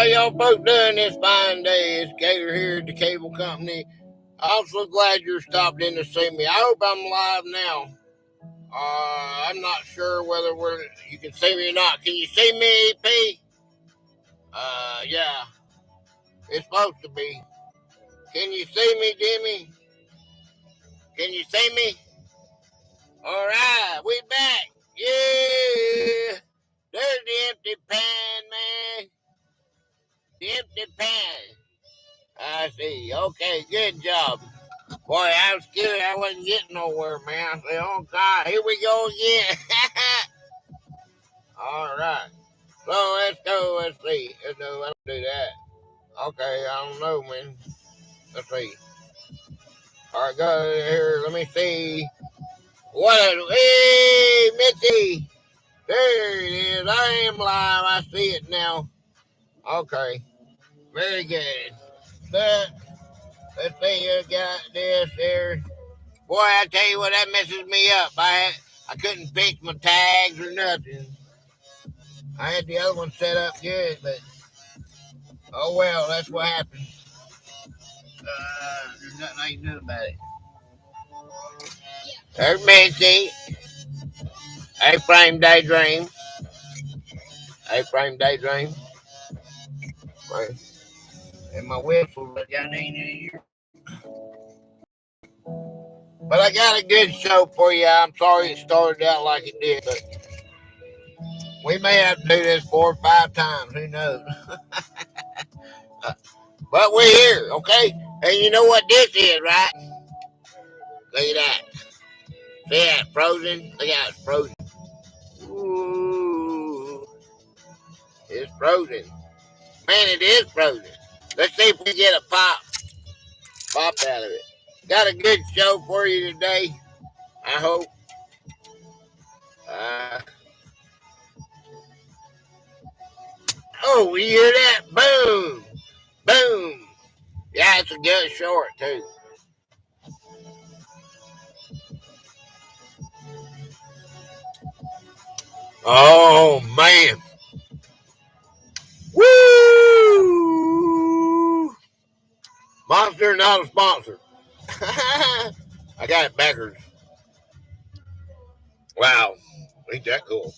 y'all folks doing this fine day? It's Gator here at the cable company. I'm so glad you're stopped in to see me. I hope I'm live now. I'm not sure whether you can see me or not. Can you see me, EP? Yeah, it's supposed to be. Can you see me, Jimmy? Can you see me? All right, we back. Yeah, there's the empty pan, man. The empty pan. I see. Okay, good job. Boy, I was scared I wasn't getting nowhere, man. I said, oh, God, here we go again. All right. So let's go. Let's see. Let's do that. Okay, I don't know, man. Let's see. All right, go here. Let me see. Hey, Mitzi. There it is. I am live. I see it now. Okay. Very good. But let's see. You got this here. Boy, I tell you what, that messes me up. I couldn't fix my tags or nothing. I had the other one set up good, but oh well, that's what happened. There's nothing I can do about it. There's Mitzi. A-frame daydream. A-frame daydream. Right. And my whistle that got in here. But I got a good show for you. I'm sorry it started out like it did, but we may have to do this 4 or 5 times. Who knows? But we're here, okay? And you know what this is, right? Look at that. See that? Frozen? Look how it's frozen. Ooh. It's frozen. Man, it is frozen. Let's see if we get a pop out of it. Got a good show for you today, I hope. Oh, you hear that? Boom. Boom. Yeah, it's a good short, too. Oh, man. Woo! Monster, not a sponsor. I got it backwards. Wow. Ain't that cool?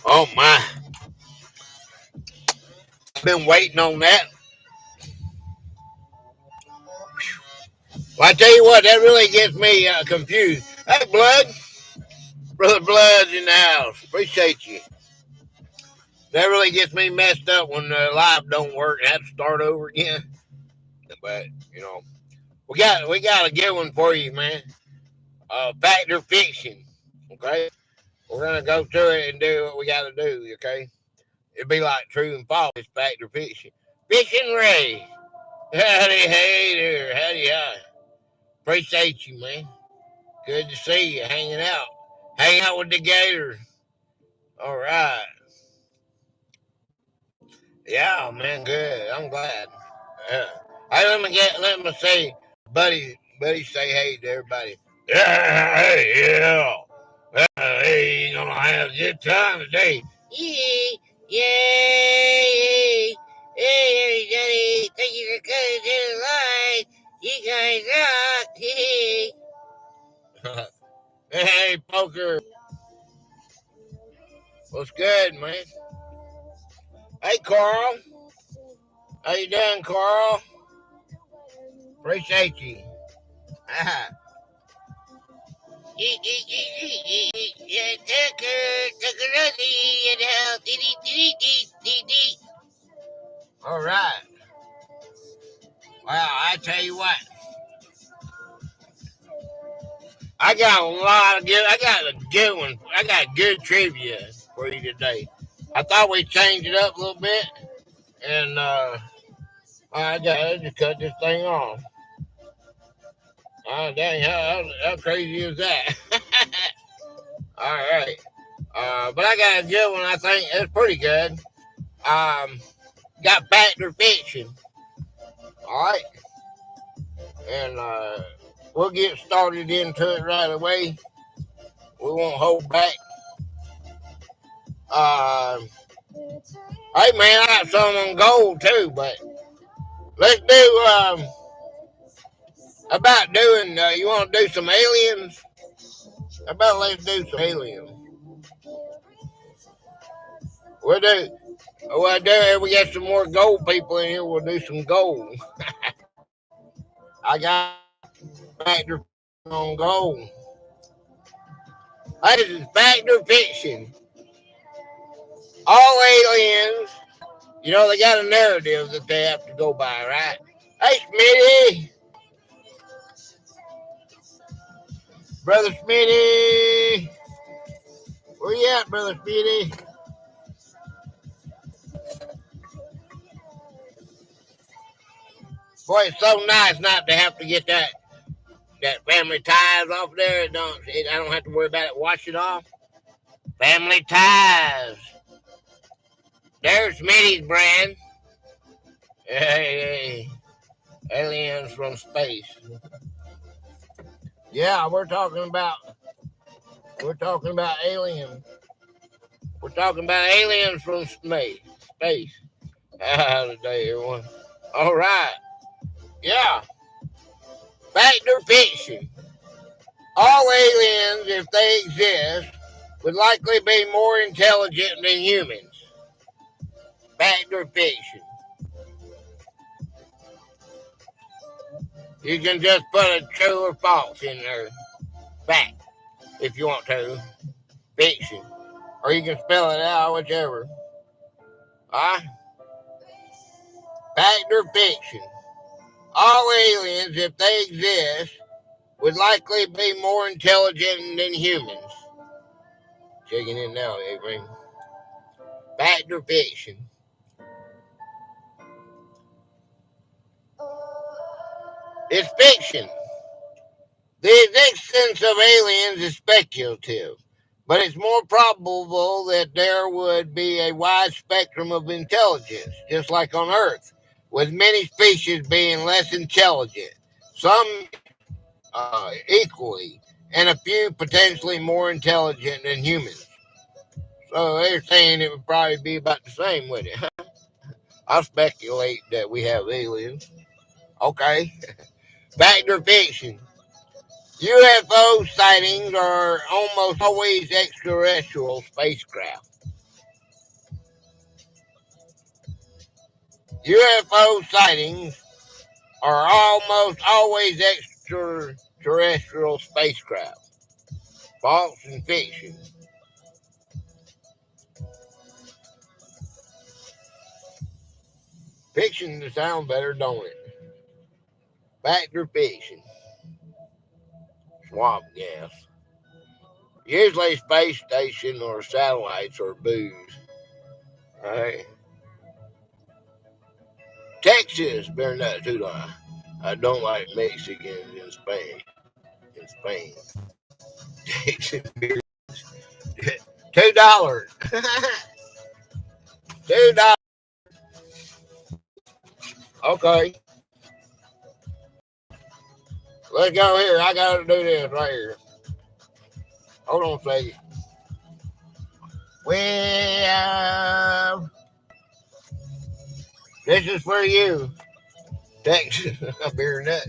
Oh, my. I've been waiting on that. Well, I tell you what, that really gets me confused. Hey, Blood. Brother Blood's in the house. Appreciate you. That really gets me messed up when the live don't work and I have to start over again. But, you know, we got a good one for you, man. Fact or fiction. Okay? We're going to go through it and do what we got to do, okay? It'd be like true and false, fact or fiction. Fiction Ray. Howdy, hey there. Howdy, hi. Appreciate you, man. Good to see you hanging out. Hang out with the Gator. All right. Yeah, man, good. I'm glad. Yeah. Let me say, buddy, say hey to everybody. Yeah, hey, yeah. Hey, you're gonna have a good time today. Yay, yay, hey, everybody, thank you for coming to the line. You guys rock. Hey, Poker. What's good, man? Hey, Carl. How you doing, Carl? Appreciate you. All right. Well, I tell you what. I got a good one. I got good trivia for you today. I thought we'd change it up a little bit. And I just cut this thing off. Dang, how crazy is that? All right. But I got a good one. I think it's pretty good. Got fact or fiction. All right. And we'll get started into it right away. We won't hold back. Hey man, I got some on gold too, but let's do about doing. You want to do some aliens? How about let's do some aliens? We'll do. We'll do. We got some more gold people in here. We'll do some gold. I got factor on gold. Hey, this is factor fiction. All aliens, they got a narrative that they have to go by, right? Hey, Smitty. Brother Smitty. Where you at, Brother Smitty? Boy, it's so nice not to have to get that family ties off there. I don't have to worry about it. Wash it off. Family ties. There's Smitty's brand. Hey, aliens from space. Yeah, we're talking about aliens. We're talking about aliens from space. Today, everyone. All right. Yeah. Factor fiction. All aliens, if they exist, would likely be more intelligent than humans. Factor fiction. You can just put a true or false in there. Fact, if you want to. Fiction. Or you can spell it out, whichever. Fact or fiction. All aliens, if they exist, would likely be more intelligent than humans. Checking in now, Avery. Fact or fiction. It's fiction. The existence of aliens is speculative, but it's more probable that there would be a wide spectrum of intelligence, just like on Earth, with many species being less intelligent, some equally, and a few potentially more intelligent than humans. So they're saying it would probably be about the same, wouldn't it? I speculate that we have aliens. Okay. Fact or fiction. UFO sightings are almost always extraterrestrial spacecraft. UFO sightings are almost always extraterrestrial spacecraft. False and fiction. Fiction to sound better, don't it? Fact or fiction. Swamp gas. Usually space station or satellites or booze. Right? Texas, better not too long. I don't like Mexicans in Spain. Texas beer. $2. $2. Okay. Let's go here. I gotta do this right here. Hold on a second. Well, this is for you, Texas beer nut.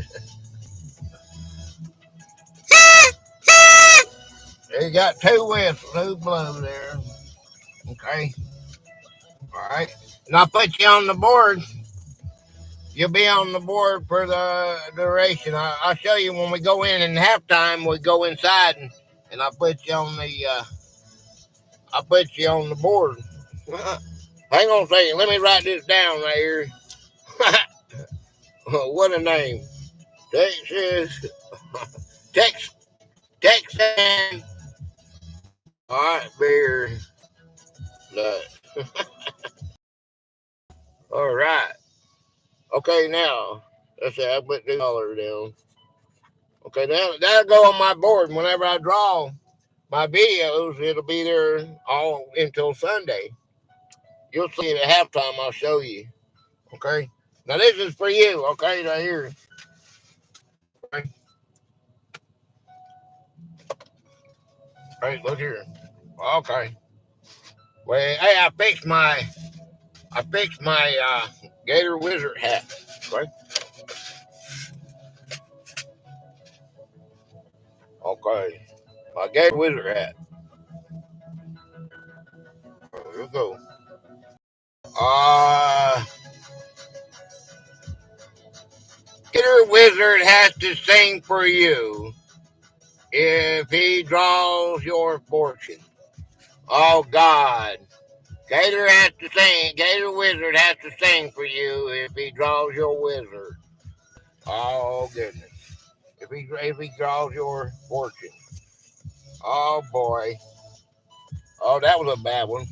You got two whistles, two blows there. Okay. All right. And I'll put you on the board. You'll be on the board for the duration. I'll show you when we go in halftime. We go inside and I'll put you on the board. Hang on a second. Let me write this down right here. What a name. Texas. Texan. All right, beer nut. All right. Okay, now let's say I put the dollar down. Okay, that'll go on my board. Whenever I draw my videos, it'll be there all until Sunday. You'll see it at halftime. I'll show you. Okay. Now this is for you. Okay, right here. Okay. Hey, look here. Okay. Well, hey, I fixed my Gator Wizard hat. Okay. Okay. My Gator Wizard hat. Here we go. Uh, Gator Wizard has to sing for you if he draws your fortune. Oh God. Gator Wizard has to sing for you if he draws your wizard. Oh goodness. If he draws your fortune. Oh boy. Oh, that was a bad one.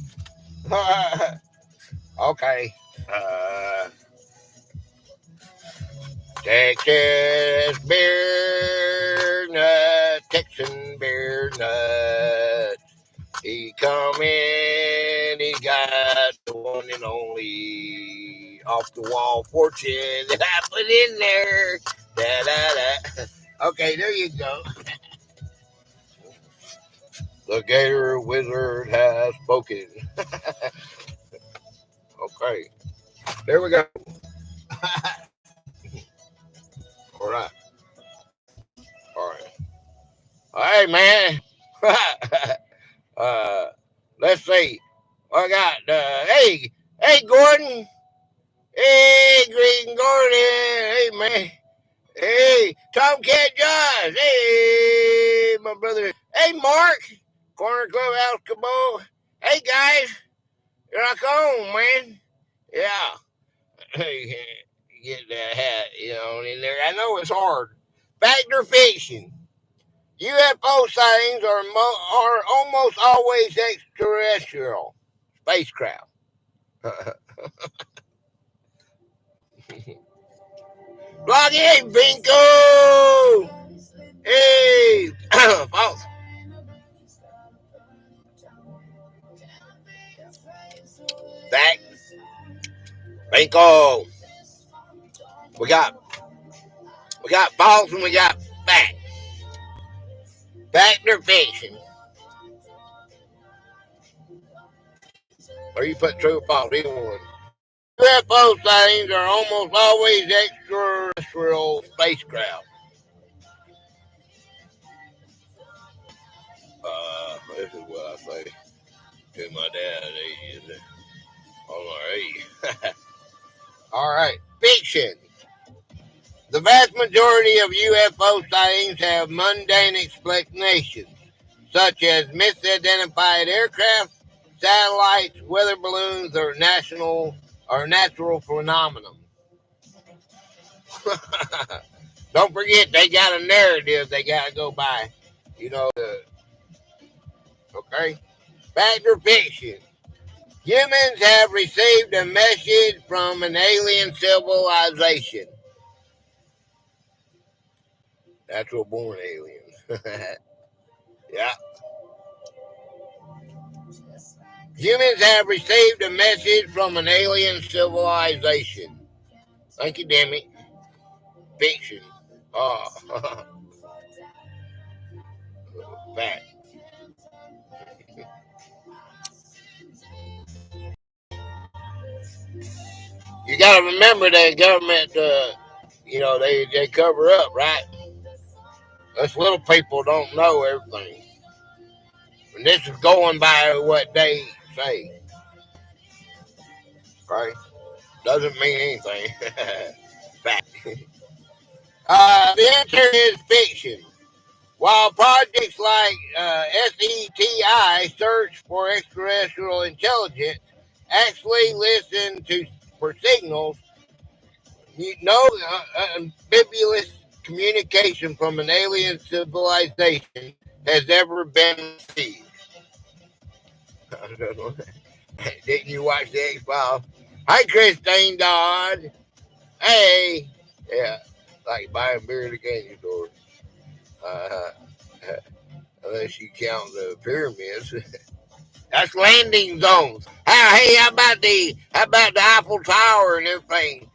Okay. Uh Texas beer nut, Texan beer nut. He come in, he got the one and only off the wall fortune that I put in there. Da da da. Okay, there you go. The Gator Wizard has spoken. Okay, there we go. All right, all right. Hey man. uh, let's see. I got hey Gordon. Hey Green Gordon. Hey man. Hey, Tomcat Josh. Hey, my brother. Hey, Mark. Corner Clubhouse Cabot. Hey, guys. Here I come, man. Yeah. Hey, get that hat, in there. I know it's hard. Fact or fiction? UFO sightings are almost always extraterrestrial spacecraft. Block it, Bingo! Hey, false. Fact. Bingo. We got false and we got fact. Fact or fiction? Or you put true or false, either one. UFO sightings are almost always extraterrestrial spacecraft. This is what I say to my dad. All right. All right. Fiction. The vast majority of UFO sightings have mundane explanations, such as misidentified aircraft, satellites, weather balloons, or natural phenomenon. Don't forget, they got a narrative they got to go by. Okay? Fact or fiction? Humans have received a message from an alien civilization. Natural born aliens. Yeah. Humans have received a message from an alien civilization. Thank you, damn it. Fiction. Oh. Fact. You got to remember that government, they cover up, right? Us little people don't know everything. And this is going by what they say. Okay? Doesn't mean anything. Fact. The answer is fiction. While projects like SETI, Search for Extraterrestrial Intelligence, actually listen for signals, no amphibious communication from an alien civilization has ever been received. Didn't you watch the X-Files? Hi, Christine Dodd. Hey. Yeah, like buying beer at a candy store. Uh, unless you count the pyramids. That's landing zones. Hey, how about the Eiffel Tower and everything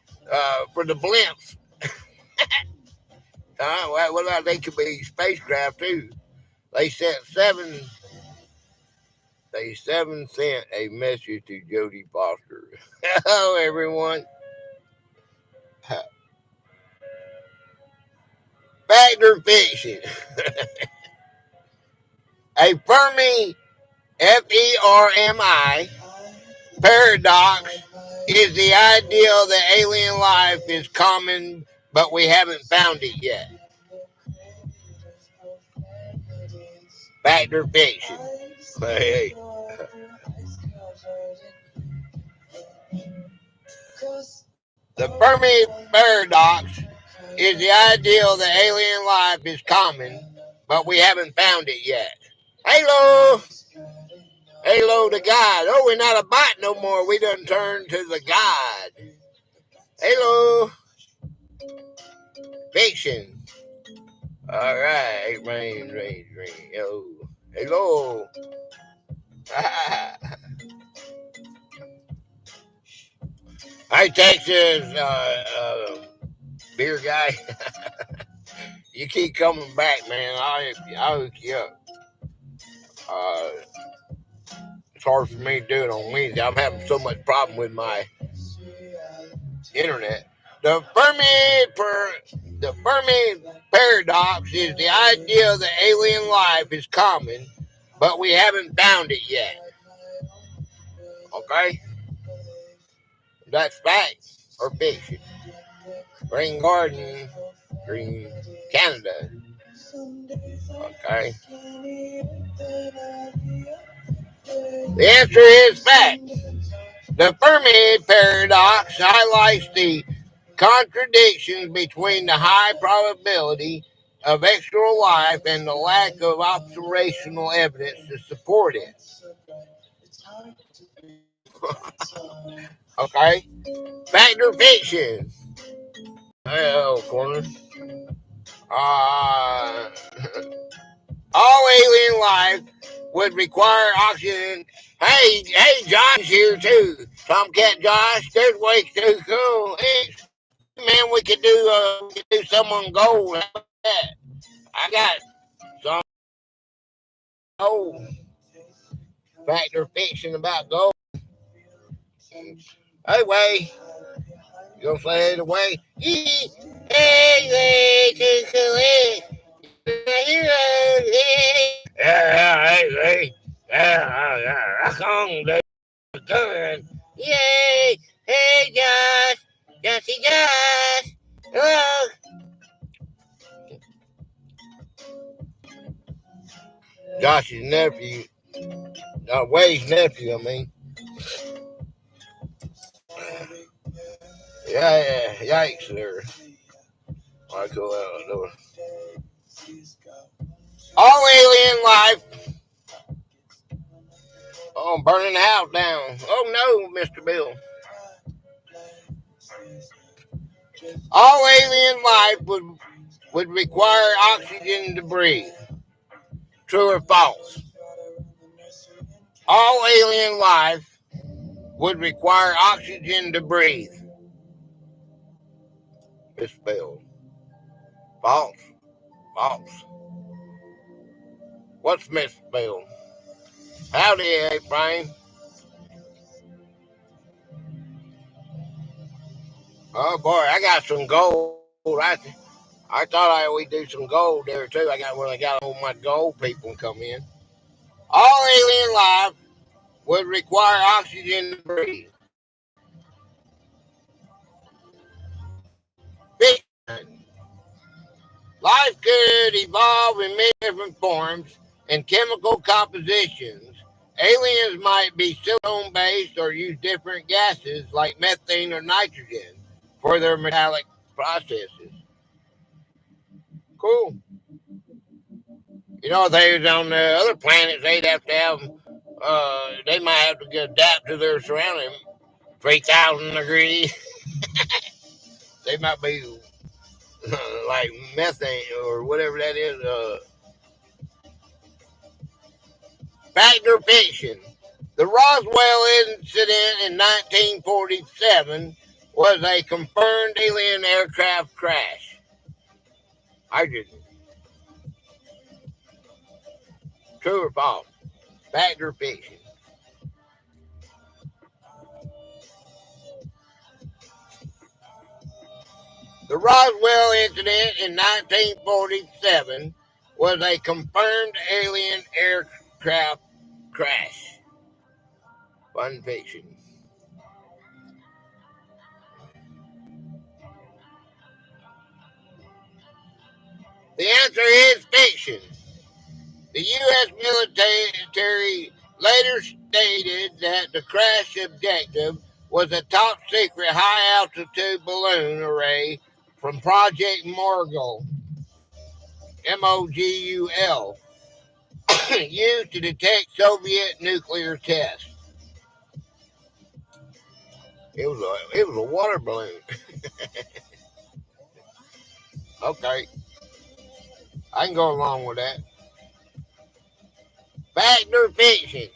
for the blimps? What about they could be spacecraft too? They sent they 7 sent a message to Jodie Foster. Hello, everyone. Fact or fiction? A Fermi, Fermi, paradox is the ideal that alien life is common, but we haven't found it yet. Fact or fiction? Hey. The Fermi paradox is the ideal that alien life is common, but we haven't found it yet. Hello! Hello to God. Oh, we're not a bot no more. We done turned to the God. Hello. Fiction. All right. Rain. Hello. Hello. Hi, Texas beer guy. You keep coming back, man. I'll hook you up. It's hard for me to do it on Wednesday. I'm having so much problem with my internet. The Fermi paradox is the idea that alien life is common, but we haven't found it yet. Okay? That's fact or fiction. Green Garden, Green Canada. Okay? The answer is fact. The Fermi paradox highlights the contradictions between the high probability of extra life and the lack of observational evidence to support it. Okay? Fact or fiction? Oh, corner. All alien life would require oxygen. Hey, Josh here too. Tomcat Josh, there's way too cool. Hey, man, we could do some on gold. How about that? I got some gold. Fact or fiction about gold. Hey, Way. You gonna say it away? Hey, way too cool. Rock on, the gun. Yay! Hey, Josh! Josh! Hello! Josh's nephew, Wade's nephew, I mean. Yeah, yikes there. I go out the door. All alien life. Oh, I'm burning the house down. Oh no, Mr. Bill. All alien life would require oxygen to breathe. True or false? All alien life would require oxygen to breathe. Misspelled. False. What's misspelled? Howdy, A-Frame. Oh boy, I got some gold. I thought we'd do some gold there too. I got all my gold people come in. All alien life would require oxygen to breathe. Fiction. Life could evolve in many different forms and chemical compositions. Aliens might be silicone-based or use different gases like methane or nitrogen for their metallic processes. Cool. You know, if they was on the other planets, they'd have to have, they might have to adapt to their surroundings. 3,000 degrees. They might be like methane or whatever that is. Fact or fiction? The Roswell incident in 1947 was a confirmed alien aircraft crash. Hydrogen. True or false? Fact or fiction? The Roswell incident in 1947 was a confirmed alien aircraft crash. Fun fiction. The answer is fiction. The U.S. military later stated that the crash objective was a top secret high altitude balloon array from Project Mogul, MOGUL, used to detect Soviet nuclear tests. It was a water balloon. Okay, I can go along with that. Fact or fiction?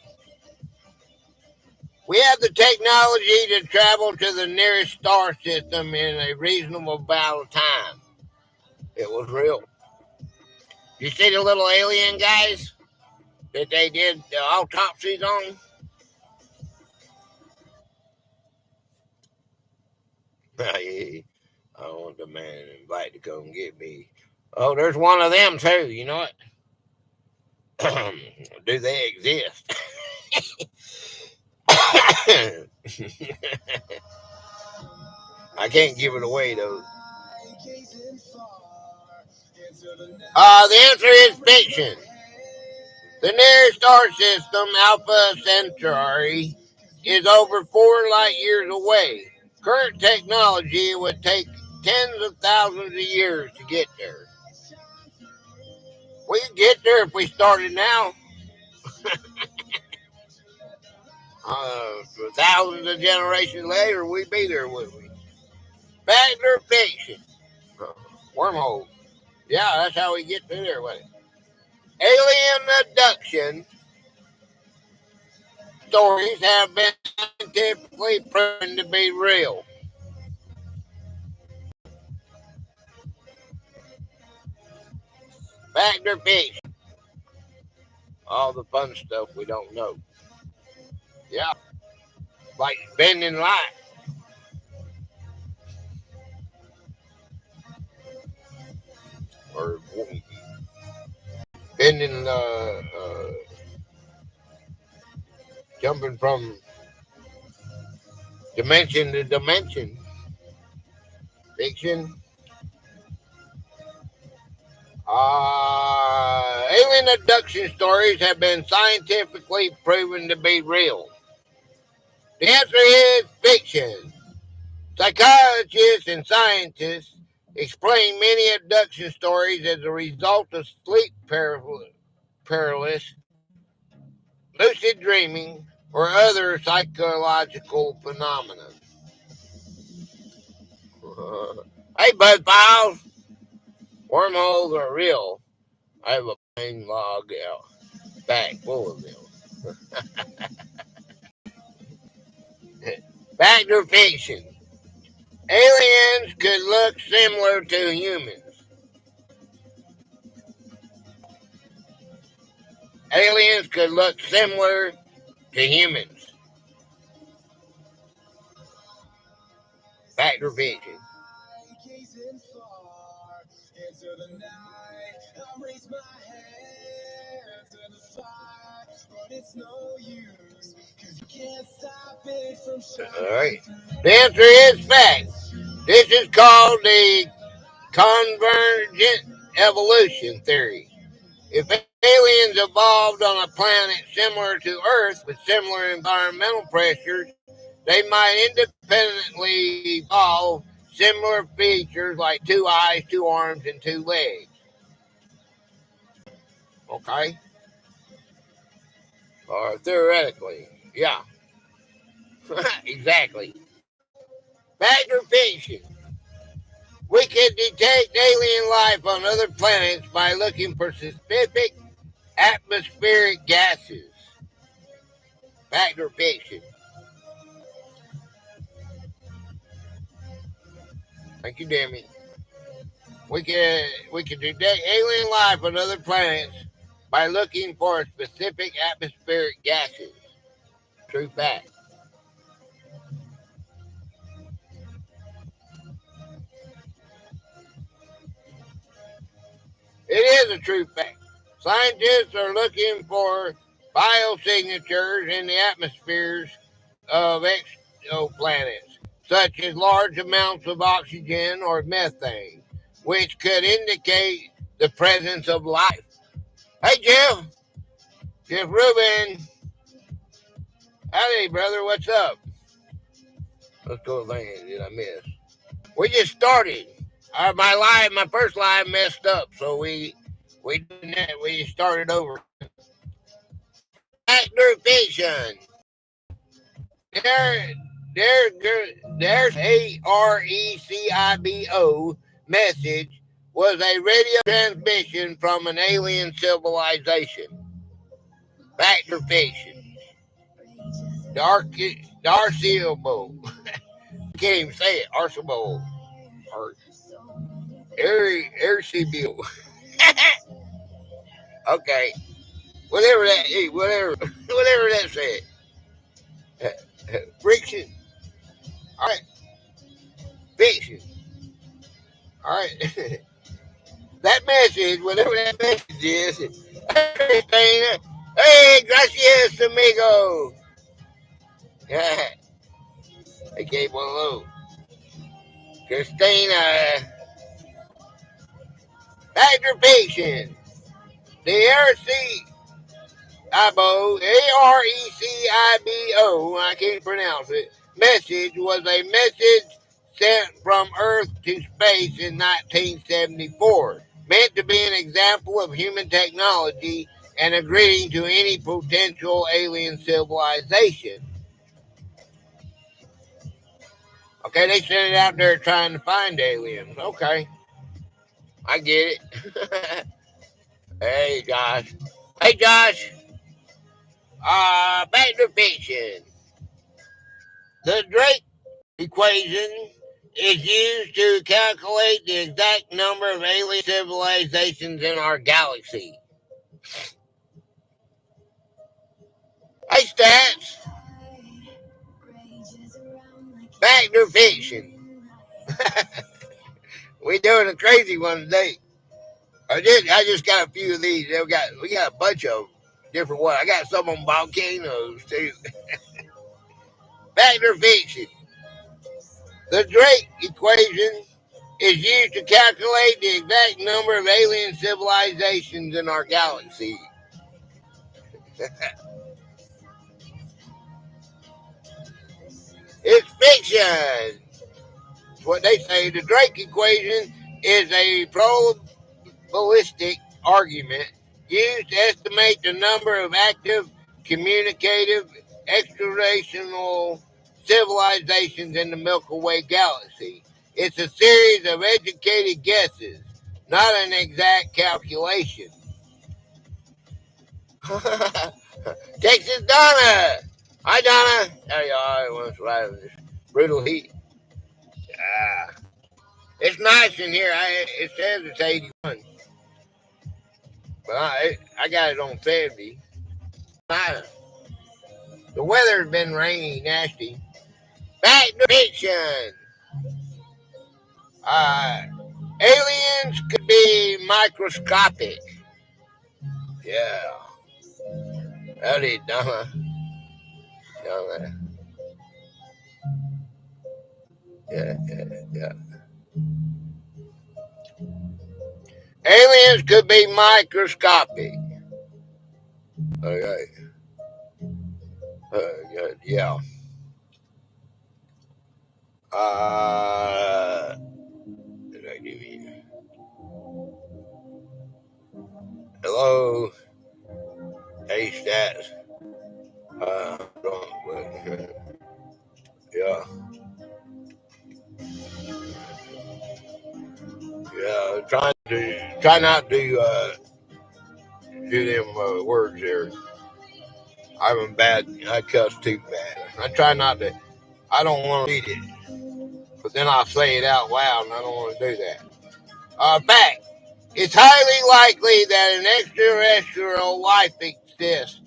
We have the technology to travel to the nearest star system in a reasonable amount of time. It was real. You see the little alien guys that they did the autopsies on? I want the man invited to come get me. Oh, there's one of them too. You know what? Do they exist? I can't give it away though. The answer is fiction. The nearest star system, Alpha Centauri, is over 4 light years away. Current technology would take tens of thousands of years to get there. We could get there if we started now. Thousands of generations later, we'd be there, wouldn't we? Fact or fiction? Wormhole. Yeah, that's how we get through there, wouldn't it? Alien abduction stories have been scientifically proven to be real. Fact or fiction? All the fun stuff we don't know. Yeah, like bending light or bending, jumping from dimension to dimension. Fiction. Alien abduction stories have been scientifically proven to be real. The answer is fiction. Psychologists and scientists explain many abduction stories as a result of sleep paralysis, lucid dreaming, or other psychological phenomena. Hey, Bud Files, wormholes are real. I have a plain log out back full of them. Fact or fiction? Aliens could look similar to humans. Aliens could look similar to humans. Fact or fiction? All right. The answer is fact. This is called the convergent evolution theory. If aliens evolved on a planet similar to Earth with similar environmental pressures, they might independently evolve similar features like 2 eyes, 2 arms, and 2 legs. Okay? Or theoretically. Yeah. Exactly. Fact or fiction? We can detect alien life on other planets by looking for specific atmospheric gases. Fact or fiction? Thank you, Demi. We can detect alien life on other planets by looking for specific atmospheric gases. True fact. It is a true fact. Scientists are looking for biosignatures in the atmospheres of exoplanets, such as large amounts of oxygen or methane, which could indicate the presence of life. Hey, Jeff Rubin. Howdy, brother. What's up? What's going on? Did I miss? We just started. My first live messed up, so we started over. Actor fiction. There, there's ARECIBO message was a radio transmission from an alien civilization. Fact or fiction? Darcyable. Can't even say it. Arcible. Arcible. Okay. Whatever that said. Friction. All right. Fiction. All right. That message, whatever that message is, hey, gracias, amigo. Yeah, I gave one of those. Christina, aggravation. The ARECIBO, I can't pronounce it, message was a message sent from Earth to space in 1974, meant to be an example of human technology and a greeting to any potential alien civilization. Okay, they sent it out there trying to find aliens. Okay, I get it. Hey, Josh. Hey, Josh. Back to fiction. The Drake equation is used to calculate the exact number of alien civilizations in our galaxy. Hey, stats. Back to fiction. We doing a crazy one today. I just got a few of these. We got a bunch of different ones. I got some on volcanoes too. Fact or fiction? The Drake equation is used to calculate the exact number of alien civilizations in our galaxy. It's fiction. That's what they say. The Drake equation is a probabilistic argument used to estimate the number of active, communicative, extraterrestrial civilizations in the Milky Way galaxy. It's a series of educated guesses, not an exact calculation. Texas Donna! Hi, Donna! There you are. Everyone's surviving this brutal heat. It's nice in here. It says it's 81. But I got it on 70. The weather's been rainy, nasty. Back to fiction. Aliens could be microscopic. Yeah. Howdy, Donna. Donna. Yeah. Aliens could be microscopic. Okay. Yeah. Did I give you? Hello. Hey, stats. Yeah. Yeah. Try not to do them words there. I'm bad. I cuss too bad. I try not to. I don't want to read it, but then I'll say it out loud, and I don't want to do that. Fact. It's highly likely that an extraterrestrial life exists.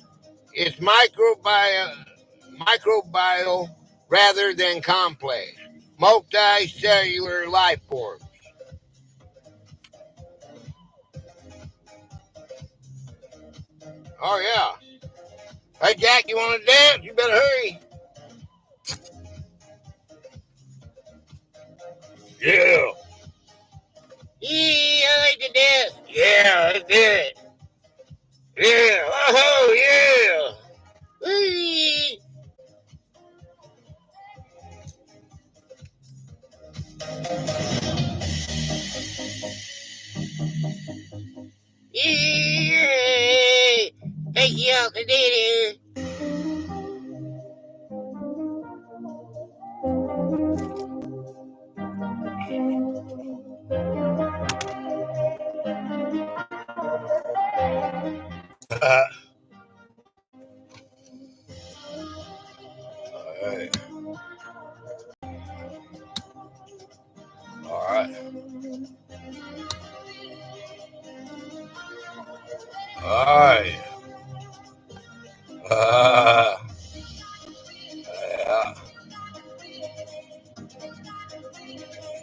It's microbial rather than complex, multicellular life forms. Oh, yeah. Hey, Jack, you want to dance? You better hurry. Yeah. Yeah, I like to dance. Yeah, let's do it. Yeah. Oh, yeah. Whee. Yeah. Take you out to dinner. All right. All right. All right. Yeah.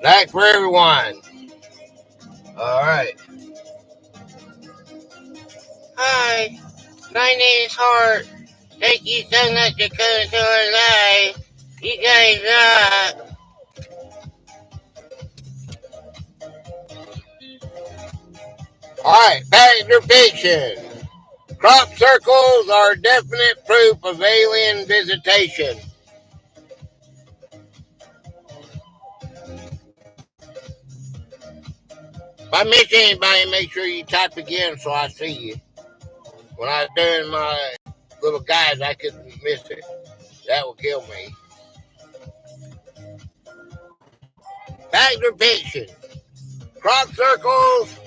Snack for everyone. All right. Hi, my name is Hart. Thank you so much for coming to our live. You guys rock. All right, back to fiction. Crop circles are definite proof of alien visitation. If I miss anybody, make sure you type again so I see you. When I was doing my little guys, I couldn't miss it. That will kill me. Back to fiction. Crop circles,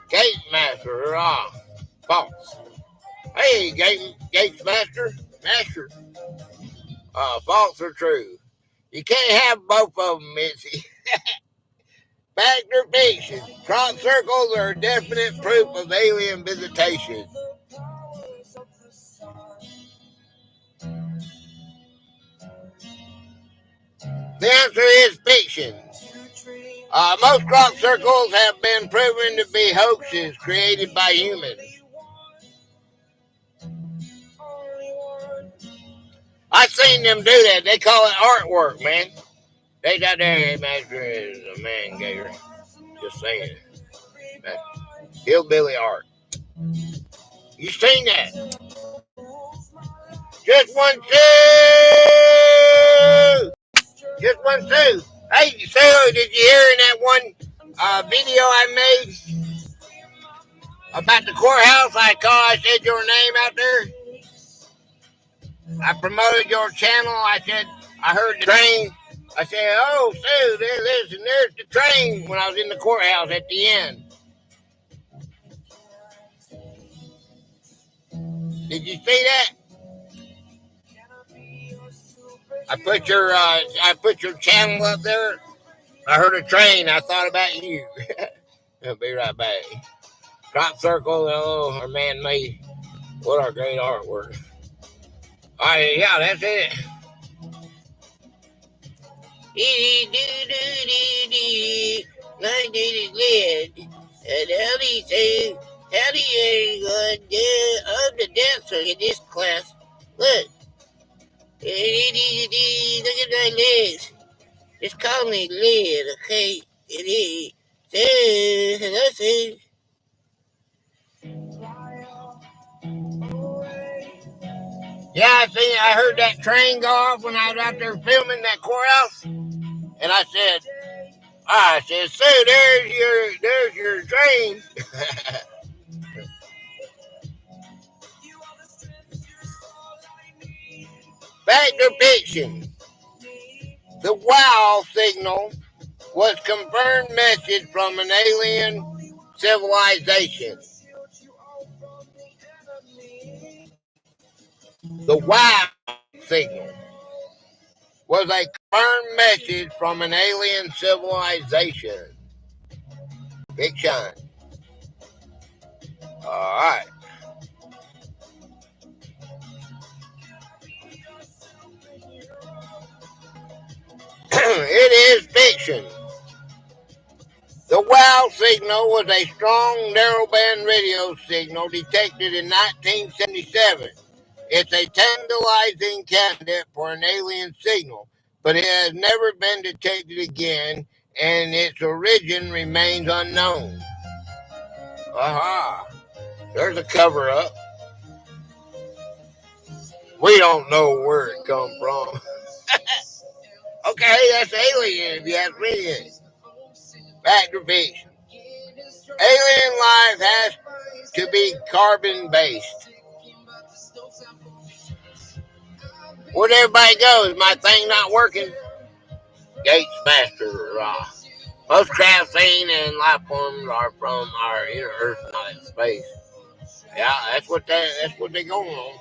gate master, false. Hey, gates master. False or true. You can't have both of them, Mitzi. Fact or fiction? Crop circles are definite proof of alien visitation. The answer is fiction. Most crop circles have been proven to be hoaxes created by humans. I've seen them do that. They call it artwork, man. They got their master is a man, Gator. Just saying. Hillbilly art. You seen that? Just one, two. Just one, two. Hey, Sue, did you hear in that one video I made about the courthouse? I said your name out there. I promoted your channel. I said, I heard the train. I said, oh, Sue, there's the train when I was in the courthouse at the end. Did you see that? I put your channel up there. I heard a train. I thought about you. I'll be right back. Crop circle, or man-made. What our great artwork. All right, yeah, that's it. My name is Lynn. And howdy everyone. I'm the dancer in this class. Look. Look at my legs. Just call me Lynn, okay? Hello, Sue. Yeah, I heard that train go off when I was out there filming that courthouse. And I said, Sue, there's your train. Fact or fiction? The wow signal was confirmed message from an alien civilization. The wow signal was a confirmed message from an alien civilization. Fiction. All right. It is fiction. The WOW signal was a strong narrowband radio signal detected in 1977. It's a tantalizing candidate for an alien signal, but it has never been detected again, and its origin remains unknown. Aha! There's a cover up. We don't know where it come from. Okay, that's alien if you ask me. Back to fiction. Alien life has to be carbon based. Where'd everybody go? Is my thing not working? Gates Master. Most graphene and life forms are from our inner Earth, not in space. Yeah, that's what they're going on.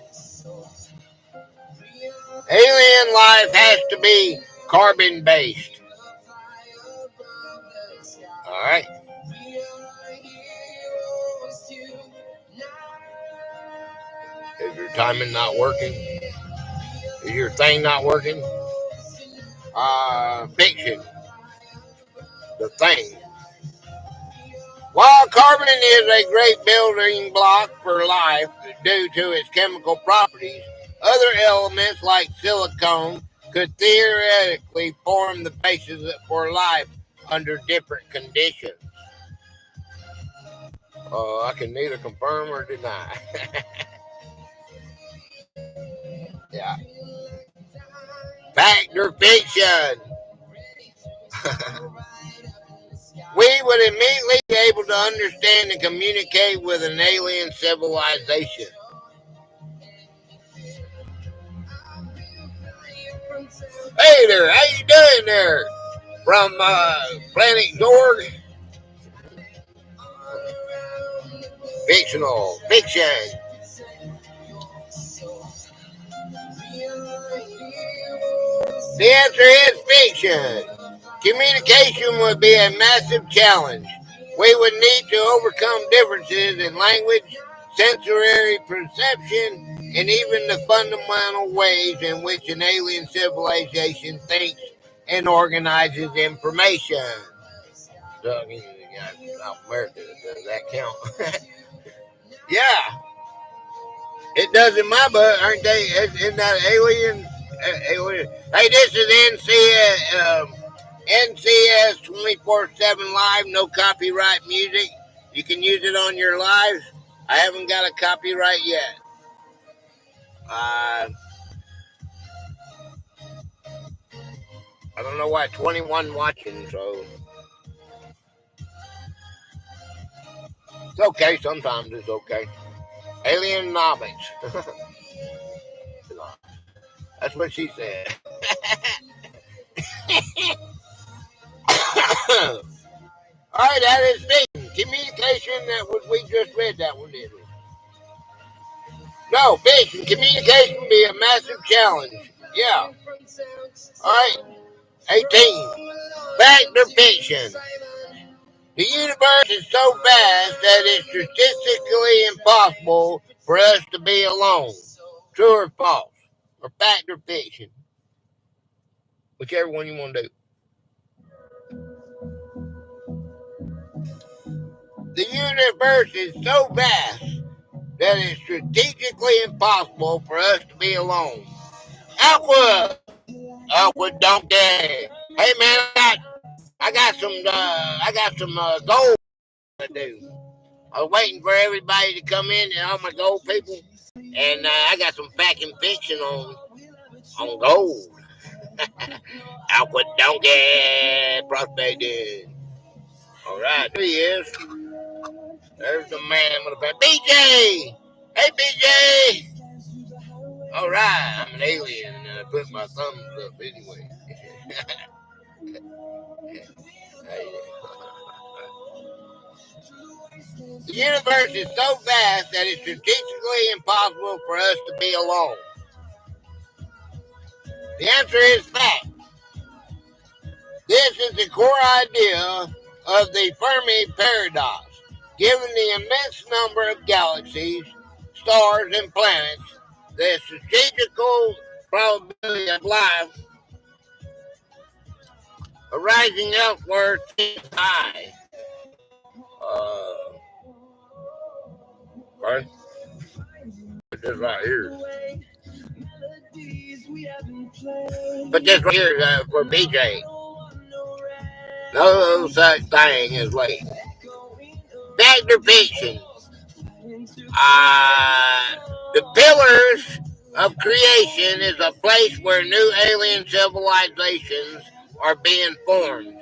Alien life has to be carbon based. All right. Is your timing not working? Is your thing not working? Fiction. The thing. While carbon is a great building block for life due to its chemical properties, other elements like silicone could theoretically form the basis for life under different conditions. I can neither confirm or deny. Yeah. Fact or fiction? We would immediately be able to understand and communicate with an alien civilization. Hey there, how you doing there? From Planet Zorg? Fictional. Fiction. The answer is fiction. Communication would be a massive challenge. We would need to overcome differences in language, sensory perception, and even the fundamental ways in which an alien civilization thinks and organizes information. So, I mean, South America, does that count? Yeah, it does in my butt, aren't they? Isn't that alien? Alien. Hey, this is NCS 24/7 live, no copyright music. You can use it on your lives. I haven't got a copyright yet. I don't know why 21 watching, so it's okay. Sometimes it's okay. Alienomics. That's what she said. All right, that is fiction. Communication, we just read that one, didn't we? No, fiction. Communication would be a massive challenge. Yeah. All right, 18. Fact or fiction? The universe is so vast that it's statistically impossible for us to be alone. True or false? Or fact or fiction? Whichever one you want to do. The universe is so vast that it's strategically impossible for us to be alone. Aqua! Aqua donkey! Hey man, I got some gold to do. I was waiting for everybody to come in and all my gold people, and I got some fact and fiction on gold. Aqua donkey prospecting. All right, there he is. There's the man with a pen. BJ! Hey, BJ! All right, I'm an alien, and I put my thumbs up anyway. The universe is so vast that it's strategically impossible for us to be alone. The answer is fact. This is the core idea of the Fermi paradox. Given the immense number of galaxies, stars, and planets, the statistical probability of life arising elsewhere seems high. Okay. This right here. But this right here for BJ. No such thing as late. Factor fiction. The pillars of creation is a place where new alien civilizations are being formed.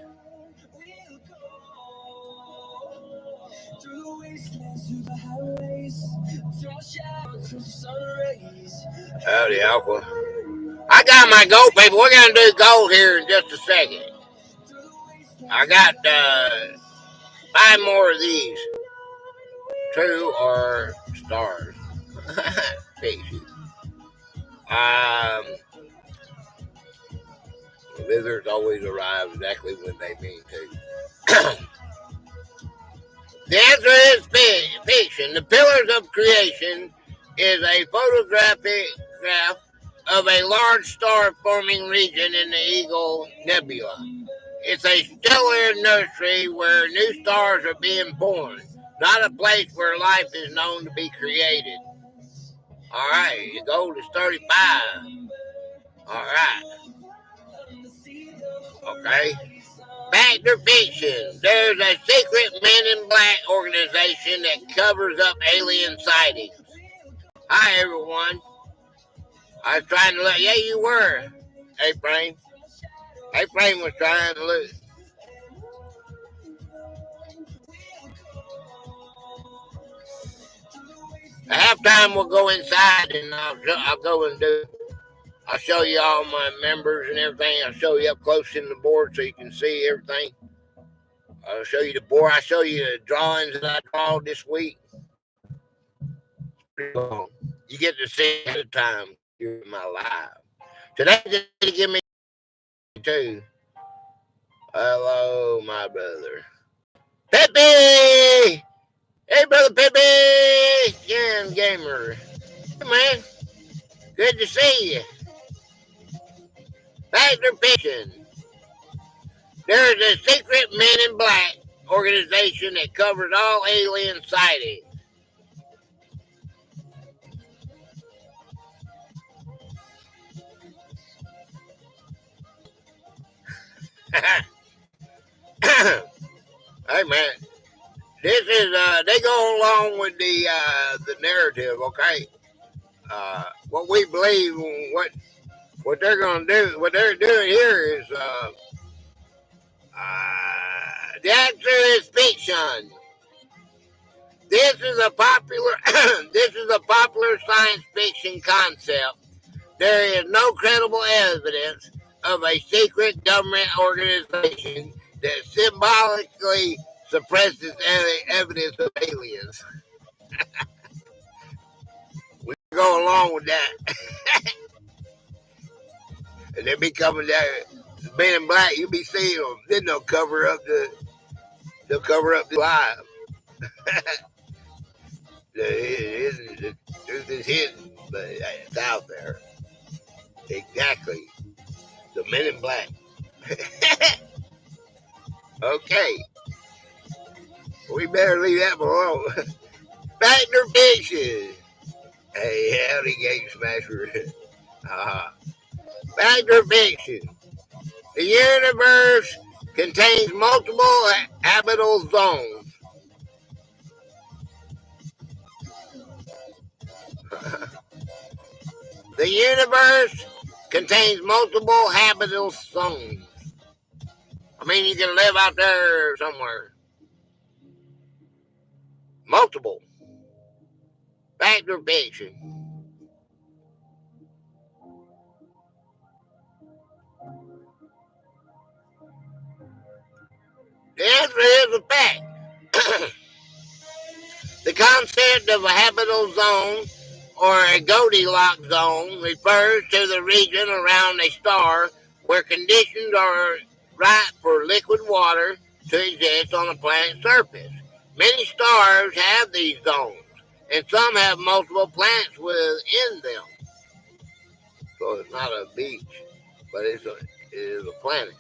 Howdy, Alpha. I got my gold, people. We're going to do gold here in just a second. I got 5 more of these. 2 are stars. Visitors always arrive exactly when they mean to. The answer is fiction. The Pillars of Creation is a photograph of a large star-forming region in the Eagle Nebula. It's a stellar nursery where new stars are being born, not a place where life is known to be created. All right, your gold is 35. All right. Okay. Factor fiction. There's a secret Men in Black organization that covers up alien sightings. Hi, everyone. I was trying to look. Yeah, you were. Hey, Frame. Hey, Frame was trying to look. At halftime, we'll go inside and I'll go and do. I'll show you all my members and everything. I'll show you up close in the board so you can see everything. I'll show you the board. I'll show you the drawings that I draw this week. You get to see ahead of time during my live. Today, they give me too. Hello, my brother. Pepe! Hey, brother Pepe! Jan Gamer. Hey, man. Good to see you. Factor fiction. There is a secret Men in Black organization that covers all alien sightings. Hey, man. This is they go along with the narrative, okay? What we believe, what they're gonna do, what they're doing here is the answer is fiction. This is a popular science fiction concept. There is no credible evidence of a secret government organization that symbolically suppresses evidence of aliens. We go along with that. And they be coming down, Men in Black, you be seeing them. Then they'll cover up the live. The truth is hidden, but it's out there. Exactly. The Men in Black. Okay. We better leave that alone. Factor fiction. Hey, howdy, Game Smasher. Factor fiction. The universe contains multiple habitable zones. The universe contains multiple habitable zones. I mean, you can live out there somewhere. Multiple. Factor fiction. The answer is a fact. The concept of a habitable zone or a Goldilocks zone refers to the region around a star where conditions are right for liquid water, to exist on the planet's surface. Many stars have these zones, and some have multiple planets within them. So it's not a beach, but it is a planet.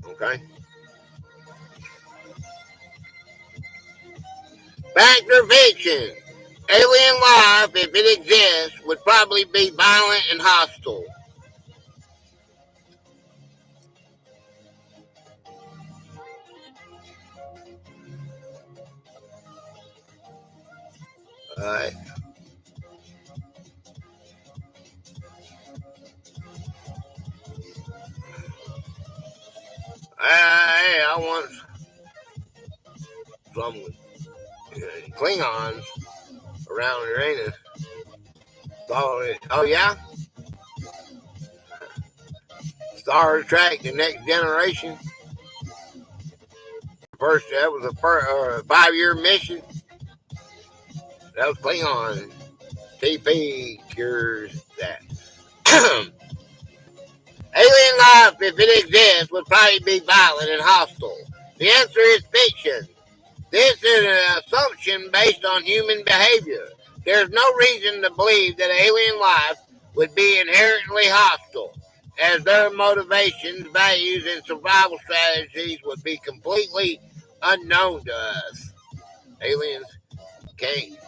Okay? Fact or fiction? Alien life, if it exists, would probably be violent and hostile. Alright. Hey, I want some Klingons around Uranus. Oh, yeah? Star Trek, The Next Generation. That was a 5-year mission. That was Klingon. TP cures that. Alien life, if it exists, would probably be violent and hostile. The answer is fiction. This is an assumption based on human behavior. There's no reason to believe that alien life would be inherently hostile, as their motivations, values, and survival strategies would be completely unknown to us. Aliens can't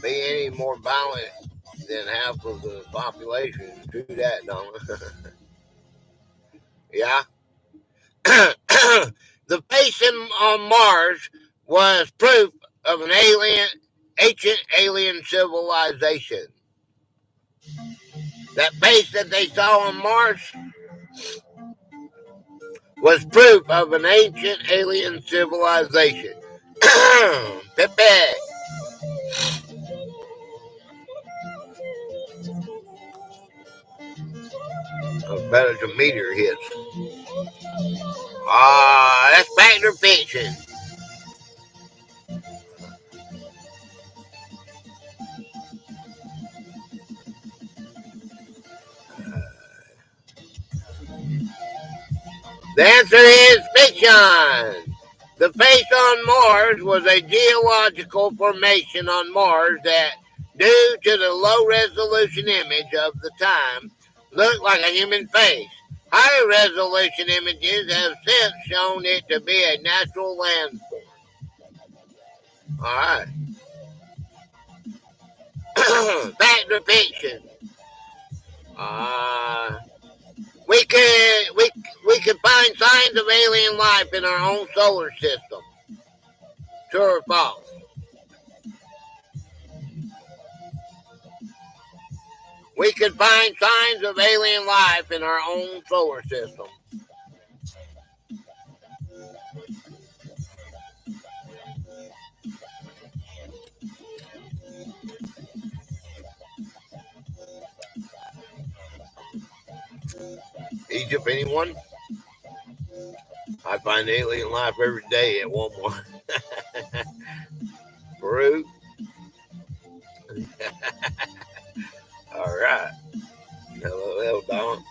be any more violent than half of the population. Do that, don't it? Yeah. The basin on Mars was proof of an ancient alien civilization. That base that they saw on Mars was proof of an ancient alien civilization. Pepe. I bet it's a meteor hits. That's fact or fiction. The answer is fiction. The face on Mars was a geological formation on Mars that, due to the low-resolution image of the time, looked like a human face. Higher-resolution images have since shown it to be a natural landform. All right. Fact or fiction? We could find signs of alien life in our own solar system. True or false? We could find signs of alien life in our own solar system. Egypt, anyone? I find alien life every day at Walmart. Peru. All right. Hello, Don.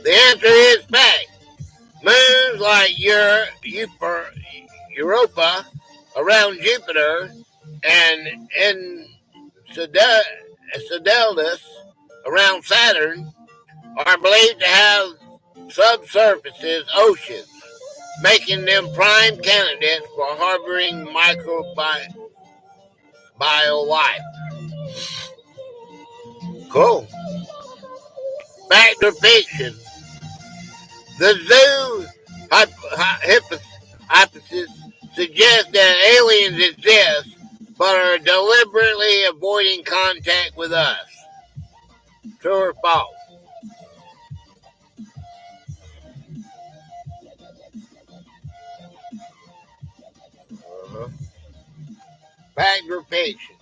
The answer is fact. Moons like Europa around Jupiter and Enceladus around Saturn are believed to have subsurfaces oceans, making them prime candidates for harboring microbial life. Cool. Fact or fiction? The zoo hypothesis suggests that aliens exist but are deliberately avoiding contact with us. True or false? Fact or fiction?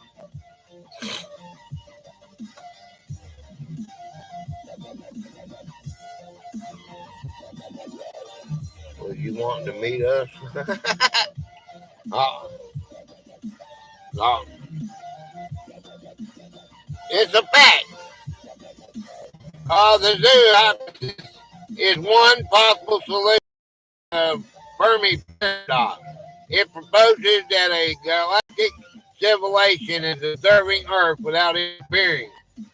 Would you want to meet us? Oh. It's a fact. The zoo hypothesis is one possible solution of Fermi paradox. It proposes that a galactic civilization is observing Earth without interfering,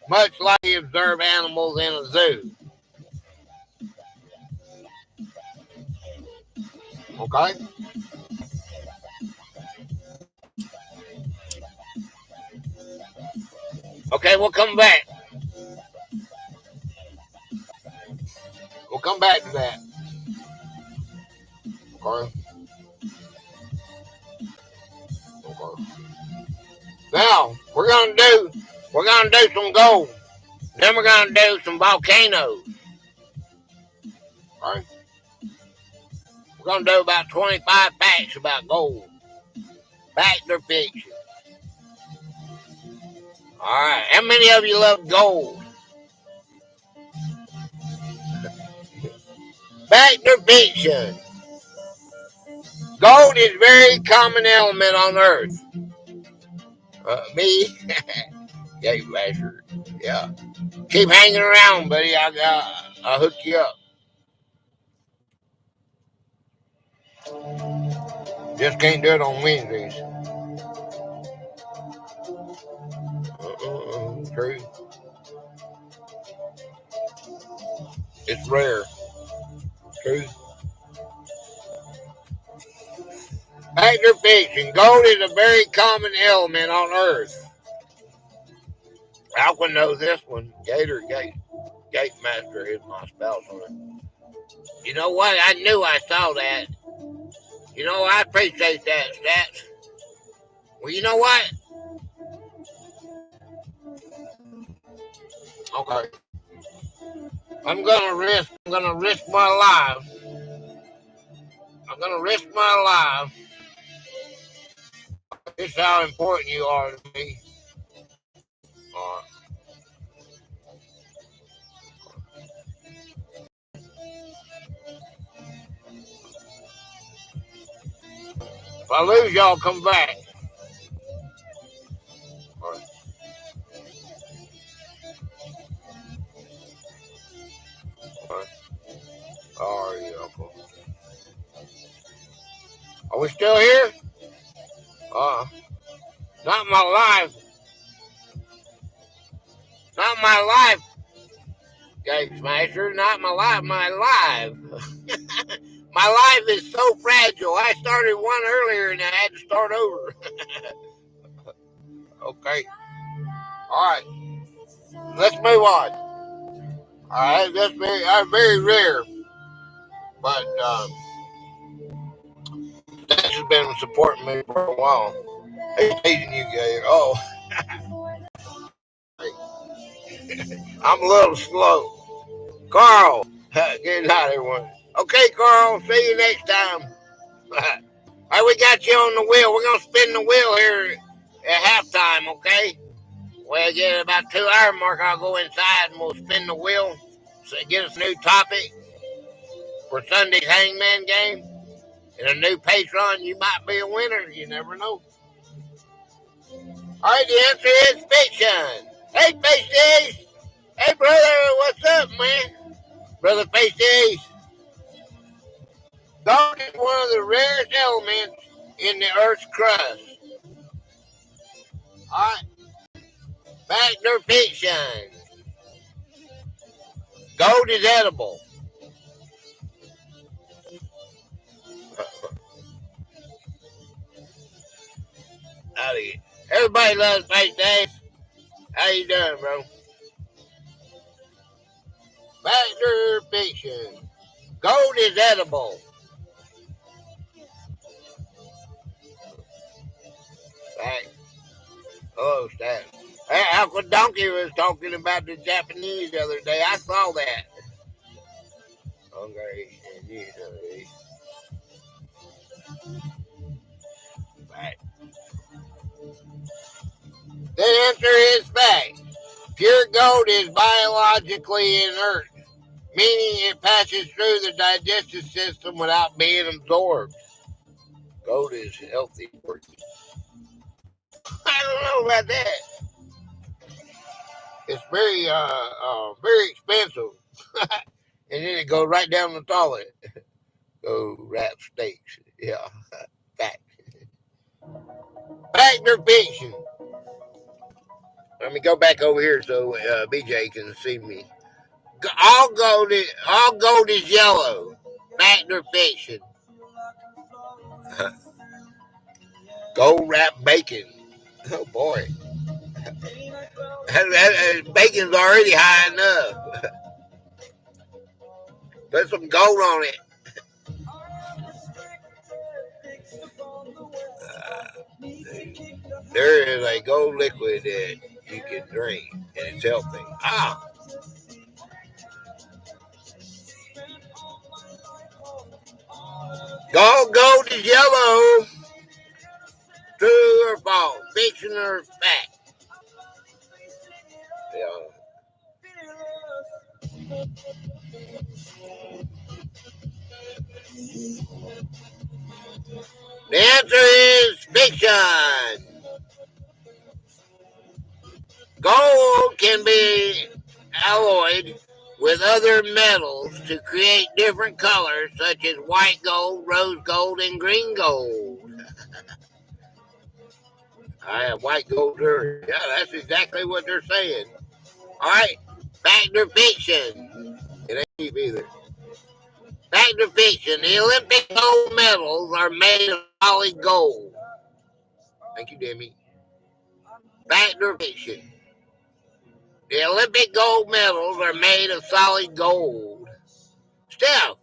much like we observe animals in a zoo. Okay? Okay, we'll come back. We'll come back to that. Okay? Okay. Now, we're gonna do some gold. Then we're gonna do some volcanoes. All right? We're gonna do about 25 facts about gold. Fact or fiction. Alright. How many of you love gold? Fact or fiction. Gold is a very common element on Earth. Me? Gate Lasher. Yeah. Keep hanging around, buddy. I'll hook you up. Just can't do it on Wednesdays. True. It's rare. True. Fact or fiction. Gold is a very common element on Earth. Alquin knows this one. Gator, Gate Master is my spouse on it. You know what? I knew I saw that. You know, I appreciate that, Stats. Well, you know what? Okay. I'm gonna risk my life. I'm gonna risk my life. This is how important you are to me. Alright. If I lose y'all, come back. Alright. Alright. Alright, Uncle. Are we still here? Not my life. Not my life. Gate Smasher, not my life, my life. My life is so fragile. I started one earlier and I had to start over. Okay. Alright. Let's move on. Alright, that's very rare. But Stats has been supporting me for a while. He's teasing you, Gator. Oh. I'm a little slow. Carl, good night, everyone. Okay, Carl, see you next time. All right, we got you on the wheel. We're going to spin the wheel here at halftime, okay? When I get about 2 hour mark, I'll go inside and we'll spin the wheel. So get us a new topic for Sunday's Hangman game. And a new patron, you might be a winner. You never know. All right, the answer is fiction. Hey, Face Hey, brother, what's up, man? Brother Face Gold is one of the rarest elements in the Earth's crust. All right. Fact or fiction? Gold is edible. Howdy. Everybody loves Face Days. How you doing, bro? Fact or fiction? Gold is edible. Fact. Oh, Stat. Hey, Uncle Donkey was talking about the Japanese the other day. I saw that. Okay. Fact. The answer is fact. Pure gold is biologically inert, meaning it passes through the digestive system without being absorbed. Gold is healthy for you. I don't know about that. It's very expensive. And then it goes right down the toilet. Go wrap steaks. Yeah, fact. Fact or fiction? Let me go back over here so BJ can see me. All gold is yellow. Fact or fiction? Gold wrapped bacon. Oh boy, bacon's already high enough. Put some gold on it. There is a gold liquid that you can drink, and it's healthy. Ah, gold is yellow. True or false? Fiction or fact? Yeah. The answer is fiction. Gold can be alloyed with other metals to create different colors, such as white gold, rose gold, and green gold. I have white gold here. Yeah, that's exactly what they're saying. All right, fact or fiction? It ain't cheap either. Fact or fiction? The Olympic gold medals are made of solid gold. Thank you, Demi. Fact or fiction? The Olympic gold medals are made of solid gold. Steph,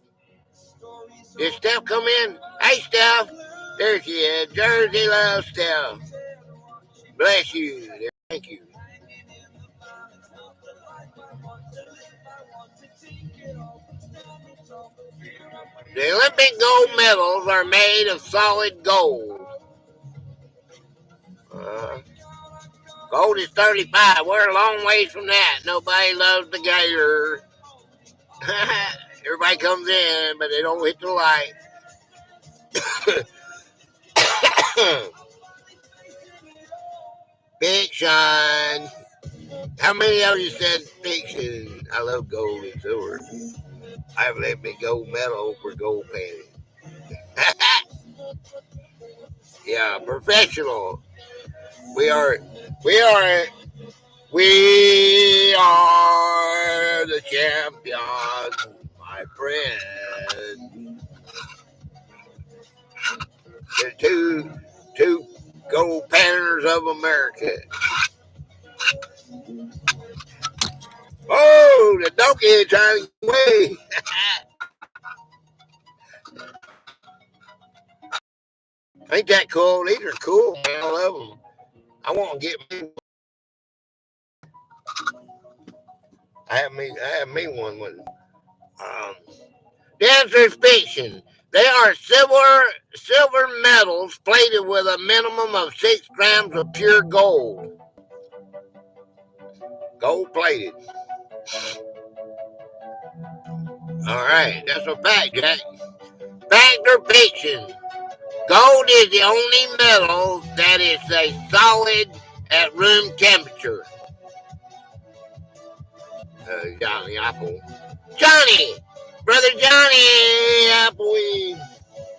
did Steph come in? Hey, Steph. There she is. Jersey loves Steph. Bless you. Thank you. The Olympic gold medals are made of solid gold. Gold is 35. We're a long ways from that. Nobody loves the Gator. Everybody comes in, but they don't hit the light. Fiction. How many of you said fiction? I love gold and silver. I've left me gold medal for gold panties. Yeah, professional. We are, we are, we are the champions, my friend. The two gold panners of America. Oh, the donkey is trying to get away. Ain't that cool? These are cool, man. I love them. I want to get me. I have me one with. Um, the answer is fiction. They are silver medals plated with a minimum of 6 grams of pure gold. Gold plated. All right, that's a fact, Jack. Fact or fiction? Gold is the only metal that is a solid at room temperature. Johnny Apple. Johnny! Brother Johnny Appleweed.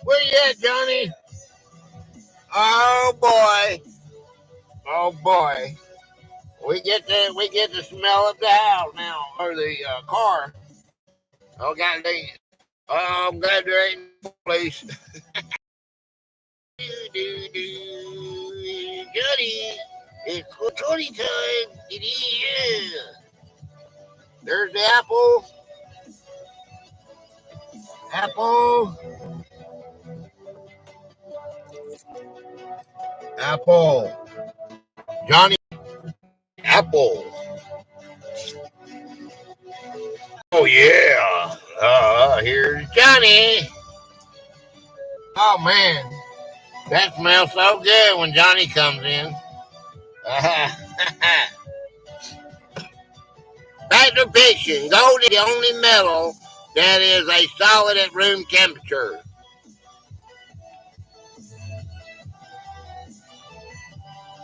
Where you at, Johnny? Oh boy. Oh boy. We get to smell of the house now, or the car. Oh god dang it. Oh, I'm glad there ain't no place. Johnny, it's 20 time. It is. There's the apple. Apple. Apple. Johnny. Apple. Oh yeah. Here's Johnny. Oh man, that smells so good when Johnny comes in. Fact or fiction? Gold is the only metal that is a solid at room temperature.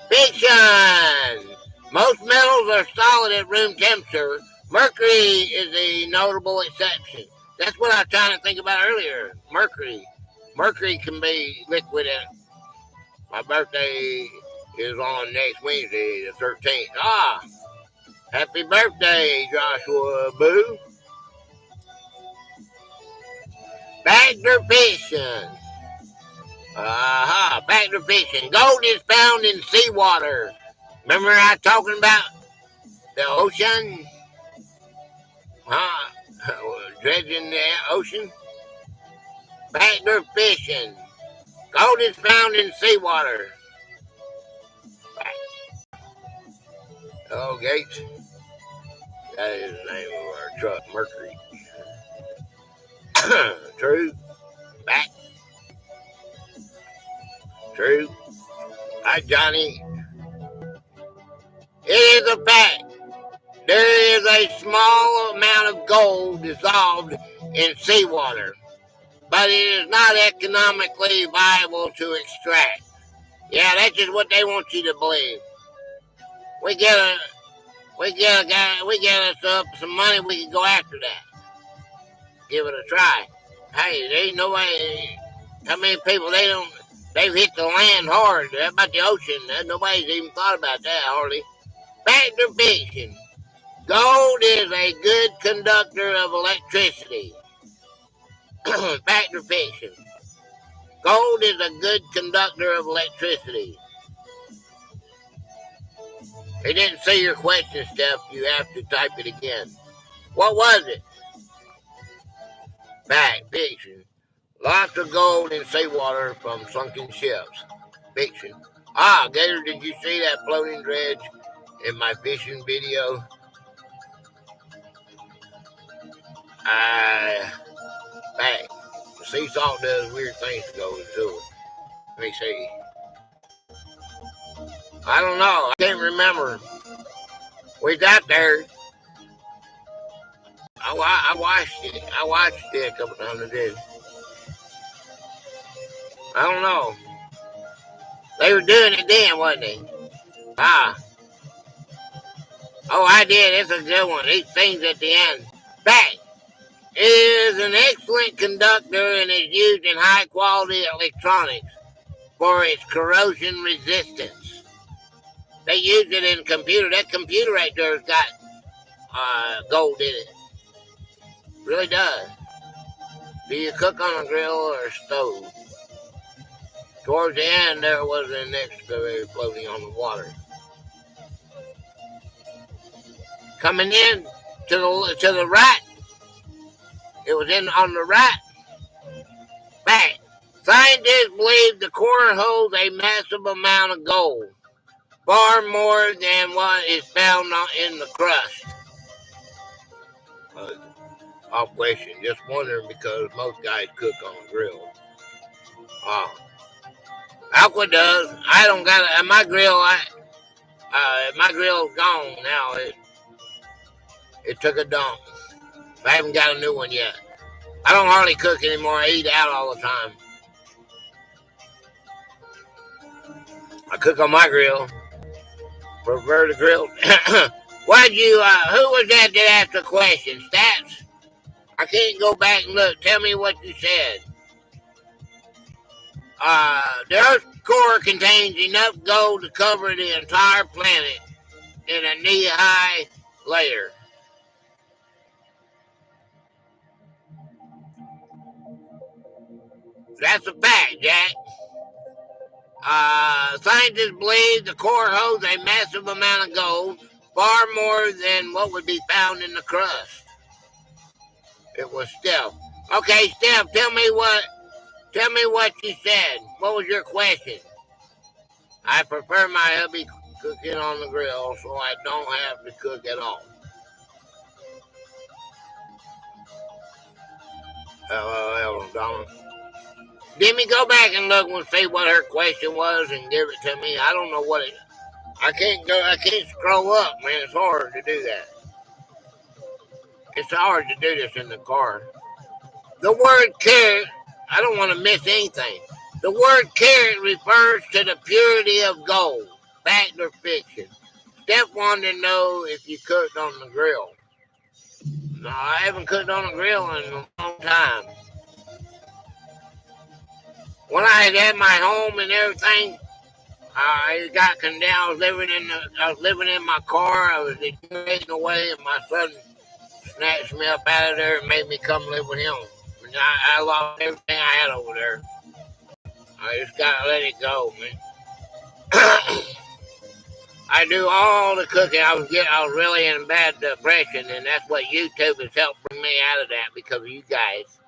Fiction. Most metals are solid at room temperature. Mercury is a notable exception. That's what I was trying to think about earlier. Mercury. Mercury can be liquid. My birthday is on next Wednesday, the 13th. Ah, happy birthday, Joshua Boo. Factor fishing. Factor fishing. Gold is found in seawater. Remember I talking about the ocean? Dredging the ocean? Factor fishing. Gold is found in seawater. Oh, Gates. That is the name of our truck, Mercury. True. Back. True. Hi, Johnny. It is a fact. There is a small amount of gold dissolved in seawater, but it is not economically viable to extract. Yeah, that's just what they want you to believe. We get us up some money, we can go after that. Give it a try. Hey, there ain't nobody. How many people they've hit the land hard. How about the ocean? Nobody's even thought about that hardly. Factor fiction. Gold is a good conductor of electricity. Factor fiction. Gold is a good conductor of electricity. They didn't see your question, Steph. You have to type it again. What was it? Fact, fiction. Lots of gold in seawater from sunken ships. Fiction. Gator, did you see that floating dredge in my fishing video? Fact. The sea salt does weird things to go into it. Let me see. I don't know. I can't remember. We got there. I watched it. I watched it a couple times a day. I don't know. They were doing it then, wasn't they? I did. It's a good one. These things at the end. Fact. It is an excellent conductor and is used in high-quality electronics for its corrosion resistance. They use it in a computer. That computer right there has got gold in it. Really does. Do you cook on a grill or a stove? Towards the end, there was an excavator floating on the water. Coming in to the right, it was on the right. Fact. Scientists believe the core holds a massive amount of gold, far more than what is found in the crust. Off question. Just wondering because most guys cook on a grill. Aqua does. I don't got it. My grill. My grill's gone now. It took a dump. I haven't got a new one yet. I don't hardly cook anymore. I eat out all the time. I cook on my grill. Prefer the grill. Who was that asked the question? Stats? I can't go back and look. Tell me what you said. The Earth's core contains enough gold to cover the entire planet in a knee-high layer. That's a fact, Jack. Scientists believe the core holds a massive amount of gold, far more than what would be found in the crust. It was Steph. Okay, Steph, tell me what you said. What was your question? I prefer my hubby cooking on the grill so I don't have to cook at all. LOL, Donna. Let me go back and look and see what her question was and give it to me. I don't know what it. I can't scroll up, man. It's hard to do that. It's hard to do this in the car. The word carat, I don't want to miss anything. The word carat refers to the purity of gold. Fact or fiction? Steph wanted to know if you cooked on the grill. No, I haven't cooked on a grill in a long time. When I had my home and everything, I got condemned. I was living in my car. I was deteriorating away, and my son snatched me up out of there and made me come live with him. And I lost everything I had over there. I just gotta let it go, man. I do all the cooking. I was really in bad depression, and that's what YouTube has helped bring me out of that because of you guys.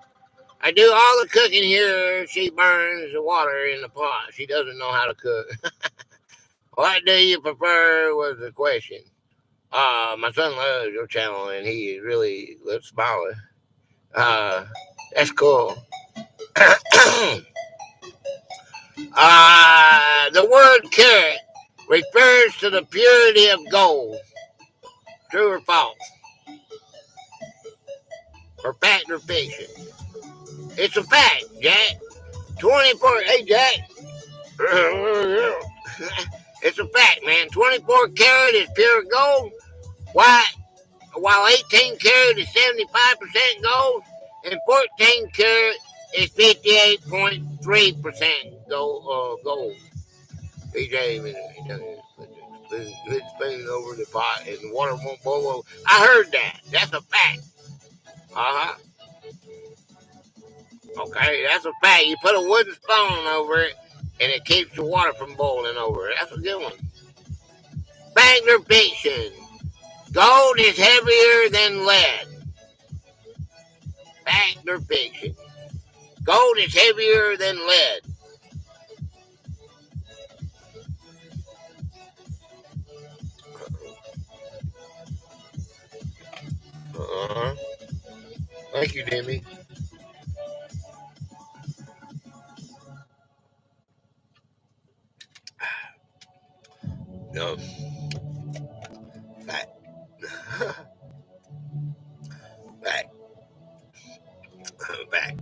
I do all the cooking here. She burns the water in the pot. She doesn't know how to cook. What do you prefer was the question. My son loves your channel, and he really loves smiling. That's cool. The word carrot refers to the purity of gold. True or false? Or fact or fiction? It's a fact, Jack. 24. Hey, Jack. It's a fact, man. 24 karat is pure gold. While 18 karat is 75% gold, and 14 karat is 58.3% gold. PJ, spin over the pot and the water won't boil over. I heard that. That's a fact. Okay, that's a fact. You put a wooden spoon over it, and it keeps the water from boiling over it. That's a good one. Fact or fiction? Gold is heavier than lead. Fact or fiction? Gold is heavier than lead. Thank you, Demi. No. Fact. Fact. Fact.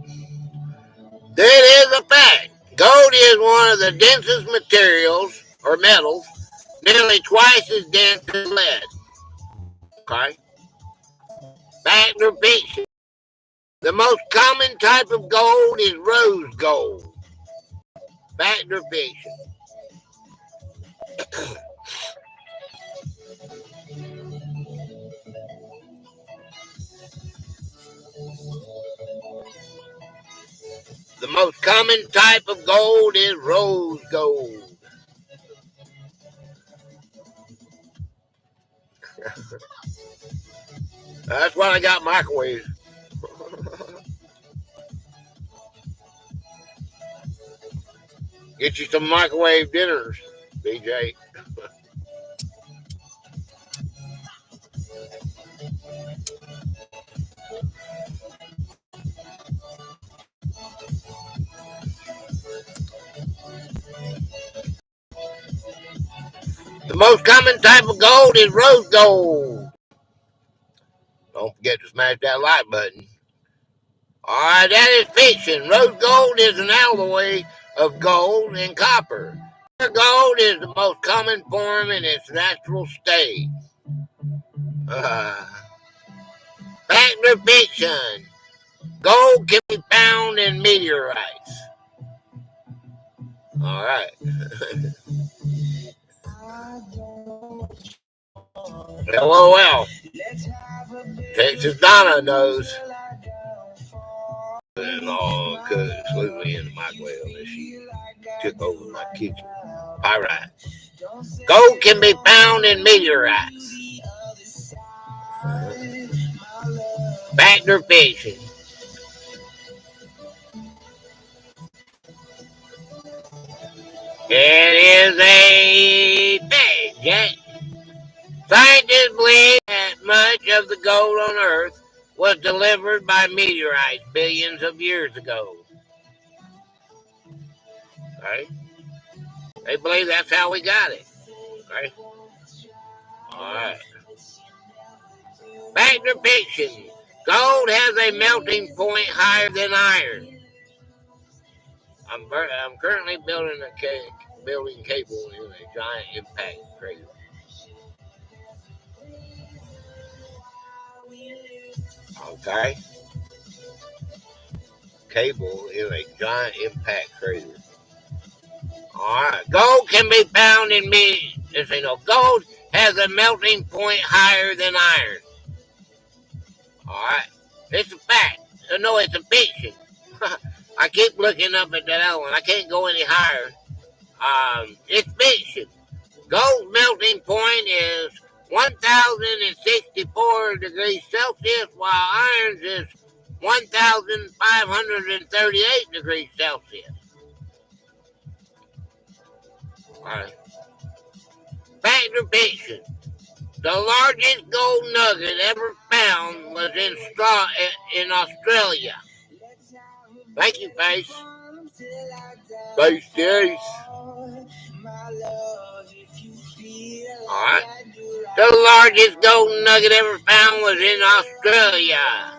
That is a fact. Gold is one of the densest materials or metals, nearly twice as dense as lead. Okay. Fact or fiction? The most common type of gold is rose gold. Fact or fiction? The most common type of gold is rose gold. That's why I got microwaves. Get you some microwave dinners, BJ. The most common type of gold is rose gold. Don't forget to smash that like button. Alright, that is fiction. Rose gold is an alloy of gold and copper. Gold is the most common form in its natural state. Fact or fiction? Gold can be found in meteorites. Alright. LOL. Texas Donna knows. And all could slew me in the microwave and she took over my kitchen. Alright. Gold can be found in meteorites. Fact or fiction? It is a fact, Jack. Scientists believe that much of the gold on Earth was delivered by meteorites billions of years ago. Okay? They believe that's how we got it. Okay? Alright. Fact or fiction? Gold has a melting point higher than iron. I'm currently building cable in a giant impact crater. Okay? Cable is a giant impact crater. Alright. Gold can be found in gold has a melting point higher than iron. Alright. It's a fact. No, it's a fiction. I keep looking up at that other one. I can't go any higher. It's fiction. Gold's melting point is 1,064 degrees Celsius, while iron's is 1,538 degrees Celsius. Right. Fact or fiction? The largest gold nugget ever found was in Australia. Thank you, Face. Face Days. Alright. The largest gold nugget ever found was in Australia.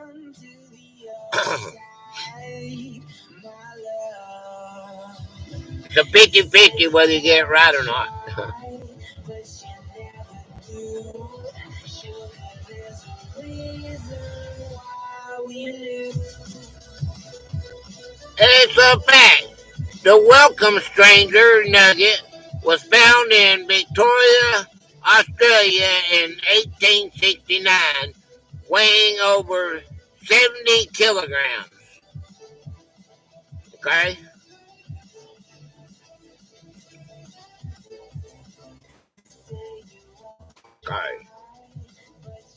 It's a 50-50 whether you get it right or not. It's a fact. The Welcome Stranger nugget was found in Victoria, Australia in 1869, weighing over 70 kilograms. Okay? Okay.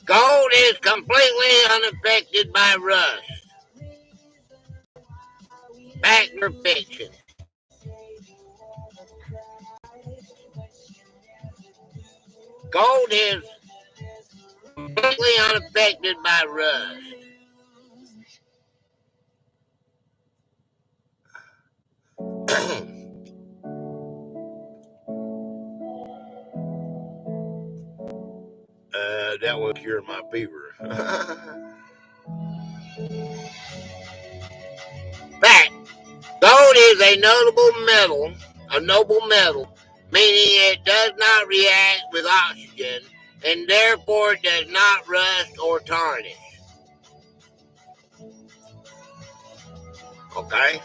Gold is completely unaffected by rust. Fact or fiction? Gold is completely unaffected by rust. That will cure my fever. Fact. Gold is a noble metal, meaning it does not react with oxygen and therefore does not rust or tarnish. Okay?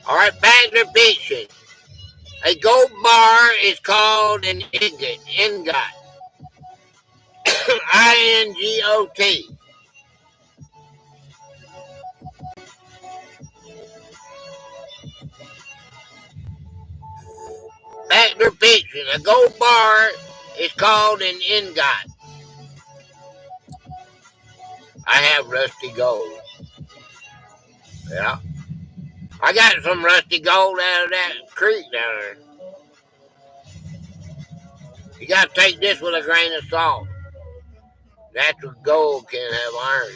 Alright, fact or fiction? A gold bar is called an ingot. I-N-G-O-T. Fact or fiction? A gold bar is called an ingot. I have rusty gold. Yeah. I got some rusty gold out of that creek down there. You got to take this with a grain of salt. Natural gold can have iron in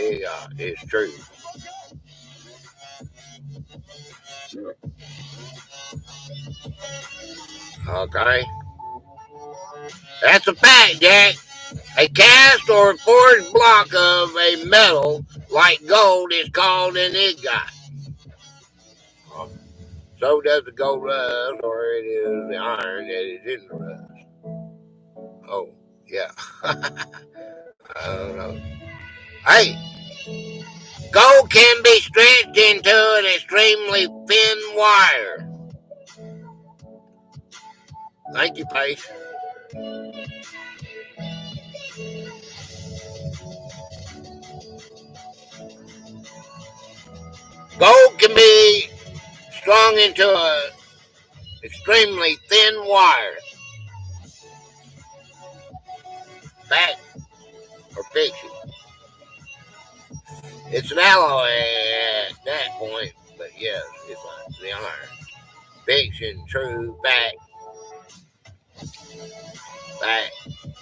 it. Yeah. It's true. Okay. That's a fact, Jack. A cast or forged block of a metal like gold is called an ingot. So does the gold rust, or it is the iron that is in the rust. Oh, yeah. I don't know. Hey, gold can be stretched into an extremely thin wire. Thank you, Pace. Gold can be strung into an extremely thin wire. Fact or fiction? It's an alloy at that point, but yes, it's like the iron. Fiction, true, fact. Fact.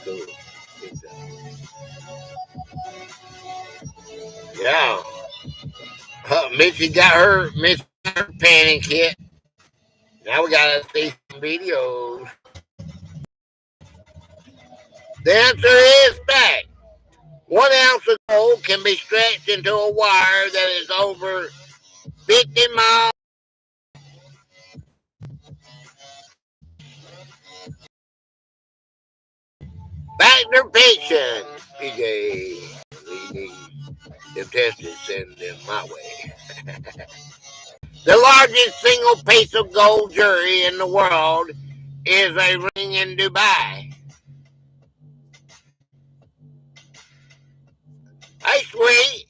Cool. Yeah. Missy got her panning kit. Now we gotta see some videos. The answer is fact. 1 ounce of gold can be stretched into a wire that is over 50 miles. Factor fiction. PJ, we need them tested, send them my way. The largest single piece of gold jewelry in the world is a ring in Dubai. Hey, Sweet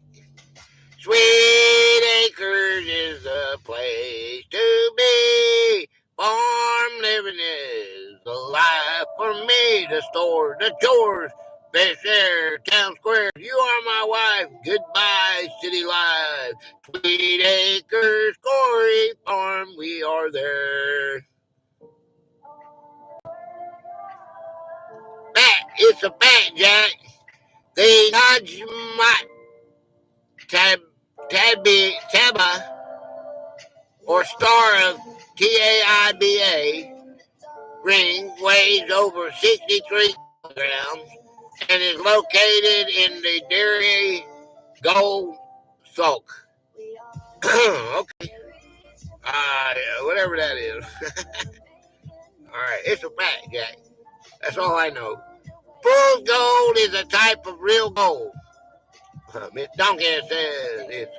Acres is the place to be. Farm living is the life for me. The stores, the chores, fresh air, town square. You are my wife. Goodbye, city life. Sweet Acres, Corey Farm, we are there. It's a fact, Jack. The Taj Taba, or Star of TAIBA ring weighs over 63 kilograms and is located in the Dairy Gold Sulk. Okay. Whatever that is. All right, it's a fact, Jack. That's all I know. Fool's gold is a type of real gold. Miss Donkey says it's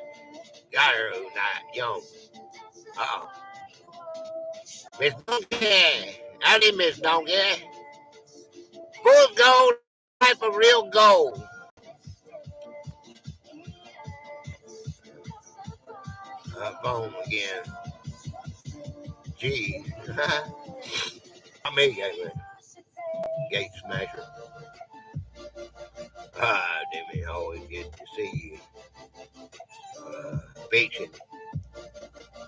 Gator, not young. Uh-oh. Miss Donkey. Howdy, Miss Donkey. Fool's gold is a type of real gold. Phone again. Jeez. Not me, Gate Smasher. Dimmy, always good to see you.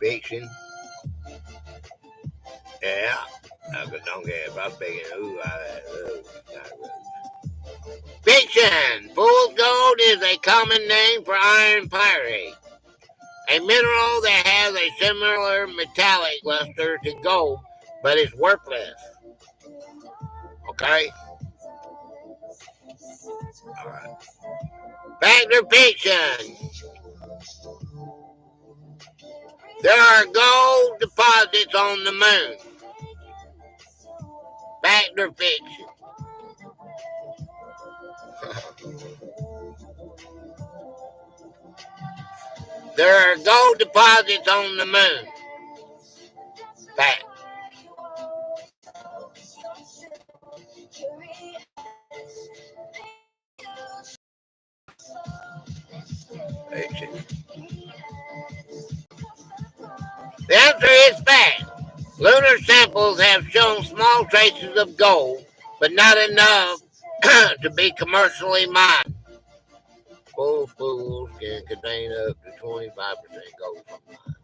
Fiction. Yeah. But don't care if I'm speaking. Ooh, I love. Fiction. Fool's gold is a common name for iron pyrite, a mineral that has a similar metallic luster to gold, but it's worthless. Okay? All right. Factor fiction. There are gold deposits on the moon. Factor fiction. There are gold deposits on the moon. Fact. Fiction. The answer is fact. Lunar samples have shown small traces of gold, but not enough to be commercially mined. Full spools can contain up to 25% gold from mine.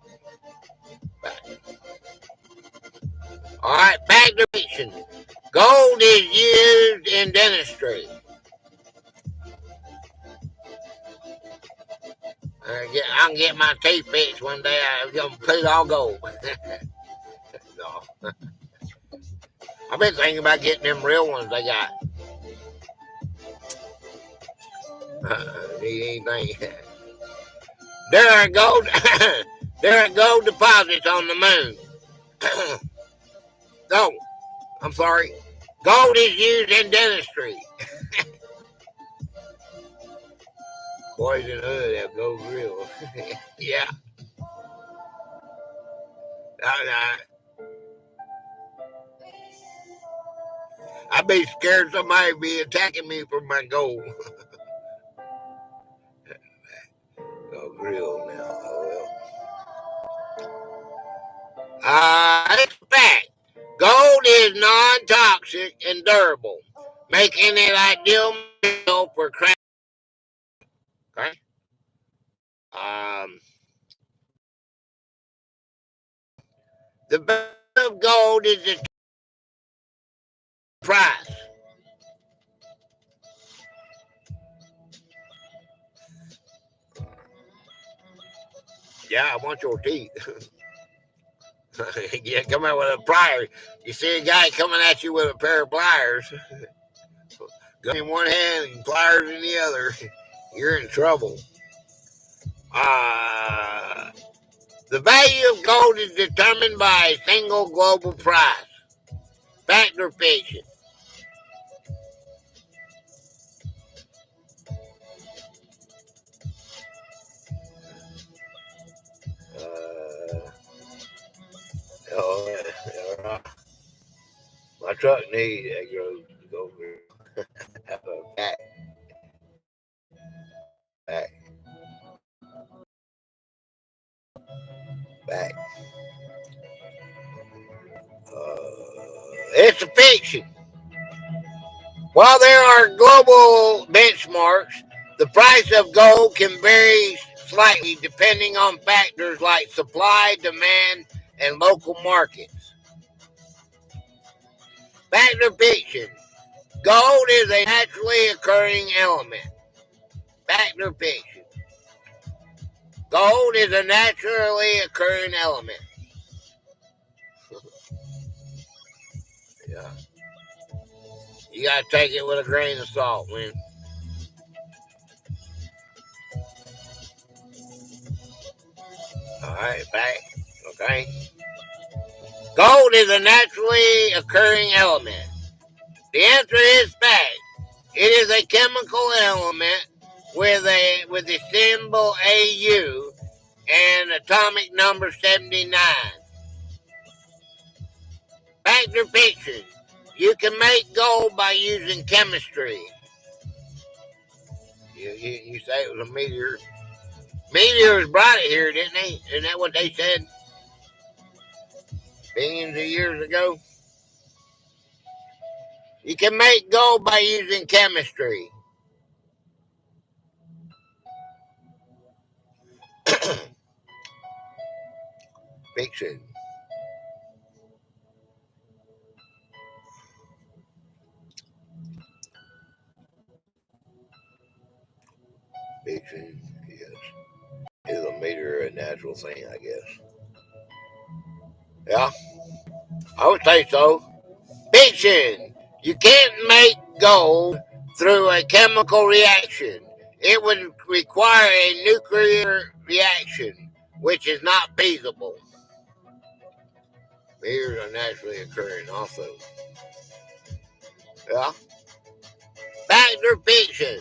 Fact. All right, back to fiction. Gold is used in dentistry. I can get my teeth fixed one day. I'm going to put it all gold. No. I've been thinking about getting them real ones they got. Need anything? There are gold deposits on the moon. No, I'm sorry. Gold is used in dentistry. Boys in the hood have gold grills. Yeah. I'd be scared somebody would be attacking me for my gold. Gold grill now. Oh, well. It's a fact. Gold is non-toxic and durable, making it ideal material for craft. Okay. The value of gold is the price. Yeah, I want your teeth. Yeah, come out with a pliers. You see a guy coming at you with a pair of pliers, gun in one hand and pliers in the other, you're in trouble. The value of gold is determined by a single global price. Fact or fiction? truck needs that go back, back, back. It's a fiction. While there are global benchmarks, the price of gold can vary slightly depending on factors like supply, demand, and local markets. Factor fiction. Gold is a naturally occurring element. Factor fiction. Gold is a naturally occurring element. Yeah. You gotta take it with a grain of salt, man. Alright, back. Okay. Gold is a naturally occurring element. The answer is fact. It is a chemical element with the symbol AU and atomic number 79. Fact or fiction? You can make gold by using chemistry. You say it was a meteor. Meteors brought it here, didn't they? Isn't that what they said? Billions of years ago. You can make gold by using chemistry. Fiction. Fiction, yes. Is a meteor a natural thing, I guess? Yeah, I would say so. Fiction. You can't make gold through a chemical reaction. It would require a nuclear reaction, which is not feasible. Meteors are naturally occurring also. Yeah. Fact or fiction?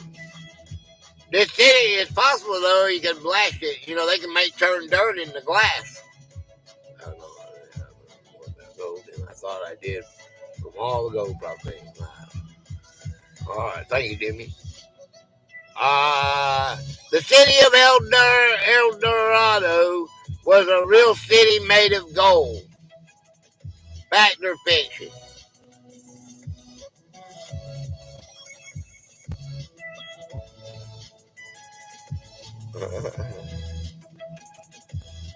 The city is possible though. You can blast it. You know they can turn dirt into glass. I don't know more about gold than I thought I did from all the gold property. All right, thank you, Jimmy. The city of El Dorado was a real city made of gold. Fact or fiction?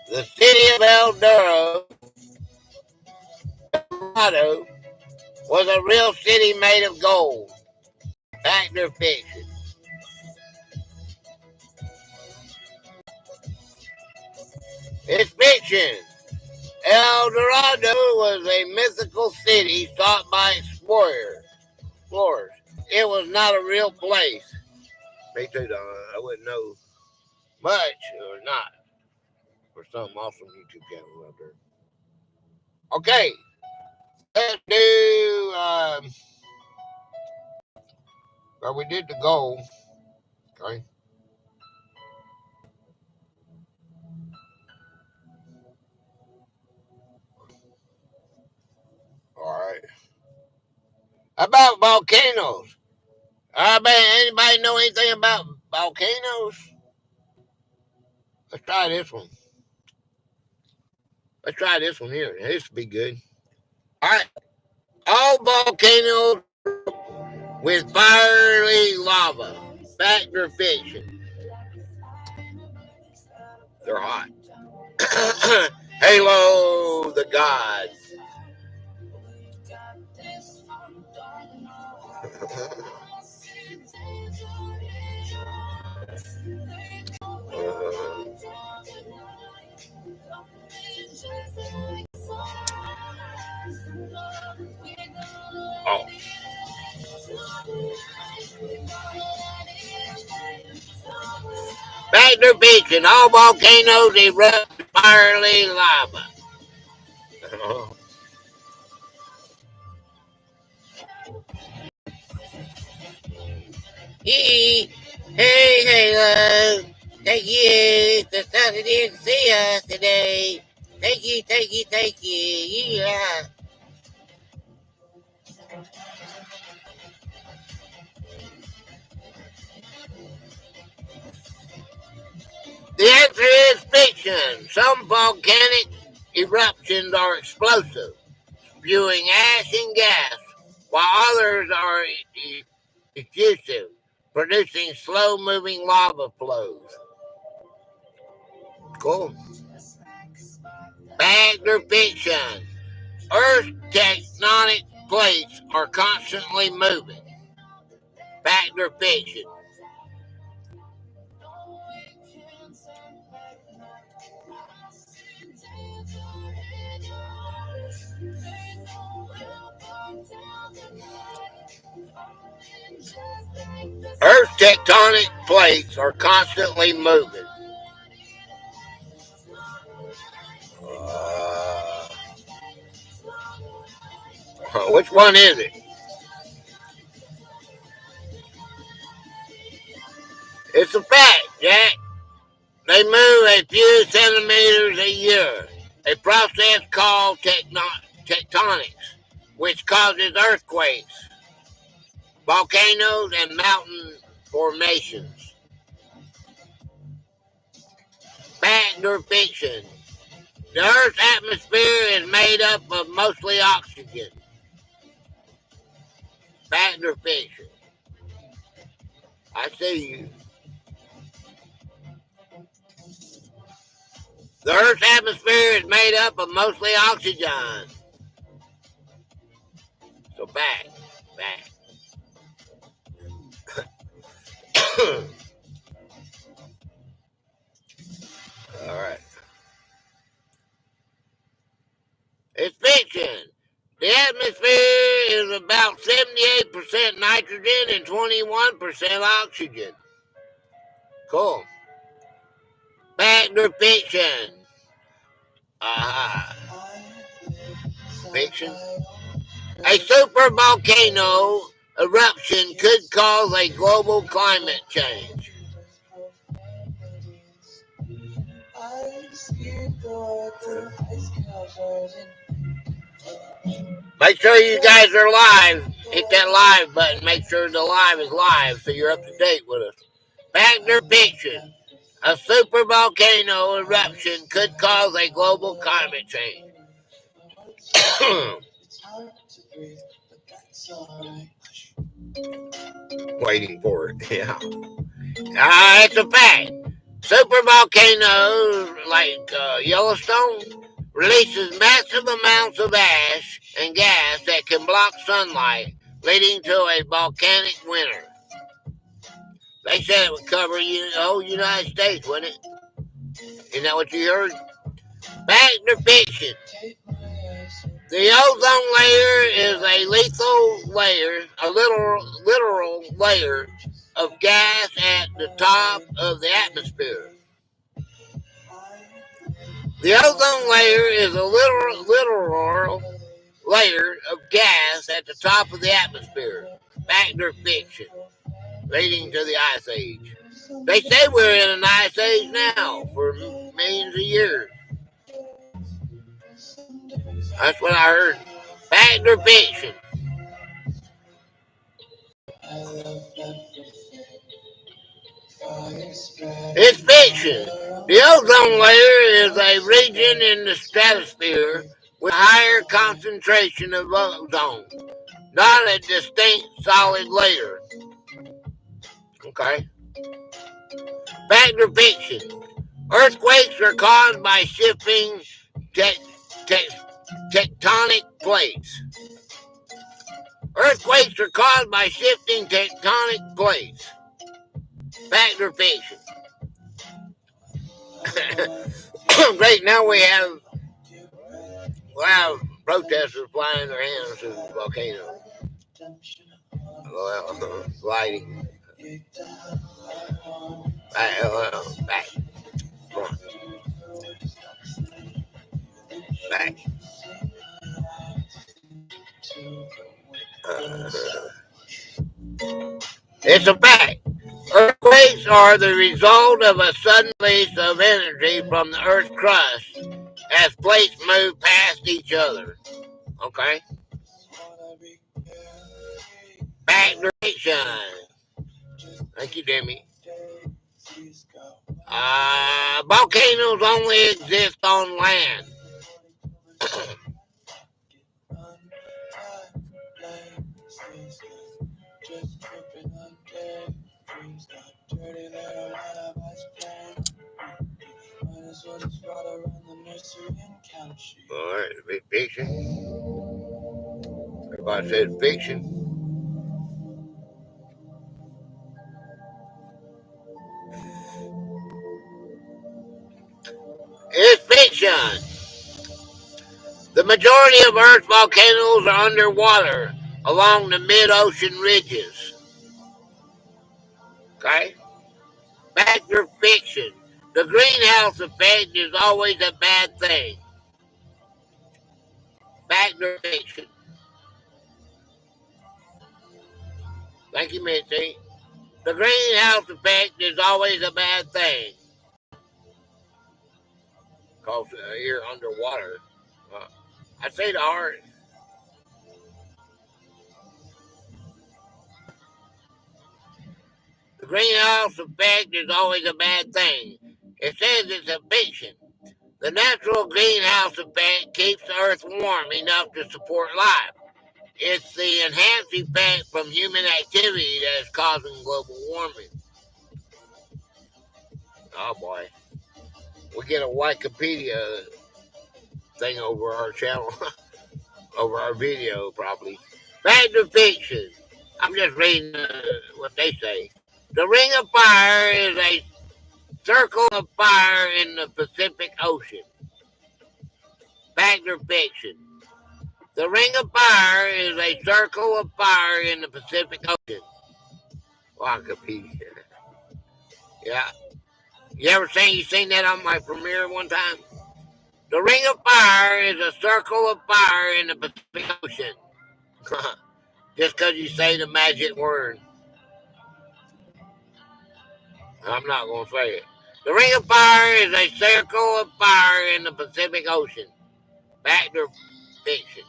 The city of El Dorado was a real city made of gold. Fact or fiction? It's fiction. El Dorado was a mythical city sought by explorers. It was not a real place. Me too, Donna. I wouldn't know much or not for some awesome YouTube channel out there. Okay, let's do. Well, we did the goal. Okay. All right. How about volcanoes? I bet anybody know anything about volcanoes? Let's try this one. Let's try this one here. This will be good. All right. All volcanoes with fiery lava. Fact or fiction? They're hot. Halo the gods. Oh. Factor fiction. All volcanoes erupt fiery lava. Hey, hello. Thank you for stopping in to see us today. Thank you. Yeah. The answer is fiction. Some volcanic eruptions are explosive, spewing ash and gas, while others are effusive, producing slow-moving lava flows. Cool. Fact or fiction? Earth's tectonic plates are constantly moving. Fact or fiction? Earth's tectonic plates are constantly moving. Which one is it? It's a fact, Jack. They move a few centimeters a year, a process called tectonics, which causes earthquakes, volcanoes, and mountain formations. Fact or fiction? The Earth's atmosphere is made up of mostly oxygen. Fact or fiction? I see you. The Earth's atmosphere is made up of mostly oxygen. So fact. All right. It's fiction. The atmosphere is about 78% nitrogen and 21% oxygen. Cool. Fact or fiction? Fiction. A supervolcano eruption could cause a global climate change. Make sure you guys are live. Hit that live button. Make sure the live is live so you're up to date with us. Fact or fiction? A supervolcano eruption could cause a global climate change. Waiting for it. Yeah. It's a fact. Supervolcanoes like Yellowstone releases massive amounts of ash and gas that can block sunlight, leading to a volcanic winter. They said it would cover the whole United States, wouldn't it? Isn't that what you heard? Fact or fiction? The ozone layer is a lethal layer, a literal layer of gas at the top of the atmosphere. The ozone layer is a literal layer of gas at the top of the atmosphere. Fact or fiction? Leading to the ice age. They say we're in an ice age now for millions of years. That's what I heard. Fact or fiction? It's fiction. The ozone layer is a region in the stratosphere with a higher concentration of ozone, not a distinct solid layer. Okay. Fact or fiction? Earthquakes are caused by shifting tectonic plates. Earthquakes are caused by shifting tectonic plates. Fact or fiction? Great, now we have protesters flying their hands through the volcano. Well, lighting. Back. Back. It's a fact. Earthquakes are the result of a sudden release of energy from the Earth's crust as plates move past each other. Okay? Fact or fiction? Thank you, Demi. Volcanoes only exist on land. All right, fiction. Everybody says fiction. It's fiction. The majority of Earth's volcanoes are underwater along the mid-ocean ridges. Okay? Fact or fiction? The greenhouse effect is always a bad thing. Fact or fiction? Thank you, Mitzi. The greenhouse effect is always a bad thing. Because you're underwater. Uh, I say the art. The greenhouse effect is always a bad thing. It says it's a fiction. The natural greenhouse effect keeps the Earth warm enough to support life. It's the enhanced effect from human activity that is causing global warming. Oh boy. We get a Wikipedia thing over our channel, over our video probably. Fact or fiction? I'm just reading what they say. The Ring of Fire is a circle of fire in the Pacific Ocean. Fact or fiction? The Ring of Fire is a circle of fire in the Pacific Ocean. Wikipedia. Yeah. You seen that on my premiere one time? The Ring of Fire is a circle of fire in the Pacific Ocean. Just because you say the magic word. I'm not going to say it. The Ring of Fire is a circle of fire in the Pacific Ocean. Fact or fiction?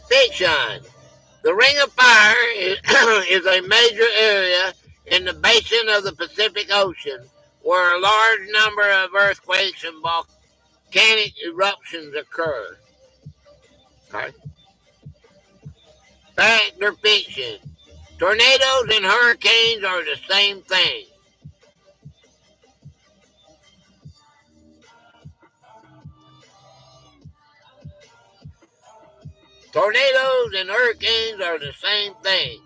Fiction. The Ring of Fire is a major area in the basin of the Pacific Ocean where a large number of earthquakes and volcanic eruptions occur. Okay. Fact or fiction? Tornadoes and hurricanes are the same thing. Tornadoes and hurricanes are the same thing.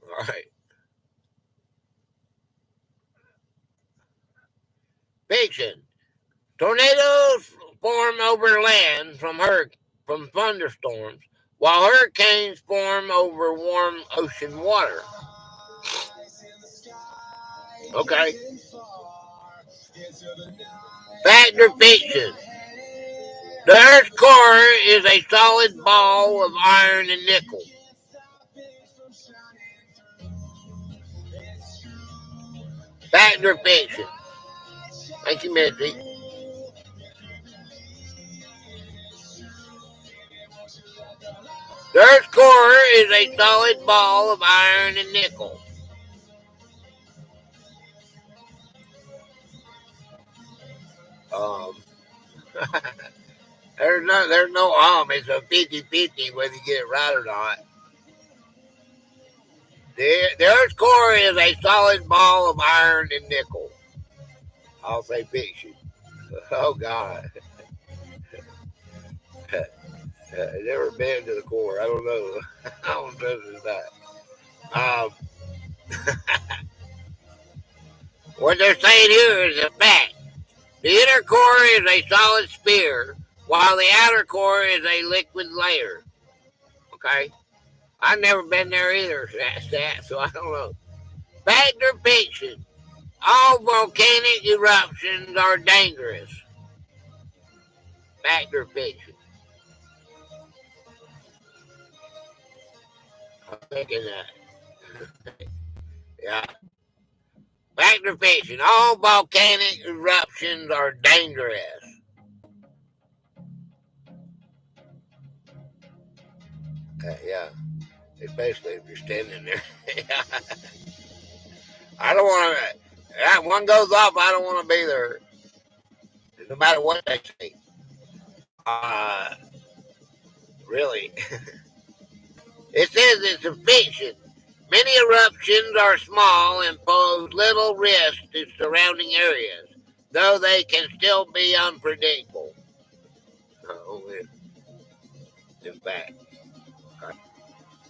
All right. Fiction. Tornadoes form over land from thunderstorms, while hurricanes form over warm ocean water. Okay. Fact or fiction? The Earth's core is a solid ball of iron and nickel. Fact or fiction? Thank you, Mitzi. The Earth's core is a solid ball of iron and nickel. Um, there's no it's a 50-50 whether you get it right or not. The Earth's core is a solid ball of iron and nickel. I'll say fiction. Oh God, never been to the core. I don't know. I don't know if it's that. What they're saying here is a fact. The inner core is a solid sphere, while the outer core is a liquid layer. Okay, I've never been there either, so I don't know. Fact or fiction? All volcanic eruptions are dangerous. Fact or fiction? I'm thinking that. Yeah. Fact or fiction? All volcanic eruptions are dangerous. Yeah, especially if you're standing there. I don't want to. That one goes off. I don't want to be there, no matter what they say. Uh, really. It says it's a fiction. Many eruptions are small and pose little risk to surrounding areas, though they can still be unpredictable. Oh, in fact,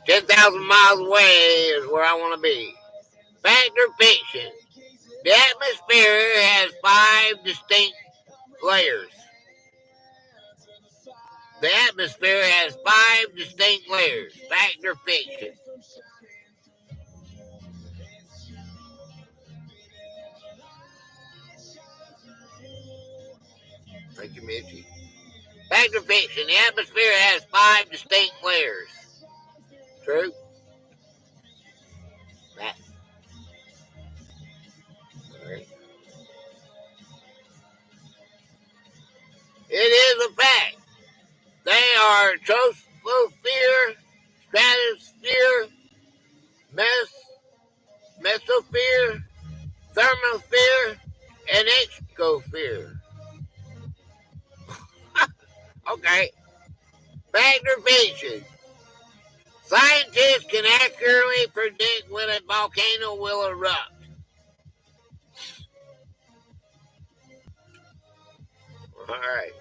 10,000 miles away is where I want to be. Fact or fiction? The atmosphere has 5 distinct layers. The atmosphere has 5 distinct layers. Fact or fiction? Thank you, Mitchie. Fact or fiction? The atmosphere has 5 distinct layers. True? Fact. Right. It is a fact. They are troposphere, stratosphere, mesosphere, thermosphere, and exosphere. Okay. Fact or fiction? Scientists can accurately predict when a volcano will erupt. All right.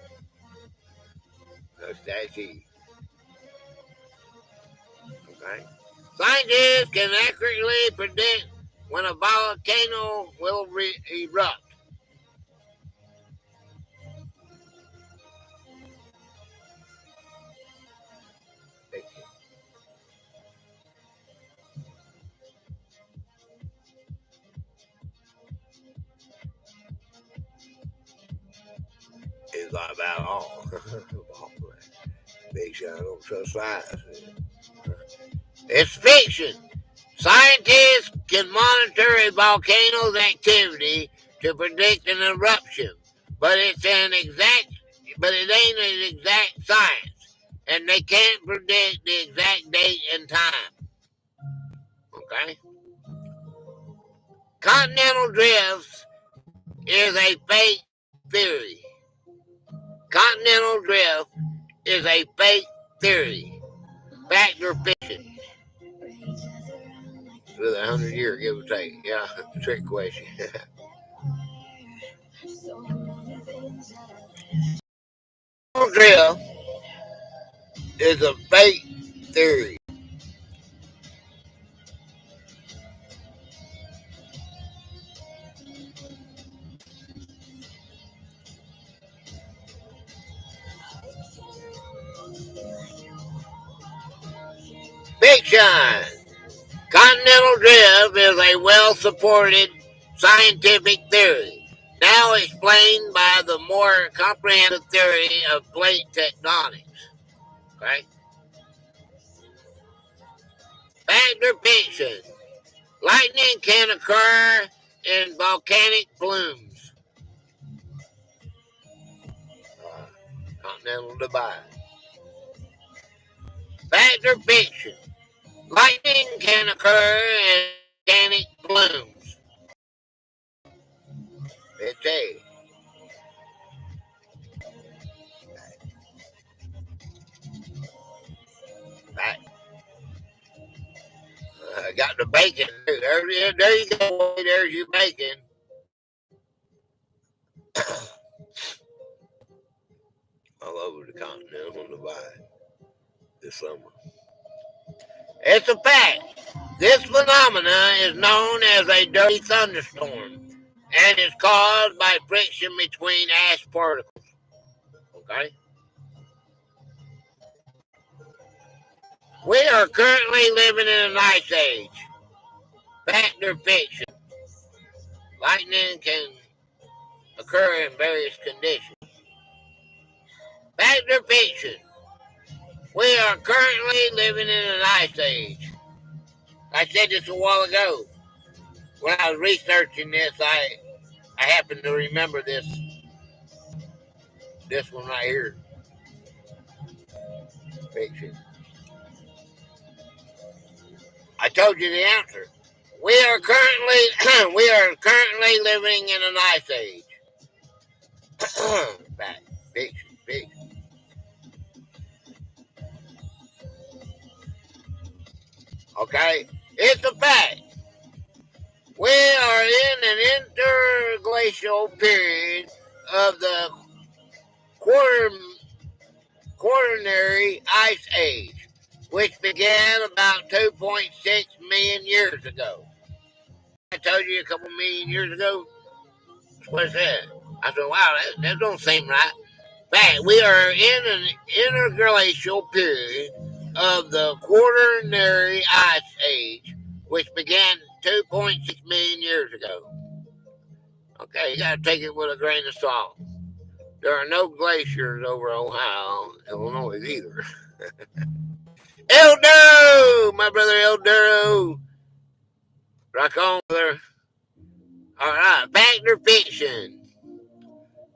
That's easy. Okay. Scientists can accurately predict when a volcano will erupt. It's not about all. Fiction, I don't trust science. It's fiction. Scientists can monitor a volcano's activity to predict an eruption, but it ain't an exact science, and they can't predict the exact date and time. Okay? Continental drift is a fake theory. Continental drift is a fake theory. Fact or fiction? With 100 years, give or take. Yeah, trick question. Drift is a fake theory. Fiction. Continental drift is a well-supported scientific theory, now explained by the more comprehensive theory of plate tectonics. Okay? Fact or fiction? Lightning can occur in volcanic plumes. Continental divide. Fact or fiction? Lightning can occur in volcanic plumes. It's a fact. Got the bacon. There you go. There's your bacon. All over the continental divide this summer. It's a fact. This phenomena is known as a dirty thunderstorm and is caused by friction between ash particles. Okay? We are currently living in an ice age. Fact or fiction? Lightning can occur in various conditions. Fact or fiction? We are currently living in an ice age. I said this a while ago. when I was researching this, I happened to remember this one right here. Fiction. I told you the answer. We are currently living in an ice age. Fact. Fiction. Fiction. Okay, it's a fact. We are in an interglacial period of the quaternary ice age, which began about 2.6 million years ago. I told you a couple million years ago. That's what it said. I said, wow, that don't seem right. Fact, we are in an interglacial period of the quaternary ice age, which began 2.6 million years ago. Okay, you gotta take it with a grain of salt. There are no glaciers over Ohio, Illinois either. El Duro! My brother El Duro. Rock on, brother. Alright, fact or fiction?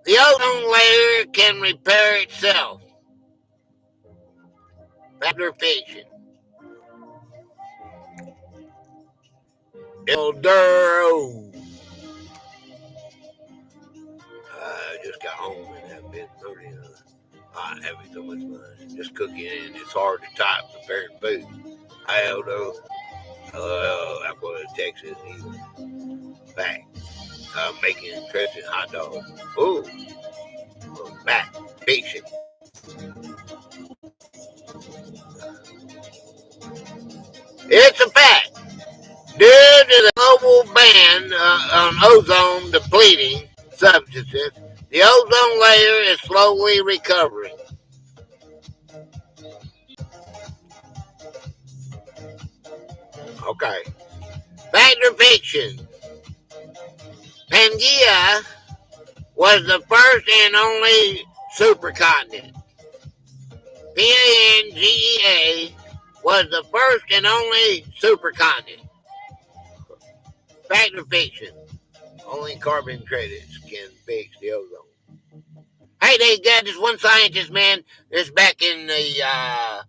The ozone layer can repair itself. Fact or fiction? El Duro. I just got home and have been 30. I'm having so much fun. Just cooking, and it's hard to type prepared food. I don't know. I'm going to Texas. Back. Making interesting hot dogs. Ooh. Back. Fiction. It's a fact. Due to the global ban on ozone depleting substances, the ozone layer is slowly recovering. Okay. Fact or fiction? Pangea was the first and only supercontinent. Pangea was the first and only supercontinent. Fact or fiction? Only carbon credits can fix the ozone. Hey, they got this one scientist, man. This back in the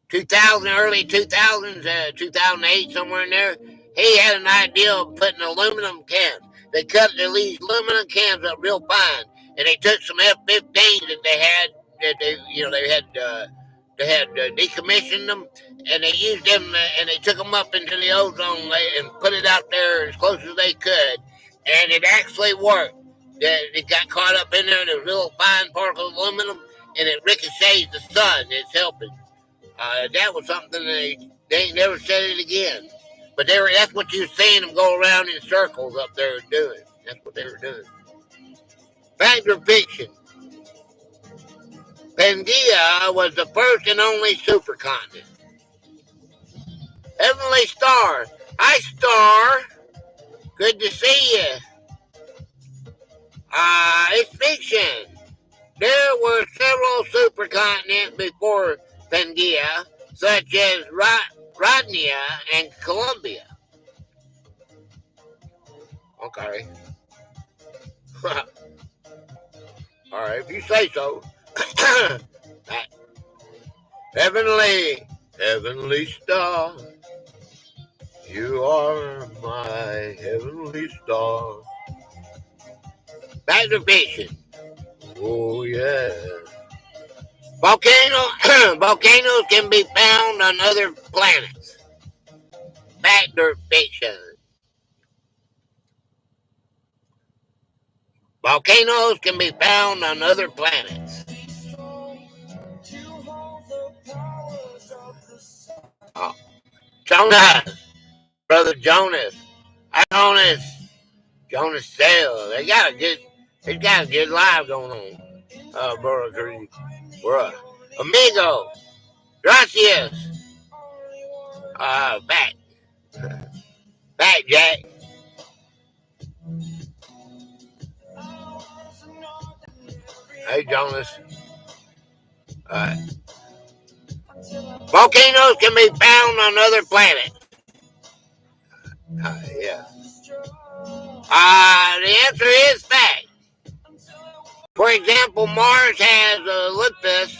2000, early 2000s, 2008, somewhere in there. He had an idea of putting aluminum cans. They cut these aluminum cans up real fine, and they took some F-15s that they had, they had decommissioned them, and they used them, and they took them up into the ozone layer and put it out there as close as they could, and it actually worked. It got caught up in there, and there was little fine particles of aluminum, and it ricochets the sun. It's helping. That was something they ain't never said it again. But that's what you're seeing them go around in circles up there doing. That's what they were doing. Fact or fiction? Pangea was the first and only supercontinent. Heavenly Star. Hi, Star. Good to see you. It's fiction. There were several supercontinents before Pangea, such as Rodnia and Columbia. Okay. All right, if you say so. Heavenly star, you are my heavenly star. Back to fiction. Oh yeah. Volcanoes can be found on other planets. Fact or fiction? Volcanoes can be found on other planets. Oh. Jonas, brother Jonas. Jonas Sale. They got a good live going on. Bruh. Amigo. Gracias. Back, Jack. Hey, Jonas. Volcanoes can be found on other planets. Yeah. The answer is fact. For example, Mars has Olympus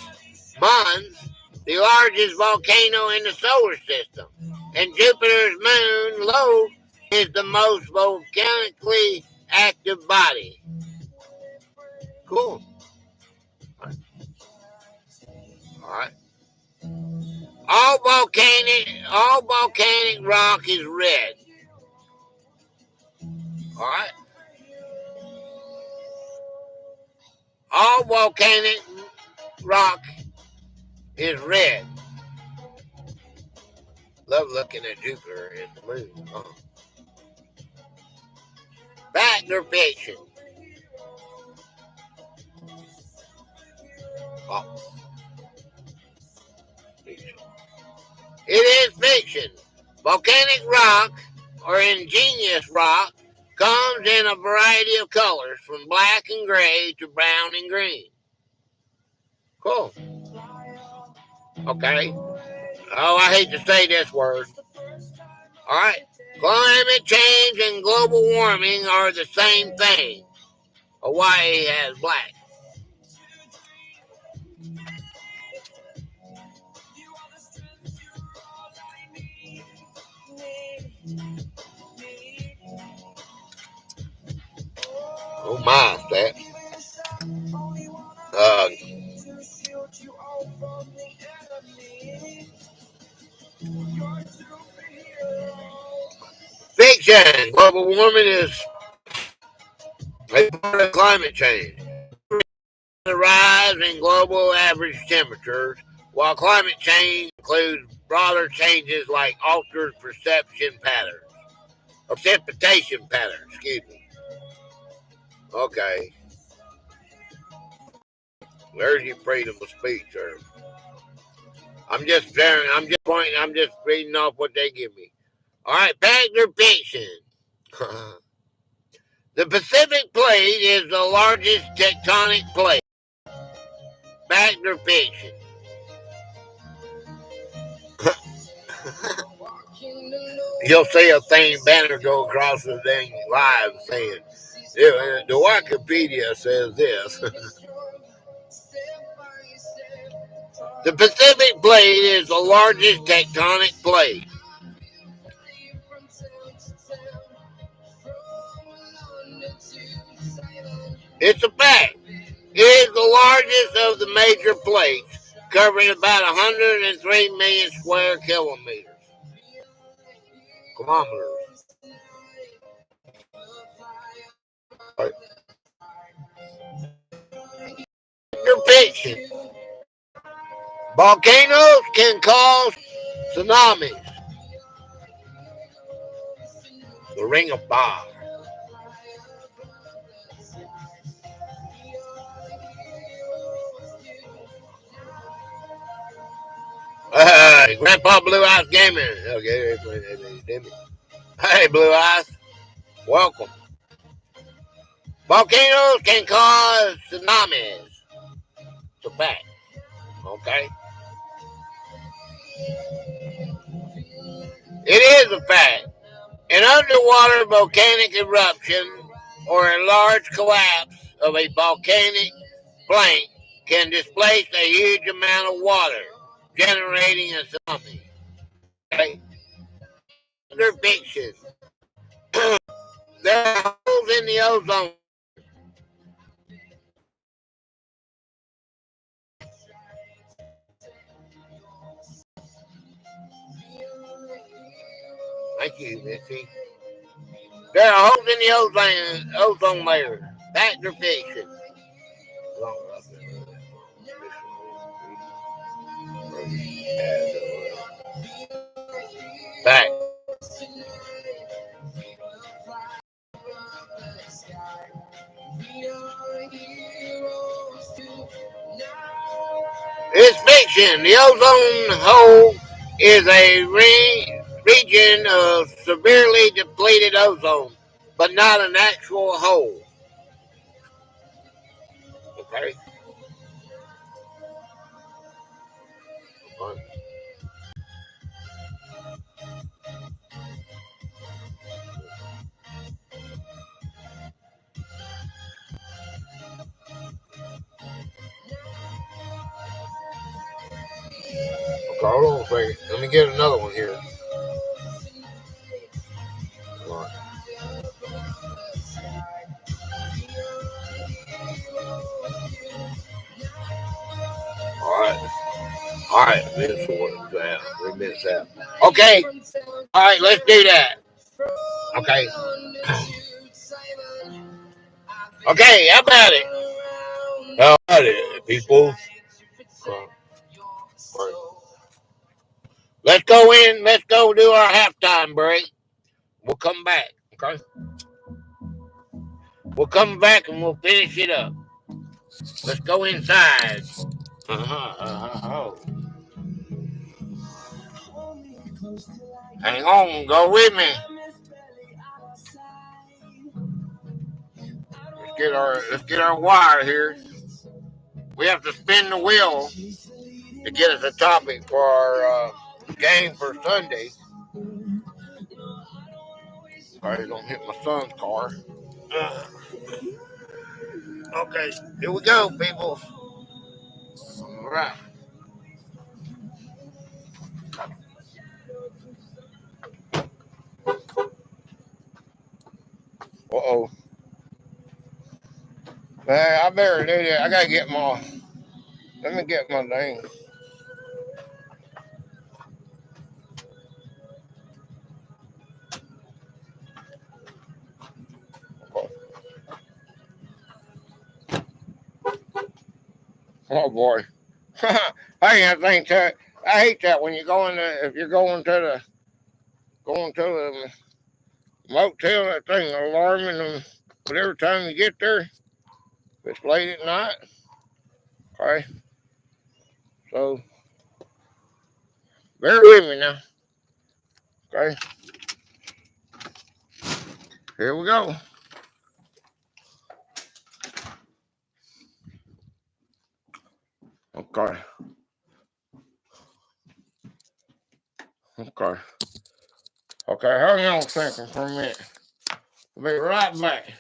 Mons, the largest volcano in the solar system, and Jupiter's moon, Io, is the most volcanically active body. Cool. All right. All volcanic rock is red. All right. All volcanic rock is red. Love looking at Jupiter and the moon. Fact or fiction? Oh, fiction. It is fiction. Volcanic rock or ingenious rock comes in a variety of colors from black and gray to brown and green. Cool. Okay. Oh, I hate to say this word. All right. Climate change and global warming are the same thing. Hawaii has black. Oh my, that. Uh, Fiction. Global warming is a part of climate change. The rise in global average temperatures, while climate change includes broader changes like altered precipitation patterns. Excuse me. Okay. There's your freedom of speech, sir. I'm just sharing. I'm just pointing. I'm just reading off what they give me. All right, fact or fiction? The Pacific Plate is the largest tectonic plate. Fact or fiction? You'll see a thing banner go across the dang live saying, yeah, the Wikipedia says this. The Pacific Plate is the largest tectonic plate. It's a fact. It is the largest of the major plates, covering about 103 million square kilometers. Kilometers. Right. Fiction. Volcanoes can cause tsunamis. The Ring of Fire. Grandpa Blue Eyes Gamer. Okay. Hey, Blue Eyes. Welcome. Volcanoes can cause tsunamis. It's a fact. Okay. It is a fact. An underwater volcanic eruption or a large collapse of a volcanic plank can displace a huge amount of water, generating a tsunami. Okay? Under fiction, there are holes in the ozone. Thank you, Missy. There are holes in the ozone layer. Fact or fiction? Fact. It's fiction. The ozone hole is a region of severely depleted ozone, but not an actual hole. Okay. Hold on a second. Let me get another one here. All right. All right. Minutes out. 3 minutes out. Okay. All right. Let's do that. Okay. Okay. How about it? How about it, people? Let's go in. Let's go do our halftime break. We'll come back. Okay. We'll come back and we'll finish it up. Let's go inside. Oh. Hang on, go with me. Let's get our wire here. We have to spin the wheel to get us a topic for our game for Sunday. Sorry, don't hit my son's car. Okay, here we go, people. All right. Uh-oh. Man, I better do that. I gotta get my... Let me get my thing. Oh boy. I can't think that. I hate that when you go in if you're going to the motel, that thing alarming them. But every time you get there, it's late at night. Okay. So bear with me now. Okay. Here we go. Okay. Okay. Okay, hang on a second for a minute. I'll be right back.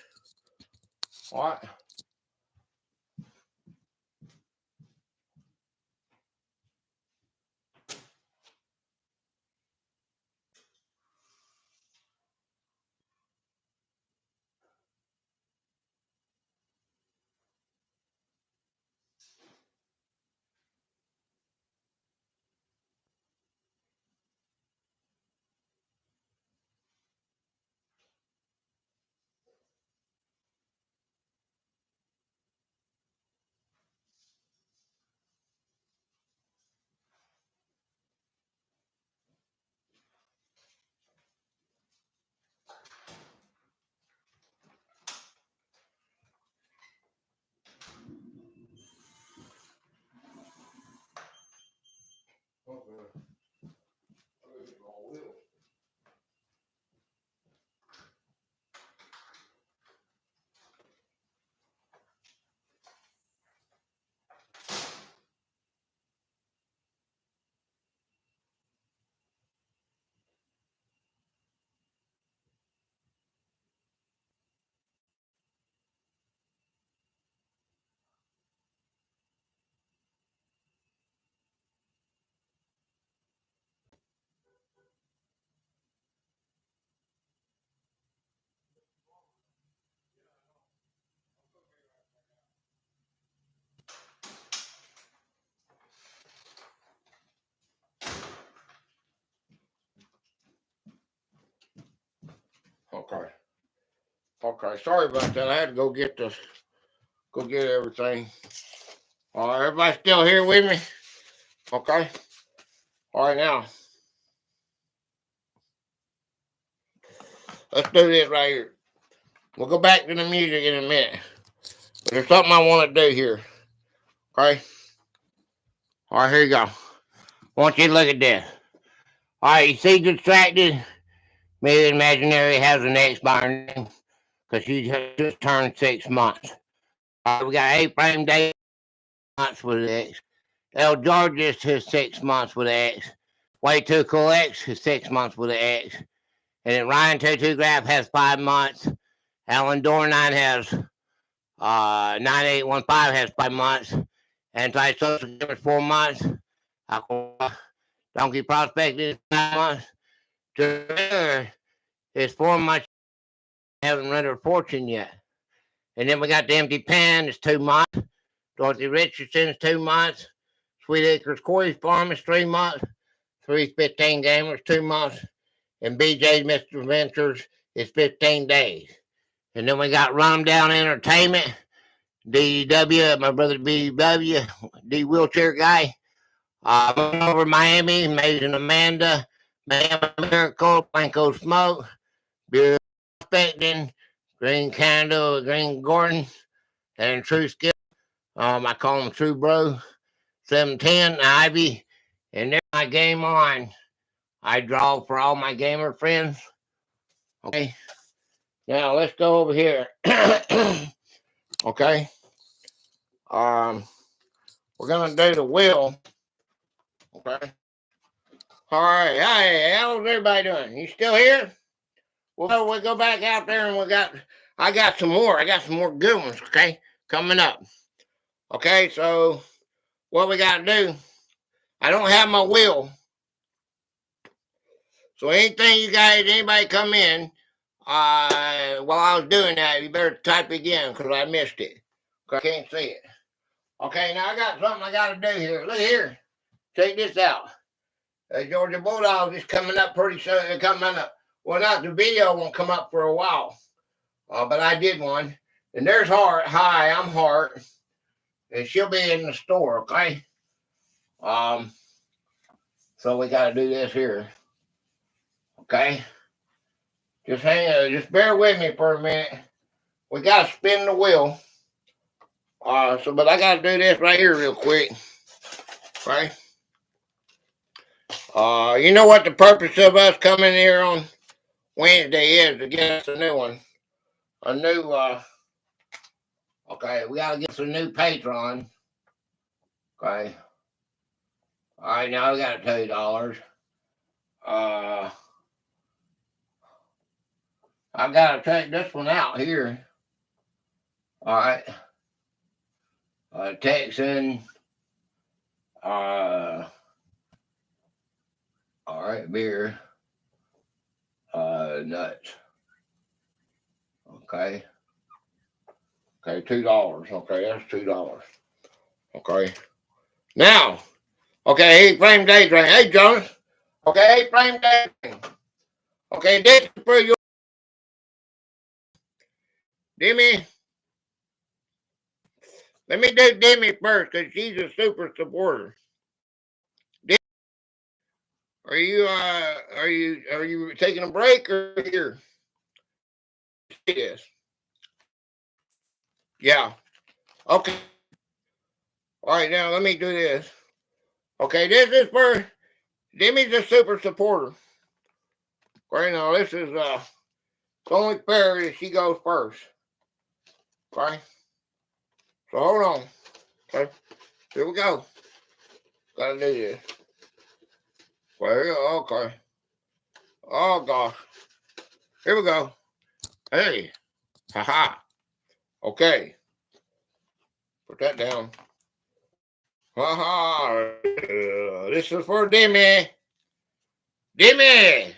What? Okay. Okay. Sorry about that. I had to go get everything. All right, everybody still here with me? Okay. All right, now. Let's do this right here. We'll go back to the music in a minute. But there's something I want to do here. Okay? All right, here you go. I want you to look at this. All right, you see Distracted? Maybe Imaginary has an ex by her name because she just turned 6 months. All right, we got A-Frame Day months with X. L. George's his 6 months with X. Way Too Cool X his 6 months with X. And then Ryan 22 Graph has 5 months. Alan Dornine has 9815 has 5 months. Anti-social is 4 months. Donkey prospecting is 9 months. To it's 4 months. Haven't read a fortune yet. And then we got the Empty Pan. It's 2 months. Dorothy Richardson's 2 months. Sweet Acres Corey's Farm is 3 months. 315 Gamers 2 months. And BJ's Mr. Ventures is 15 days. And then we got Rum Down Entertainment. DW, my brother BW, the wheelchair guy. Over Miami, Amazing Amanda, Miami Miracle, Blanco Smoke, Beer Spectin, Green Candle, Green Gordon, and True Skill. I call them True Bro. 710, Ivy, and there's my game on. I draw for all my gamer friends. Okay. Now let's go over here. Okay. We're gonna do the wheel. Okay. All right. Hey, how's everybody doing? You still here? Well, we'll go back out there and I got some more. I got some more good ones, okay, coming up. Okay, so what we got to do, I don't have my wheel. So anything you guys, anybody come in, while I was doing that, you better type again because I missed it. I can't see it. Okay, now I got something I got to do here. Look here. Check this out. Georgia Bulldogs is coming up pretty soon. Coming up. Well, not the video won't come up for a while. But I did one. And there's Heart. Hi, I'm Heart. And she'll be in the store, okay? So we got to do this here. Okay? Just bear with me for a minute. We got to spin the wheel. But I got to do this right here real quick. Okay? You know what the purpose of us coming here on Wednesday is? To get us a new one. A new, okay, we got to get us a new patron. Okay. All right, now we got $2. I got to take this one out here. All right. Texan. All right, beer. Nuts. Okay. Okay, $2. Okay, that's $2. Okay. Now, okay, 8-frame daydream. Hey, Jonas. Okay, 8-frame daydream. Okay, this is for your Demi. Let me do Demi first because she's a super supporter. Demi, are you taking a break or here? Yes. Yeah. Okay. All right, now let me do this. Okay, this is for Demi's a super supporter. Okay, now this is it's only fair that she goes first. Okay. So hold on. Okay. Here we go. Gotta do this. Well, okay. Oh gosh. Here we go. Hey. Haha. Okay. Put that down. Haha. This is for Demi. Demi.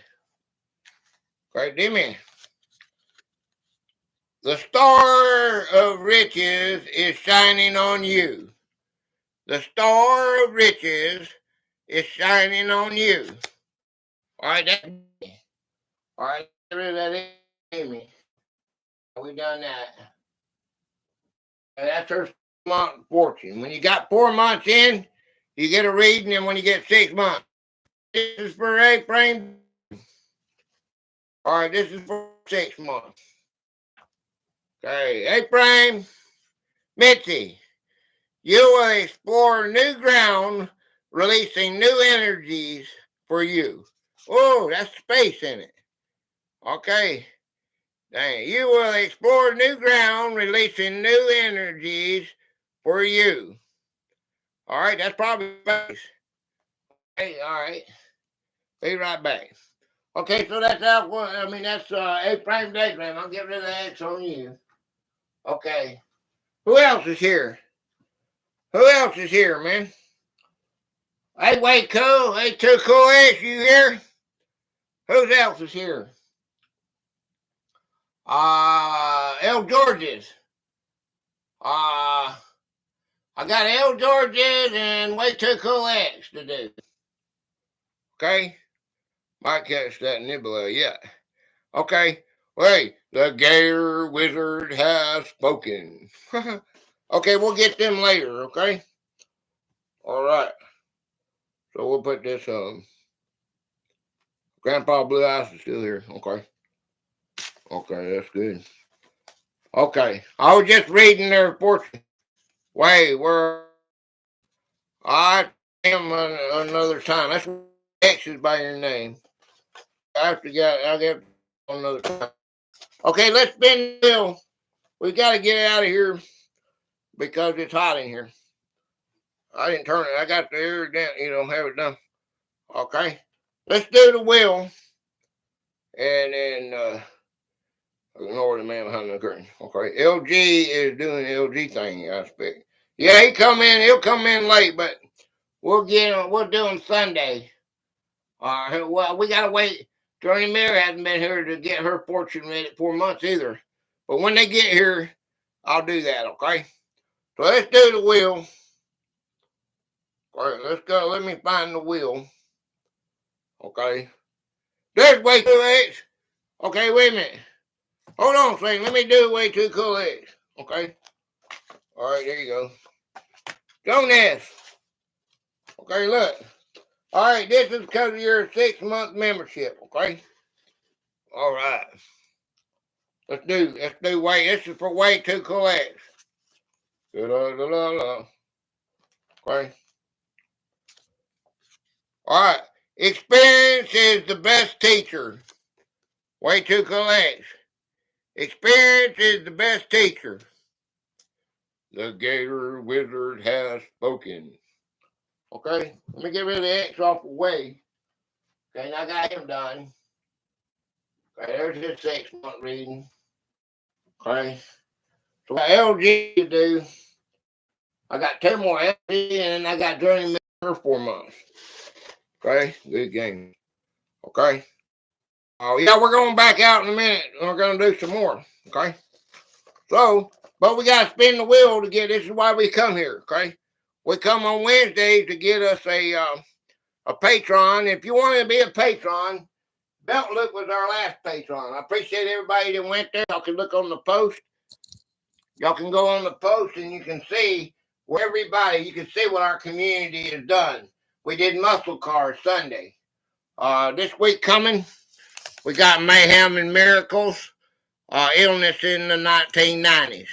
Okay, Demi. The star of riches is shining on you. The star of riches is shining on you. All right, that's me. All right, that is me. We done that. And that's her month fortune. When you got 4 months in, you get a reading, and when you get 6 months, this is for 8-frame. All right, this is for 6 months. Okay, 8-frame. Mitzi, you will explore new ground, releasing new energies for you. Oh, that's space in it. Okay. Dang. You will explore new ground, releasing new energies for you. All right, that's probably space. Okay, all right. Be right back. Okay, so that's that's 8-frame daydream. I'll get rid of the X on you. Okay. Who else is here? Who else is here, man? Hey, wait, cool. Hey, too cool ass, you here? Who else is here? L. George's. I got L. George's and way too cool X to do. Okay? Might catch that nibble, yeah. Okay. Wait, the Gator Wizard has spoken. Okay, we'll get them later, okay? All right. So we'll put this, Grandpa Blue Eyes is still here. Okay. Okay, that's good. Okay. I was just reading their fortune. Wait, where I am another time. That's X's by your name. I get another time. Okay, let's spin the wheel. We got to get out of here because it's hot in here. I didn't turn it. I got the air down, have it done. Okay. Let's do the wheel. And then ignore the man behind the curtain. Okay. LG is doing the LG thing, I expect. Yeah, he'll come in late, but we'll do him Sunday. Well, we gotta wait. Journey Mary hasn't been here to get her fortune read 4 months either. But when they get here, I'll do that, okay? So let's do the wheel. All right, let's go. Let me find the wheel. Okay. There's way too X. Okay, wait a minute. Hold on a second. Let me do way too cool X. Okay. All right, there you go. Jonas. Okay, look. All right, this is because of your 6-month membership, okay? All right. Let's do way. This is for way too cool X. Okay. All right. Experience is the best teacher. Way too cool X. Experience is the best teacher. The Gator Wizard has spoken. Okay, let me get rid of the X off the way. Okay, I got him done. Okay, there's his 6-month reading. Okay, so what LG to do, I got 2 more LG and I got Journey for 4 months. Okay, good game. Okay. Oh, yeah, we're going back out in a minute. We're going to do some more. Okay. So, but we got to spin the wheel to get, this is why we come here. Okay. We come on Wednesdays to get us a patron. If you want to be a patron, Belt Look was our last patron. I appreciate everybody that went there. Y'all can look on the post. Y'all can go on the post and you can see where you can see what our community has done. We did muscle cars Sunday. This week coming, we got Mayhem and Miracles, illness in the 1990s.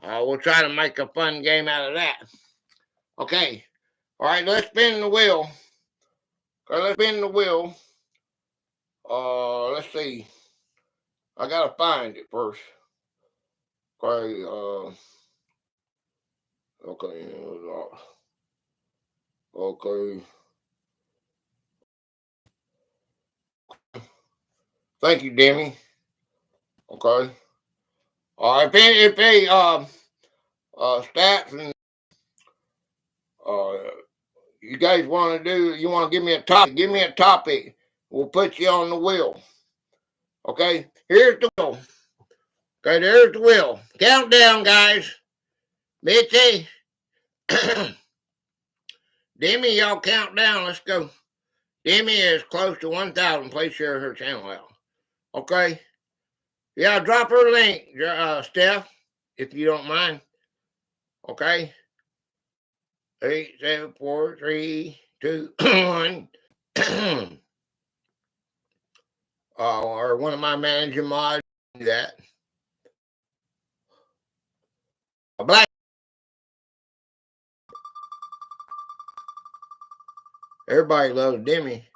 We'll try to make a fun game out of that. Okay. All right, let's spin the wheel. Okay, let's spin the wheel. Let's see. I gotta find it first. Okay, okay. Okay. Thank you, Demi. Okay. All right, if they stats and you guys want to give me a topic, we'll put you on the wheel. Okay, here's the wheel. Okay, there's the wheel. Countdown, guys. Mitzi, Demi, y'all count down. Let's go. Demi is close to 1,000. Please share her channel out. Okay. Yeah, drop her link, Steph, if you don't mind. Okay. 8, 7, 4, 3, 2, 1. Or one of my manager mods do that. A black. Everybody loves Demi.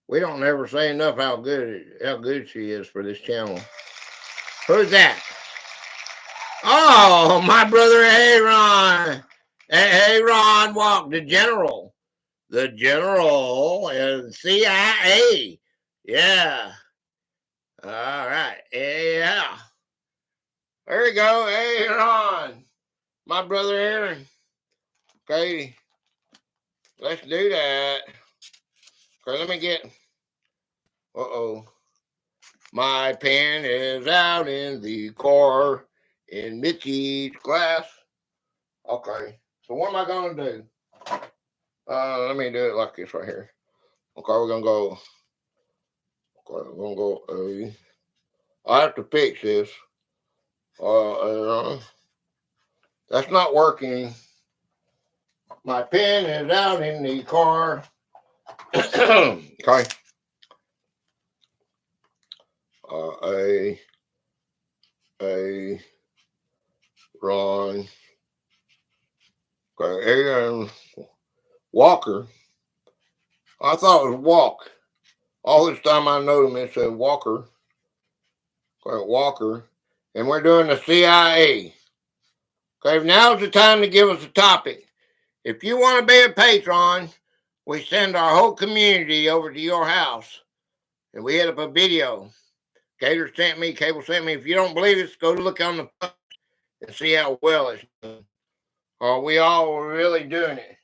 We don't ever say enough how good she is for this channel. Who's that? Oh, my brother Aaron. Aaron Walk, the general. The general and CIA. Yeah. All right. Yeah. There you go, Aaron. My brother Aaron. Okay. Let's do that. Okay, let me get. My pen is out in the car in Mitzi's class. Okay. So what am I gonna do? Let me do it like this right here. Okay, we're gonna go. Okay, we're gonna go A. I have to fix this. That's not working. My pen is out in the car. Okay. A, Ron. Okay, A, Walker. I thought it was Walk. All this time I know them, it said Walker. Okay, Walker. And we're doing the CIA. Okay, now's the time to give us a topic. If you want to be a patron, we send our whole community over to your house. And we hit up a video. Gator sent me, Cable sent me. If you don't believe it, go look on the post and see how well it's done. We all are really doing it.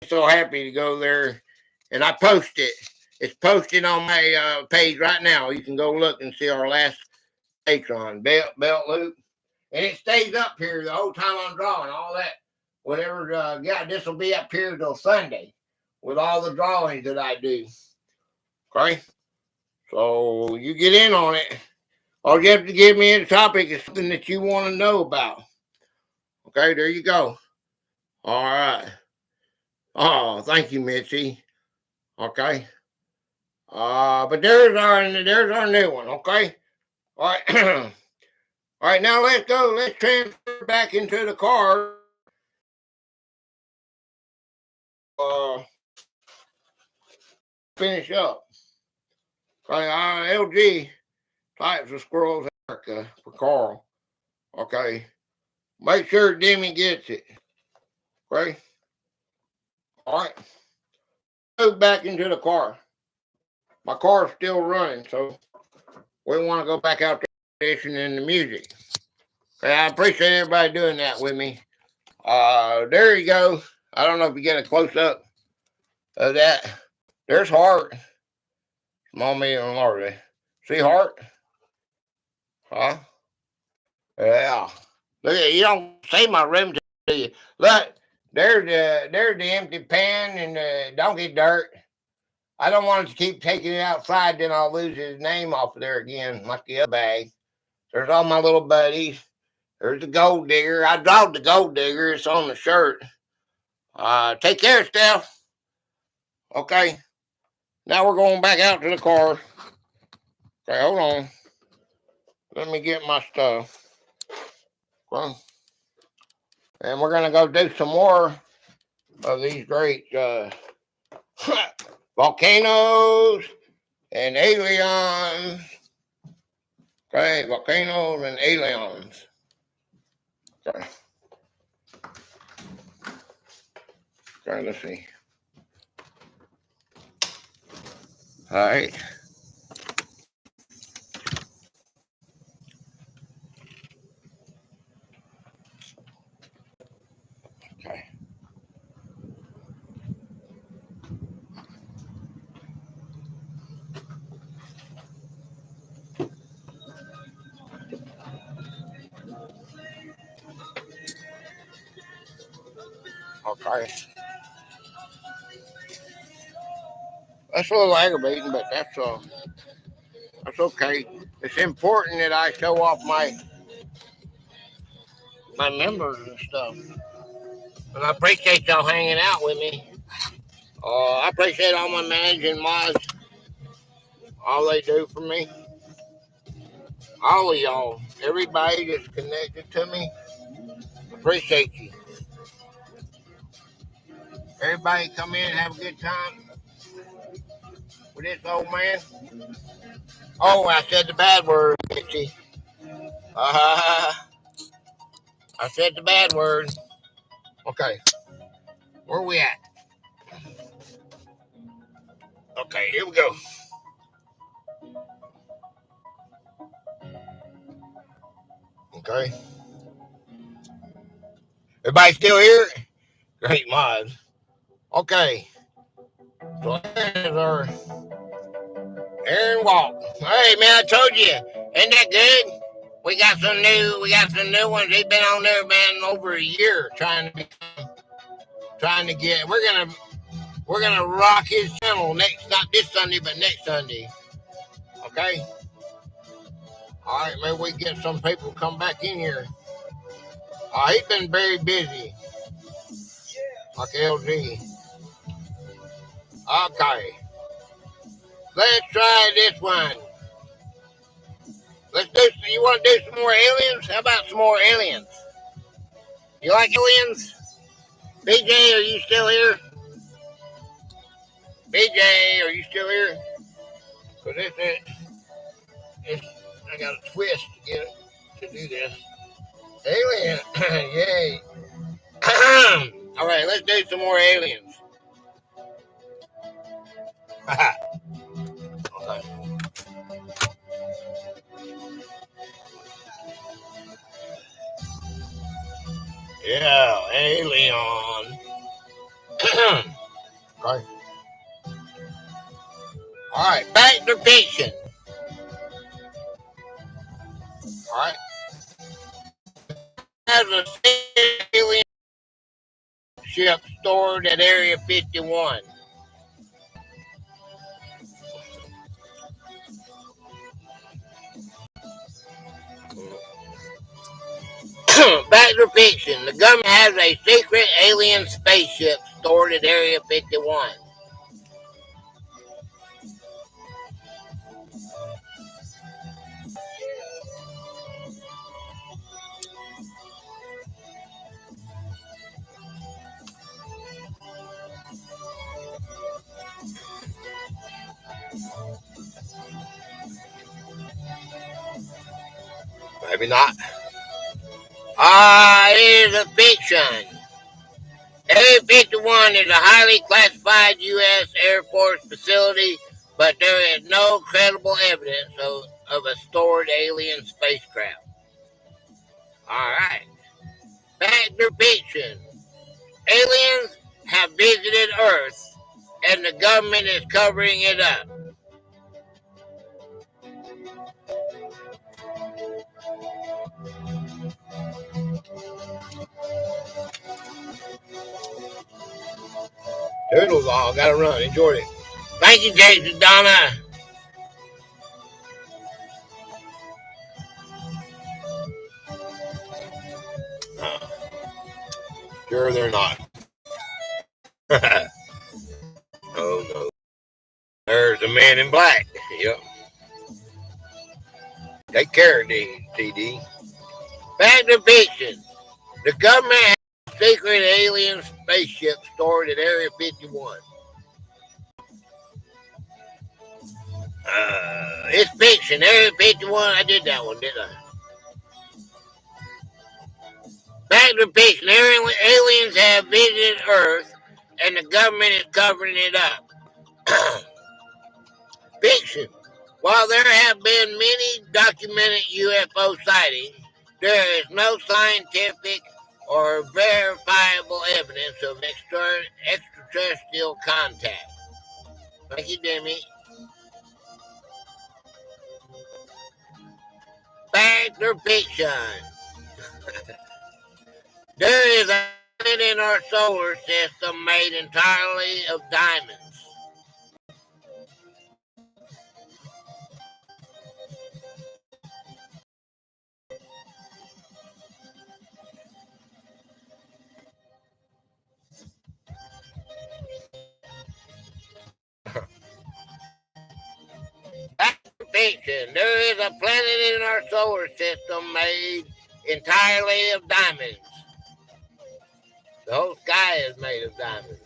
I'm so happy to go there. And I post it. It's posted on my page right now. You can go look and see our last patron, belt loop. And it stays up here the whole time I'm drawing, all that. Whatever, this will be up here till Sunday with all the drawings that I do. Okay? So you get in on it. All you have to give me a topic is something that you want to know about. Okay, there you go. All right. Oh, thank you, Mitzi. Okay. But there's our new one. Okay. All right. All right. Now let's go. Let's transfer back into the car. Finish up. Okay. LG types of squirrels America for Carl. Okay. Make sure Demi gets it. Okay. All right. Go back into the car. My car's still running, so we want to go back out there listening to the music. Okay, I appreciate everybody doing that with me. There you go. I don't know if you get a close up of that. There's Hart. Small, medium, and large. See Hart? Huh? Yeah. Look at you. Don't see my rims, do you? Look, there's the empty pan and the donkey dirt. I don't want to keep taking it outside, then I'll lose his name off of there again, like the other bag. There's all my little buddies. There's the gold digger. I drawed the gold digger. It's on the shirt. Take care, Steph. Okay. Now we're going back out to the car. Okay, hold on. Let me get my stuff. Okay. And we're going to go do some more of these great volcanoes and aliens. Okay, volcanoes and aliens. Okay. Okay, let's see. All right. Okay. Okay. That's a little aggravating, but that's okay. It's important that I show off my members and stuff. And I appreciate y'all hanging out with me. I appreciate all my managing mods, all they do for me. All of y'all, everybody that's connected to me, appreciate you. Everybody come in and have a good time with this old man. Oh, I said the bad word, Mitzi. I said the bad word. Okay, where we at? Okay, here we go. Okay. Everybody still here? Great mods. Okay, so there's our Aaron Walk. Hey man, I told you, ain't that good? We got some new ones. They've been on there, man, over a year trying to get. We're gonna rock his channel not this Sunday, but next Sunday. Okay. All right, maybe we get some people come back in here. He's been very busy, like LG. Okay, let's try this one. Let's do. You want to do some more aliens? How about some more aliens? You like aliens? BJ, are you still here? BJ, are you still here? Cause I got a twist to get it to do this. Alien, yay! All right, let's do some more aliens. Okay. Yeah, alien. Okay. All right, back to fiction. All right. Has a alien ship stored at Area 51. Back to fiction. The government has a secret alien spaceship stored at Area 51. Maybe not. It is a fiction. Area 51 is a highly classified U.S. Air Force facility, but there is no credible evidence of a stored alien spacecraft. All right. Back to fiction. Aliens have visited Earth, and the government is covering it up. Toodles all gotta run. Enjoyed it. Thank you, Jason Donna. Sure they're not. Oh no. There's the man in black. Yep. Take care of TD. Back to fiction. The government has a secret alien spaceship stored at Area 51. It's fiction. Area 51. I did that one, didn't I? Back to fiction. Aliens have visited Earth, and the government is covering it up. Fiction. While there have been many documented UFO sightings, there is no scientific or verifiable evidence of extraterrestrial contact. Thank you, Demi. Back to fiction. There is a planet in our solar system made entirely of diamonds. Back to fiction. There is a planet in our solar system made entirely of diamonds. The whole sky is made of diamonds.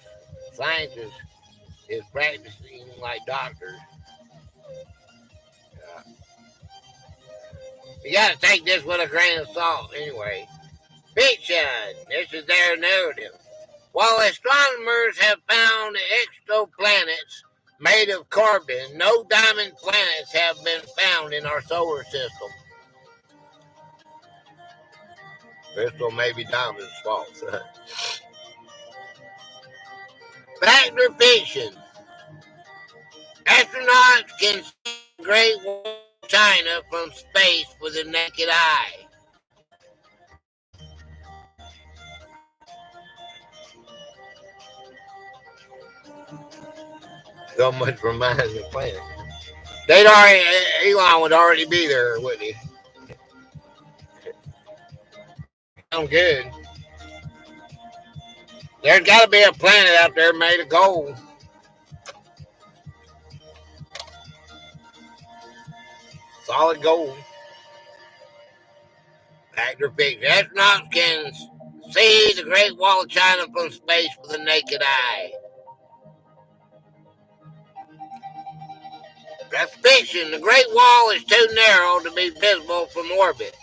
Science is practicing like doctors. You got to take this with a grain of salt anyway. Fiction. This is their narrative. While astronomers have found exoplanets made of carbon, no diamond planets have been found in our solar system. This one may be diamonds false. Factor fiction. Astronauts can see the Great Wall of China from space with the naked eye. So much reminds the planet. They'd already, Elon would already be there, wouldn't he? Sound good. There's got to be a planet out there made of gold. Solid gold. Factor fiction. Astronauts can see the Great Wall of China from space with the naked eye. That's fiction. The Great Wall is too narrow to be visible from orbit,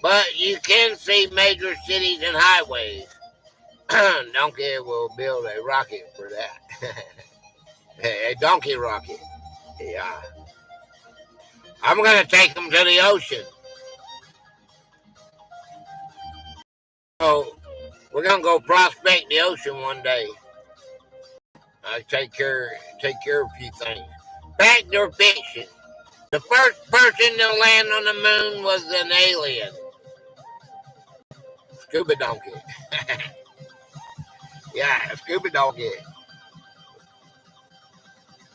but you can see major cities and highways. Donkey will build a rocket for that. A donkey rocket. Yeah. I'm going to take them to the ocean. So we're going to go prospect the ocean one day. I take care of a few things. Fact or fiction? The first person to land on the moon was an alien. Scuba donkey. Yeah, scuba donkey.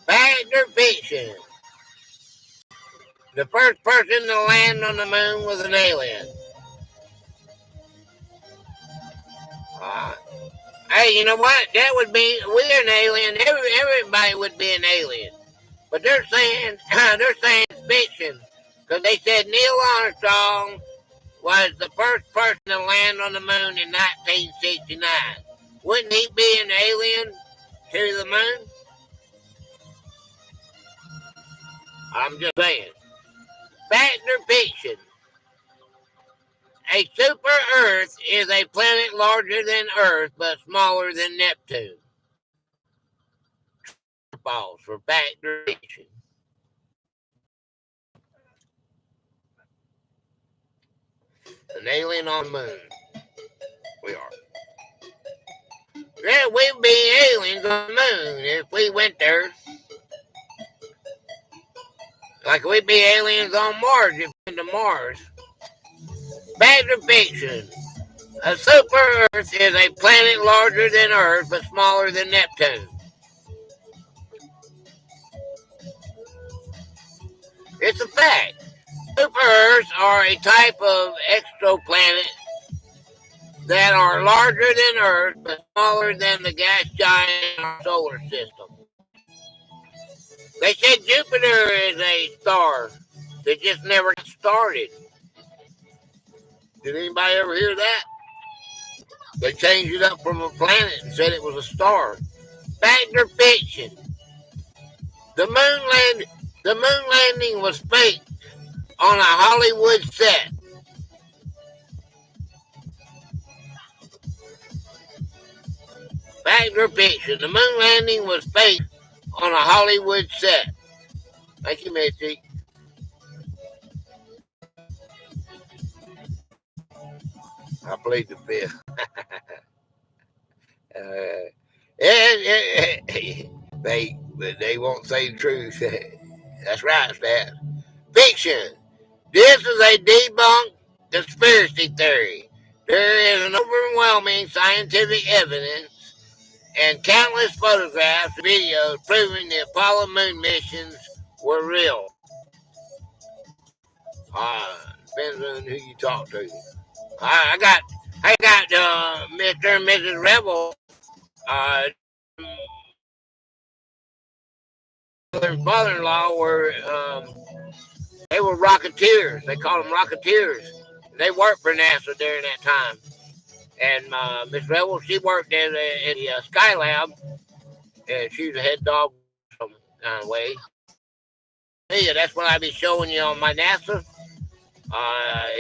Fact or fiction? The first person to land on the moon was an alien. Hey, you know what? That would be, we're an alien. Everybody would be an alien. But they're saying it's fiction. Because they said Neil Armstrong was the first person to land on the moon in 1969. Wouldn't he be an alien to the moon? I'm just saying. Fact or fiction? A super Earth is a planet larger than Earth but smaller than Neptune. False for fact or fiction. An alien on the moon. We are. Yeah, we'd be aliens on the moon if we went there. Like we'd be aliens on Mars if we went to Mars. Fact or fiction? A super Earth is a planet larger than Earth but smaller than Neptune. It's a fact. Super Earths are a type of exoplanet that are larger than Earth but smaller than the gas giant in our solar system. They said Jupiter is a star that just never got started. Did anybody ever hear that? They changed it up from a planet and said it was a star. Fact or fiction? The moon landing was faked on a Hollywood set. Fact or fiction? The moon landing was faked on a Hollywood set. Thank you, Missy. I plead the fifth. They won't say the truth. That's right, Stat. Fiction. This is a debunked conspiracy theory. There is an overwhelming scientific evidence and countless photographs and videos proving the Apollo moon missions were real. Depends on who you talk to. I got Mr. and Mrs. Rebel. Their father-in-law were they were rocketeers. They called them rocketeers. They worked for NASA during that time. And Miss Rebel, she worked in the Skylab, and she was a head dog some kind of way. Yeah, that's what I be showing you on my NASA.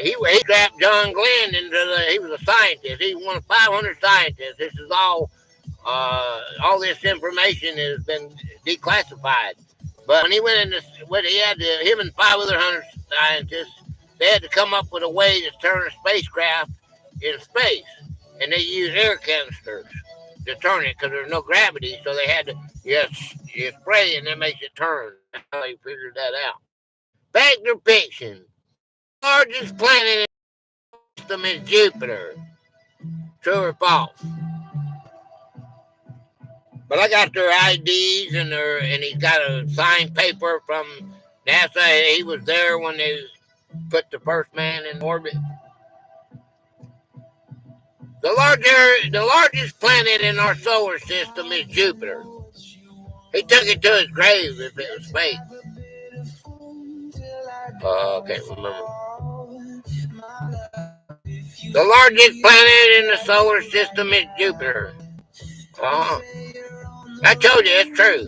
He trapped John Glenn he was a scientist. He was one of 500 scientists. This is all this information has been declassified. But when he went in him and 500 scientists, they had to come up with a way to turn a spacecraft in space. And they used air canisters. to turn it because there's no gravity, so they had to you spray it and it makes it turn. That's how they figured that out. Fact or fiction? Largest planet in the system is Jupiter. True or false? But I got their IDs and he's got a signed paper from NASA. He was there when they put the first man in orbit. The largest planet in our solar system is Jupiter. He took it to his grave if it was fake. I can't remember. The largest planet in the solar system is Jupiter. I told you it's true.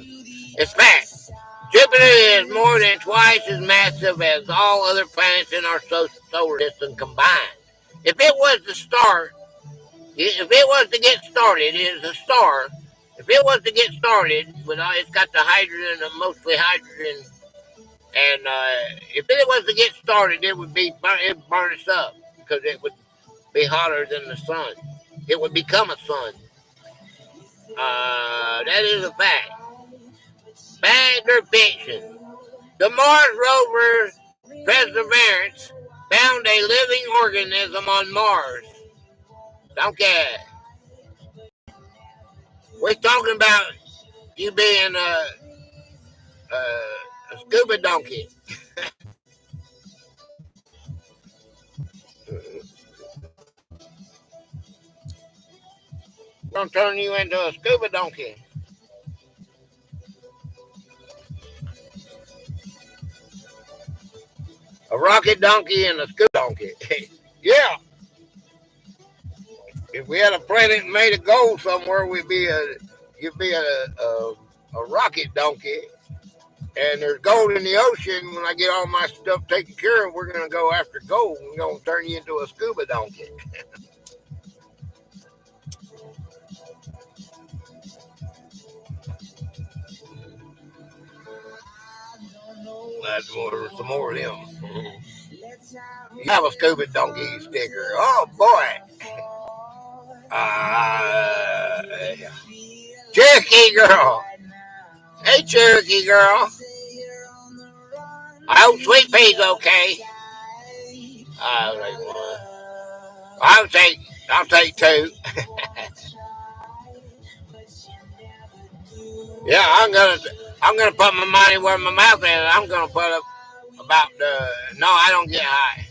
It's fact. Jupiter is more than twice as massive as all other planets in our solar system combined. If it was to get started, it is a star. If it was to get started, it's got the hydrogen, mostly hydrogen, and if it was to get started, it would burn us up because it would be hotter than the sun. It would become a sun. That is a fact. Fact or fiction? The Mars rover Perseverance found a living organism on Mars. Don't care. We're talking about you being a scuba donkey. Gonna turn you into a scuba donkey. A rocket donkey and a scuba donkey. Yeah. If we had a planet made of gold somewhere, you'd be a rocket donkey. And there's gold in the ocean. When I get all my stuff taken care of, we're gonna go after gold. We're gonna turn you into a scuba donkey. That's some more of them. You have a scuba donkey sticker. Oh boy. Cherokee girl. Hey, Cherokee girl. I hope Sweet Pea's okay. I'll take two. Yeah, I'm gonna put my money where my mouth is. I'm gonna put up about no, I don't get high.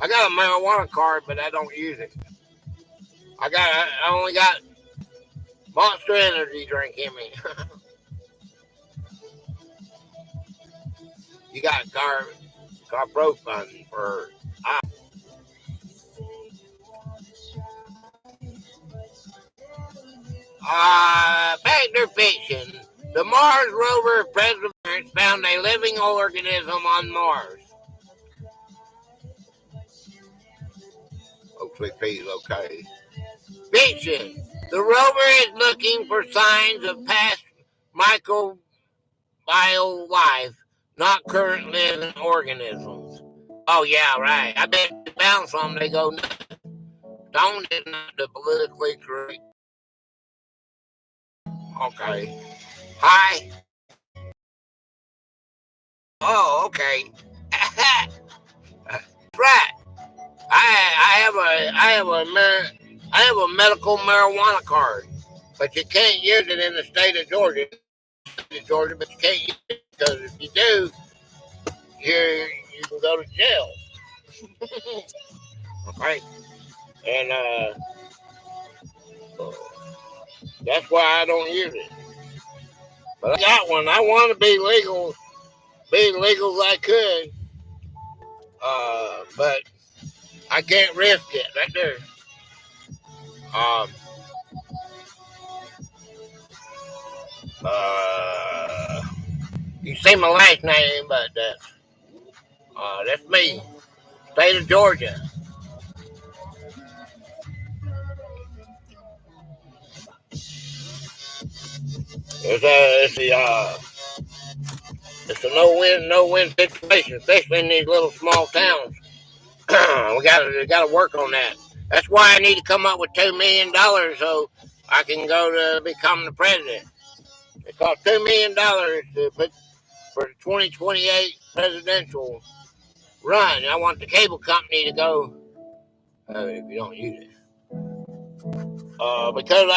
I got a marijuana card, but I don't use it. I only got Monster Energy drink in me. You got carprofen for fact or fiction? The Mars rover Perseverance found a living organism on Mars. Oh, Sweet Pea's okay. Fiction. The rover is looking for signs of past microbial life, not current living organisms. Oh, yeah, right. I bet you found some, they go nuts. Stone is not the politically correct. Okay. Hi. Oh, okay. Right. I have a medical marijuana card, but you can't use it in the state of Georgia. But you can't use it because if you do, you can go to jail. Okay. And that's why I don't use it. But I got one. I want to be legal as I could. But I can't risk it right there. You see my last name, but that's me. State of Georgia. It's a no win situation, especially in these little small towns. we got to work on that. That's why I need to come up with $2 million so I can go to become the president. It costs $2 million to put for the 2028 presidential run. I want the cable company to go. If you don't use it, because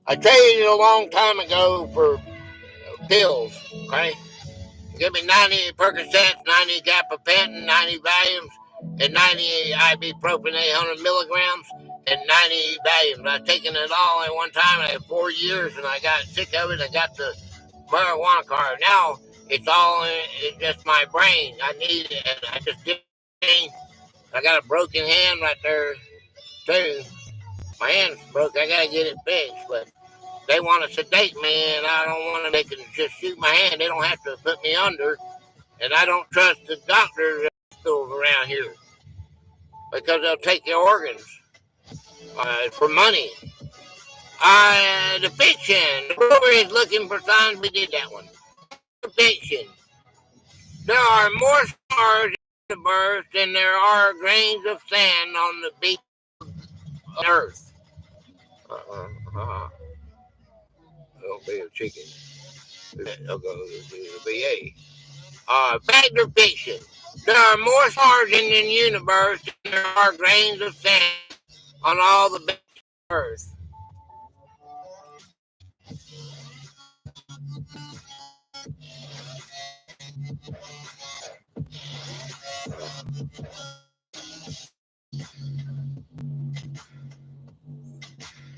I traded a long time ago for pills. Okay, give me 90 Percocets, 90 gabapentin, 90 Valiums, and 90 ibuprofen, 800 milligrams, and 90 Valiums. I've taken it all at one time. I had 4 years, and I got sick of it. I got the marijuana card. Now it's all in just my brain. I need it, and I just did. I got a broken hand right there too. My hand's broke. I gotta get it fixed, but they want to sedate me, and I don't want to. They can just shoot my hand. They don't have to put me under, and I don't trust the doctors around here because they'll take your organs for money. The fiction. The brewer is looking for signs. We did that one. The fiction. There are more stars in the universe than there are grains of sand on the beach of Earth. It'll be a chicken. It'll go to the VA. Fact or fiction? There are more stars in the universe than there are grains of sand on all the beaches of Earth.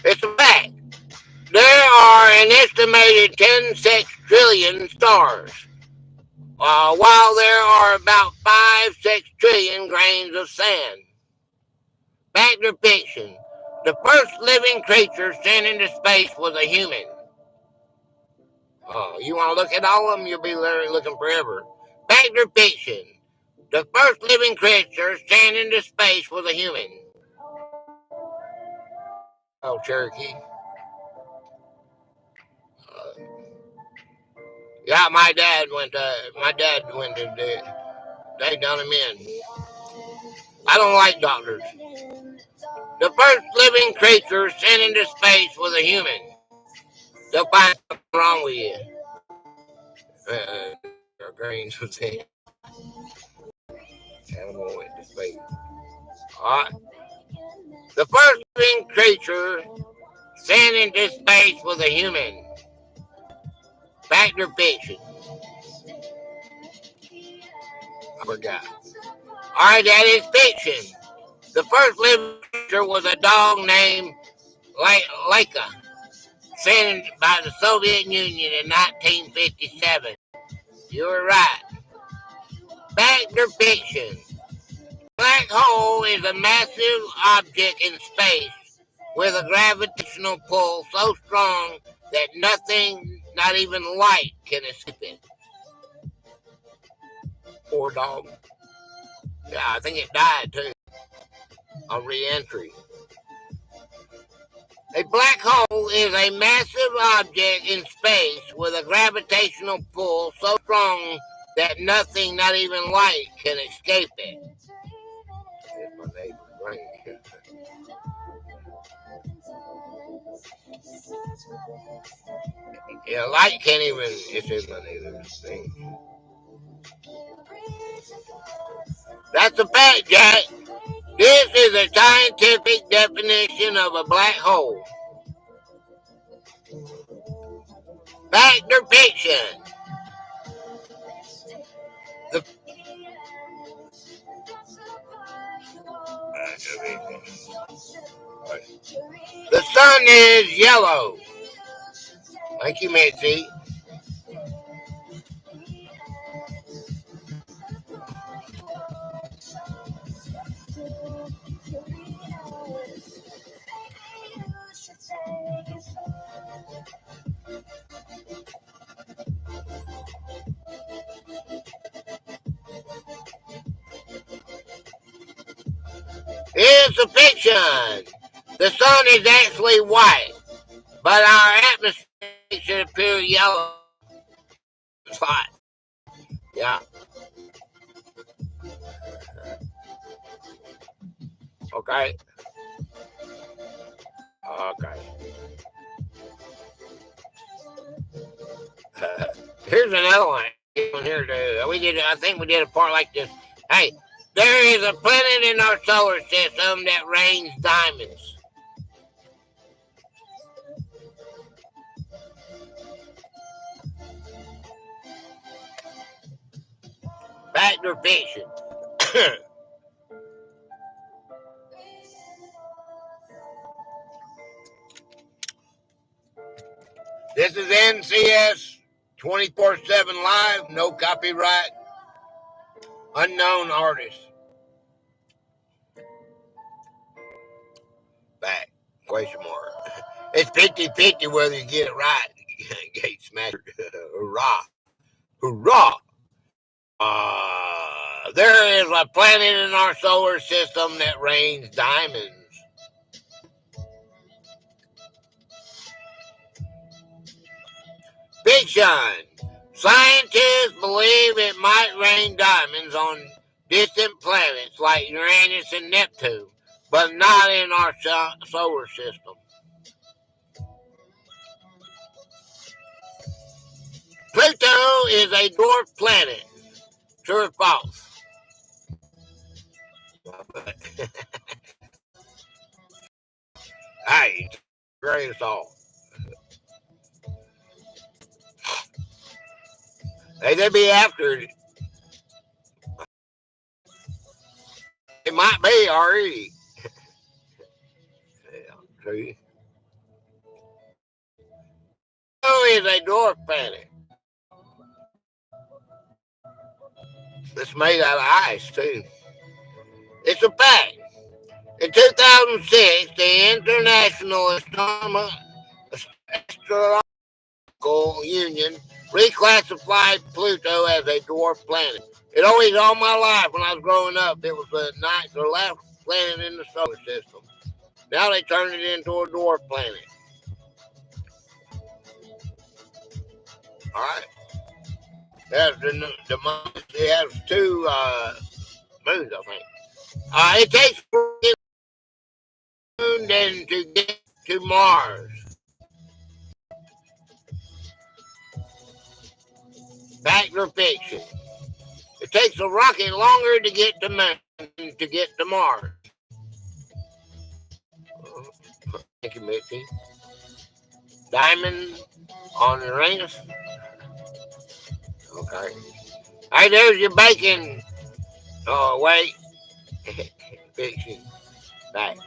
It's a fact. There are an estimated 10 trillion stars, while there are about 5-6 trillion grains of sand. Fact or fiction? The first living creature sent into space was a human. You want to look at all of them? You'll be looking forever. Fact or fiction? The first living creature sent into space was a human. Oh, Cherokee. Yeah, my dad went to they done him in. I don't like doctors. The first living creature sent into space was a human. They'll find something wrong with you. Grains of sand. Animal went to space. All right. The first living creature sent into space was a human. Fact or fiction? I forgot. All right, that is fiction. The first living creature was a dog named Laika, sent by the Soviet Union in 1957. You were right. Fact or fiction? Black hole is a massive object in space with a gravitational pull so strong that nothing, not even light, can escape it. Poor dog. Yeah, I think it died too on re-entry. A black hole is a massive object in space with a gravitational pull so strong that nothing, not even light, can escape it. That's my neighbor's brain. Yeah, light can't even. It's in my neighbor's thing. That's a fact, Jack. This is a scientific definition of a black hole. Fact or fiction? The sun is yellow. Thank you, Mitzi. It's a fiction. The sun is actually white, but our atmosphere should appear yellow. It's hot. Yeah. Okay. Okay. Here's another one. Here too. We did. I think we did a part like this. Hey, there is a planet in our solar system that rains diamonds. Fact or fiction? This is NCS 24/7 live. No copyright. Unknown artist. Fact. Question mark. It's 50-50 whether you get it right. Gate smasher. Hurrah. Hurrah. There is a planet in our solar system that rains diamonds. Fiction. Scientists believe it might rain diamonds on distant planets like Uranus and Neptune, but not in our solar system. Pluto is a dwarf planet. True or false? Hey, greatest all. Hey, they be after it. It might be already. Yeah, see? Pluto is a dwarf planet. It's made out of ice, too. It's a fact. In 2006, the International Astronomical Union reclassified Pluto as a dwarf planet. It always, all my life when I was growing up, it was the ninth or last planet in the solar system. Now they turned it into a dwarf planet. All right. It has two moons, I think. It takes moon then to get to Mars. Fact or fiction? It takes a rocket longer to get to moon than to get to Mars. Thank you, Mitzi. Diamond on Uranus. Okay. Hey, there's your bacon. Oh, wait. Fiction. Fact.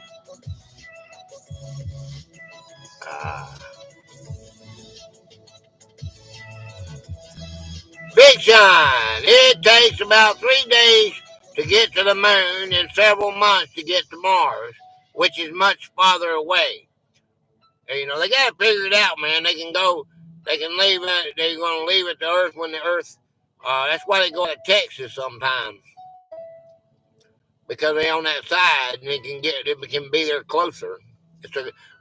Fiction. It takes about 3 days to get to the moon and several months to get to Mars, which is much farther away. And, you know, they got to figure it out, man. They can leave it, they're going to leave it to Earth when the Earth, that's why they go to Texas sometimes. Because they're on that side and it can be there closer.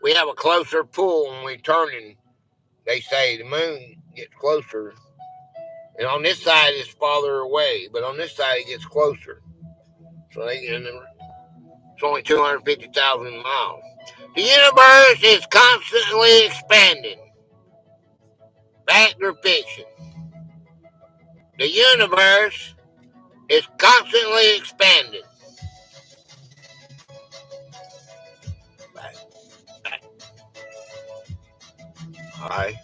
We have a closer pull when we're turning. They say the moon gets closer. And on this side, it's farther away, but on this side, it gets closer. So it's only 250,000 miles. The universe is constantly expanding. Fact or fiction? The universe is constantly expanding. All right.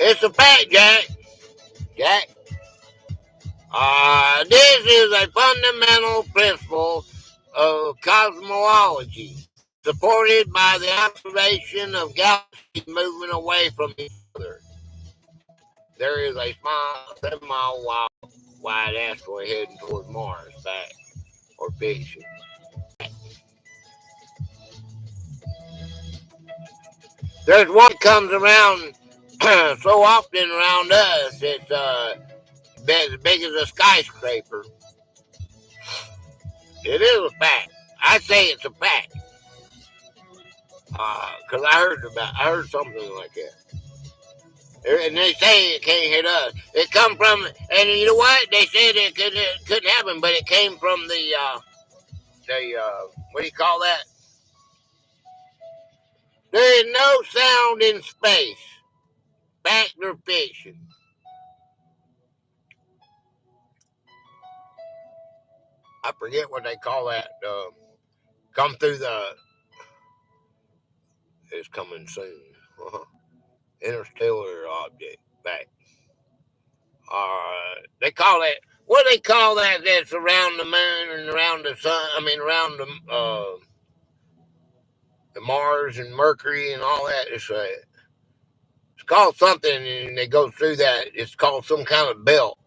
It's a fact, Jack. This is a fundamental principle of cosmology, supported by the observation of galaxies moving away from each other. There is a small 7-mile wide asteroid heading toward Mars. Fact or fiction? There's one that comes around so often around us, it's as big as a skyscraper. It is a fact. I say it's a fact. Because I heard something like that. And they say it can't hit us. It come from, and you know what? They said it couldn't happen, but it came from what do you call that? There is no sound in space. Fact or fiction? I forget what they call that. Come through the. It's coming soon. Interstellar object. Back. They call it. What do they call that? That's around the moon and around the sun. I mean, around the Mars and Mercury and all that. It's called something, and they go through that. It's called some kind of belt.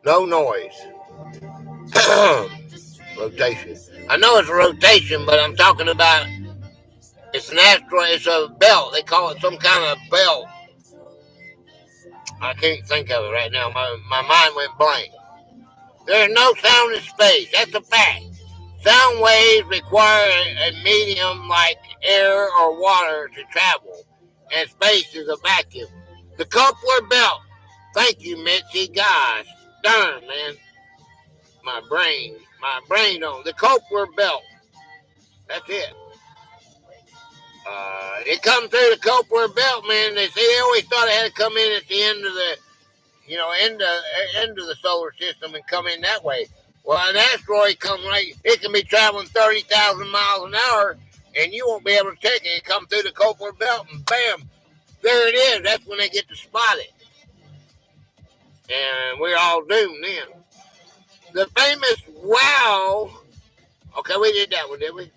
No noise. Rotation. I know it's a rotation, but I'm talking about it's an asteroid. It's a belt. They call it some kind of belt. I can't think of it right now. My mind went blank. There's no sound in space. That's a fact. Sound waves require a medium like air or water to travel, and space is a vacuum. The Kepler belt. Thank you, Mitzi. Gosh, darn, man. My brain on the Kepler belt. That's it. It comes through the Kepler belt, man. They say they always thought it had to come in at the end of the, end of the solar system and come in that way. Well, an asteroid comes right. It can be traveling 30,000 miles an hour, and you won't be able to check it. It comes through the Kepler belt, and bam, there it is. That's when they get to spot it, and we're all doomed then. The famous wow. Okay, we did that one, did we?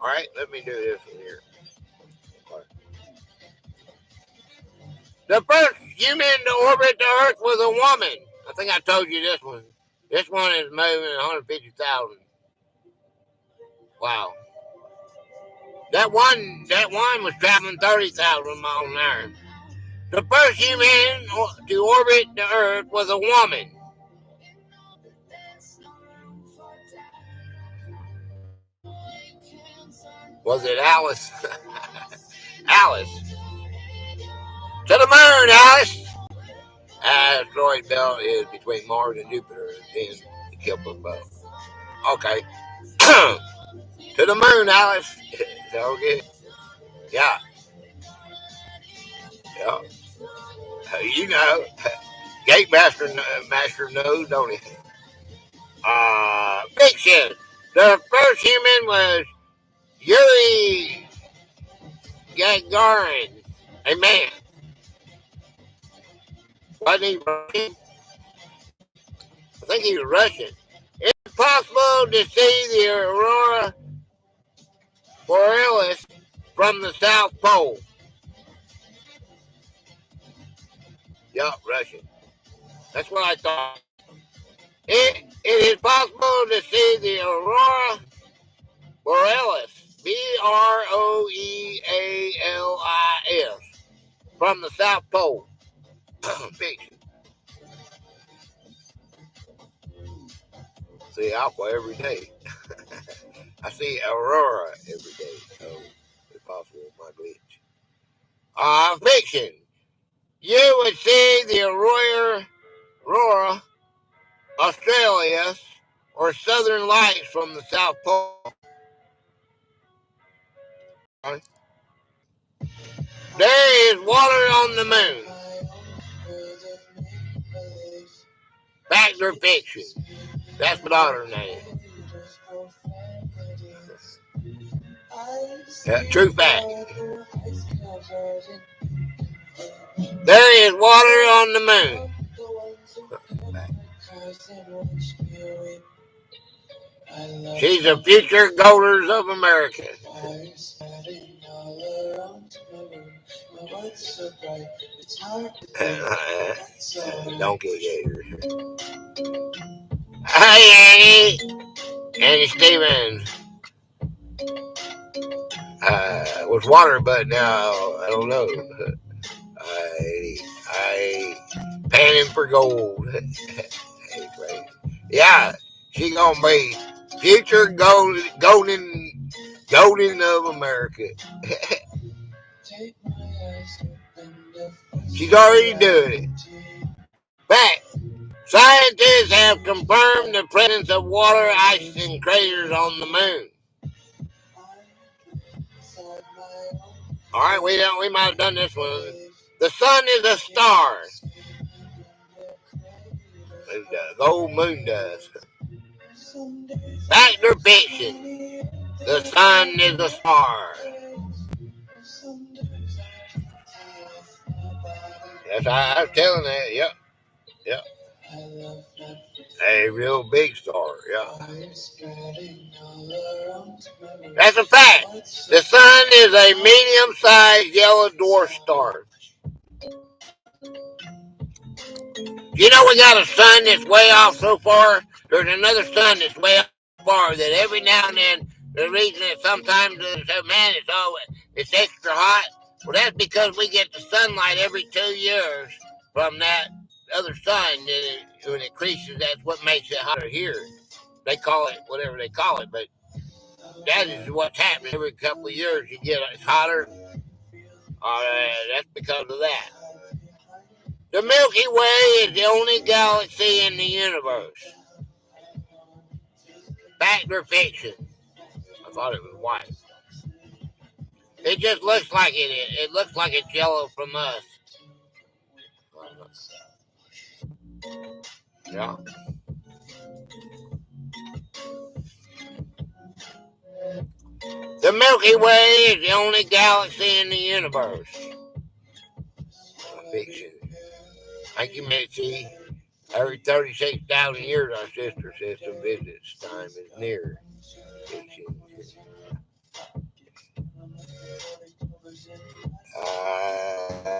All right, let me do this one here. Okay. The first human to orbit the Earth was a woman. I think I told you this one. This one is moving 150,000. Wow. That one was traveling 30,000 miles an hour. The first human to orbit the Earth was a woman. Was it Alice? Alice. To the moon, Alice. Asteroid belt is between Mars and Jupiter, and the Kepler belt. Okay. To the moon, Alice. So good. Yeah. Yeah. You know. Gate master knows, don't he? Fiction. The first human was Yuri Gagarin, a man. Wasn't he Russian? I think he was Russian. It's possible to see the aurora borealis from the South Pole. Yup, Russian. That's what I thought. It is possible to see the aurora borealis, Broealis, from the South Pole. Fiction. See aqua every day. I see aurora every day, so it's possible it might glitch. Fiction. You would see the aurora australis, or southern lights from the South Pole. There is water on the moon. Fact or fiction? That's my daughter's name. True fact. There is water on the moon. She's the future Gators of America. Don't get Gator. Hey, Annie Stevens. With water, but now I don't know. I panning for gold. Yeah, she gonna be future golden of America. She's already doing it. Fact. Scientists have confirmed the presence of water ice and craters on the moon. All right, we might have done this one. The sun is a star. The old moon does. Fact or fiction? The sun is a star. Yes, I was telling that. Yep. Yep. A real big star. Yeah. That's a fact. The sun is a medium-sized yellow dwarf star. You know we got a sun that's way off so far. There's another sun that's way off far that every now and then the reason that sometimes they say, man, it's extra hot. Well, that's because we get the sunlight every 2 years from that other sun. When it creases, that's what makes it hotter here. They call it whatever they call it, but that is what's happening. Every couple of years, it's hotter. That's because of that. The Milky Way is the only galaxy in the universe. Fact or fiction? I thought it was white. It just looks like it is. It looks like it's yellow from us. Yeah. The Milky Way is the only galaxy in the universe. Fiction. Thank you, Mitzi. Every 36,000 years, our sister system visits. Time is near. Fiction.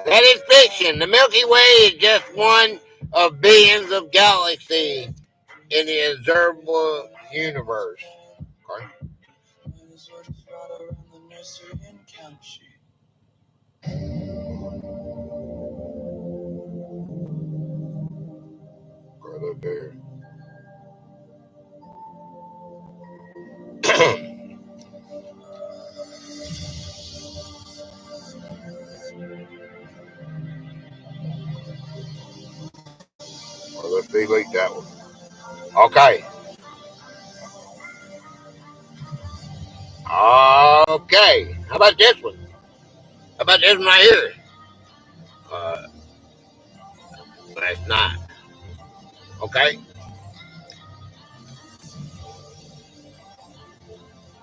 That is fiction. The Milky Way is just one of billions of galaxies in the observable universe. Okay. Right up there. Well, let's delete that one. Okay. Okay. How about this one? How about this one right here? Uh, that's not. Okay.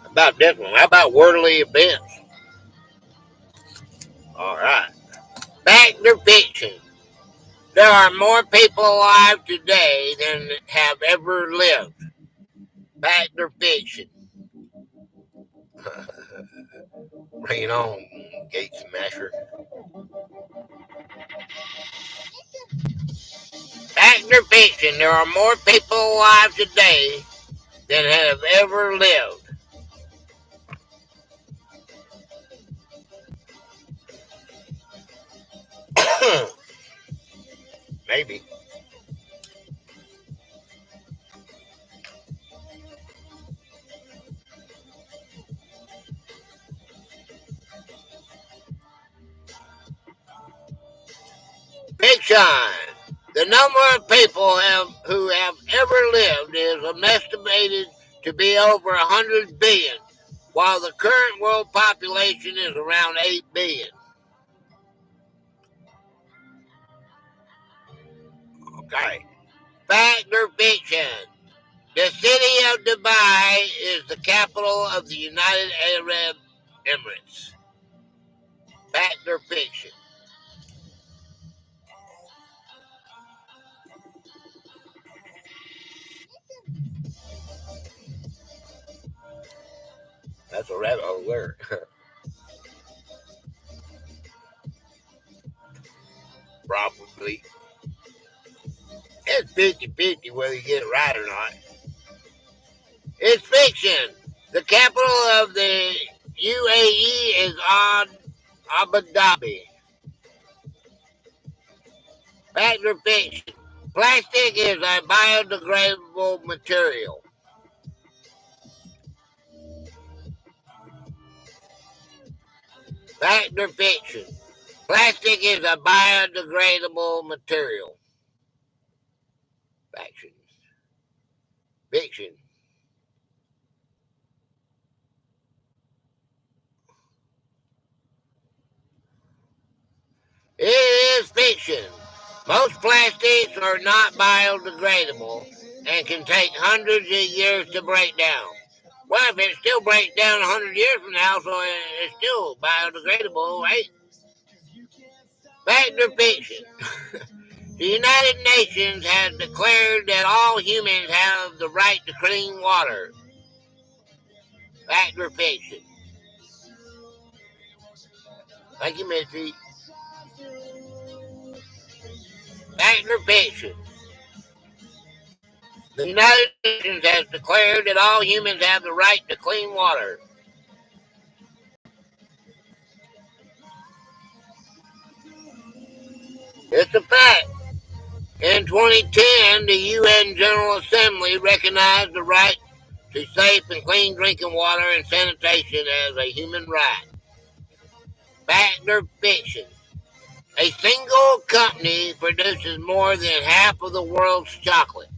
How about this one? How about worldly events? All right. Fact or fiction? There are more people alive today than have ever lived. Fact or fiction? Bring it on, Gates Masher. Fact or fiction? There are more people alive today than have ever lived. Maybe. Fiction. The number of people who have ever lived is estimated to be over 100 billion, while the current world population is around 8 billion. Okay. Fact or fiction? The city of Dubai is the capital of the United Arab Emirates. Fact or fiction? That's a rabbit hole there. Probably. It's 50-50 whether you get it right or not. It's fiction. The capital of the UAE is Abu Dhabi. Fact or fiction? Plastic is a biodegradable material. Fact or fiction? Plastic is a biodegradable material. Faction. Fiction. It is fiction. Most plastics are not biodegradable and can take hundreds of years to break down. Well, if it still breaks down 100 years from now, so it's still biodegradable, right? Fact or fiction? The United Nations has declared that all humans have the right to clean water. Fact or fiction? Thank you, Missy. Fact or fiction? The United Nations has declared that all humans have the right to clean water. It's a fact. In 2010, the UN General Assembly recognized the right to safe and clean drinking water and sanitation as a human right. Fact or fiction? A single company produces more than half of the world's chocolate.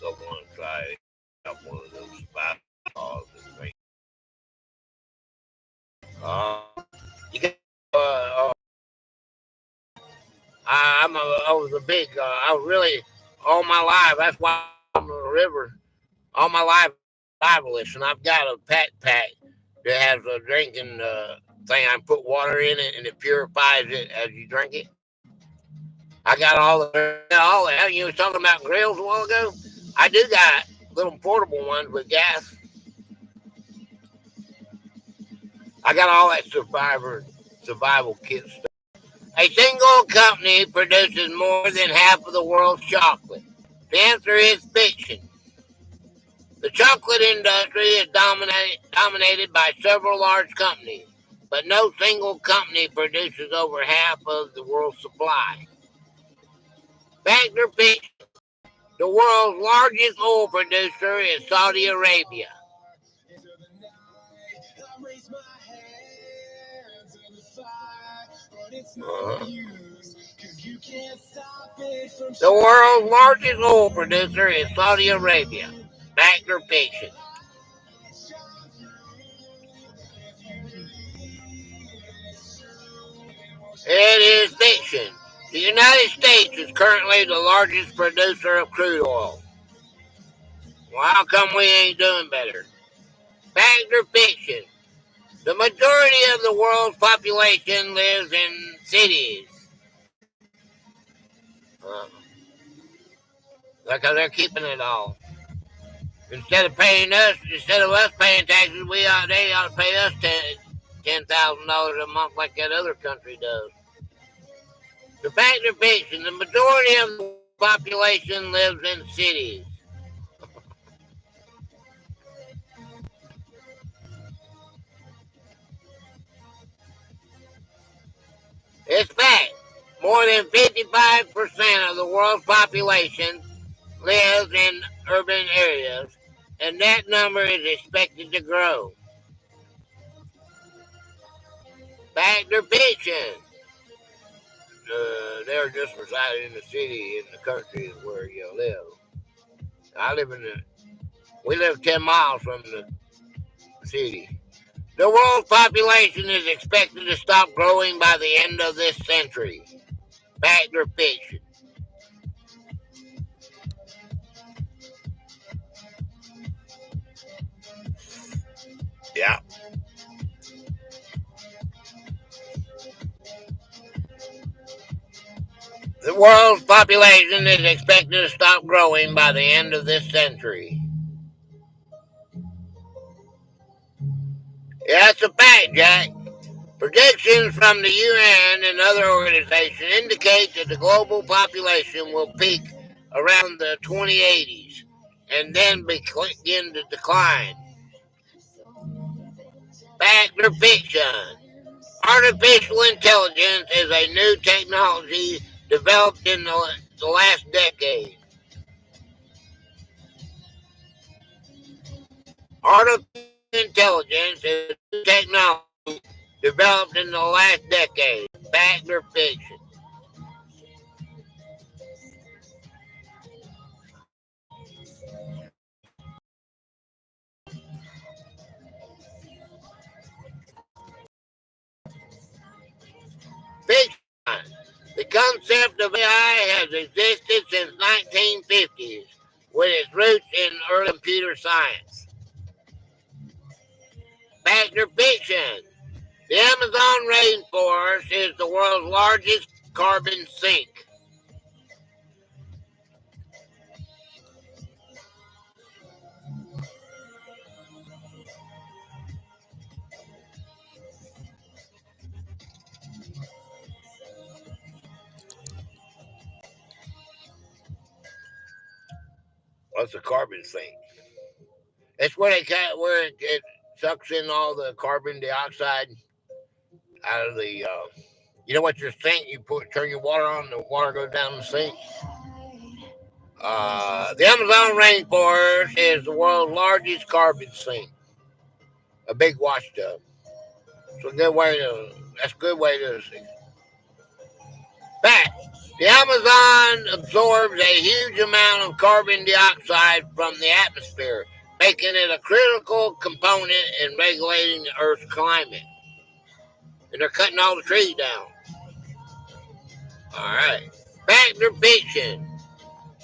So I'm going to try out one of those spice balls and drink. Uh, you can, I was a big, I was really, all my life, that's why I'm on the river, all my life, survivalist, and I've got a pack that has a drinking thing. I put water in it and it purifies it as you drink it. I got all that. You were talking about grills a while ago. I do got little portable ones with gas. I got all that survival kit stuff. A single company produces more than half of the world's chocolate. The answer is fiction. The chocolate industry is dominated by several large companies, but no single company produces over half of the world's supply. Fact or fiction? The world's largest oil producer is Saudi Arabia. The world's largest oil producer is Saudi Arabia. Fact or fiction? It is fiction. The United States is currently the largest producer of crude oil. Well, how come we ain't doing better? Fact or fiction? The majority of the world's population lives in cities. Because they're keeping it all. Instead of us paying taxes, they ought to pay us $10,000 a month like that other country does. The fact or fiction? The majority of the population lives in cities. It's fact. More than 55% of the world's population lives in urban areas, and that number is expected to grow. Fact or fiction? They're just residing in the city, in the country is where you live. We live 10 miles from the city. The world's population is expected to stop growing by the end of this century. Fact or fiction? Yeah. The world's population is expected to stop growing by the end of this century. Yeah, that's a fact, Jack. Predictions from the UN and other organizations indicate that the global population will peak around the 2080s and then begin to decline. Fact or fiction? Artificial intelligence is a new technology developed in the the last decade. Artificial intelligence is technology developed in the last decade. Fact or fiction? Fiction. The concept of AI has existed since 1950s, with its roots in early computer science. Fact or fiction? The Amazon rainforest is the world's largest carbon sink. What's a carbon sink? It's where it sucks in all the carbon dioxide out of the. You know what your sink? You turn your water on, the water goes down the sink. The Amazon rainforest is the world's largest carbon sink. A big wash tub. So good way to. That's a good way to. Fact: the Amazon absorbs a huge amount of carbon dioxide from the atmosphere, making it a critical component in regulating the Earth's climate. And they're cutting all the trees down. All right. Fact or fiction?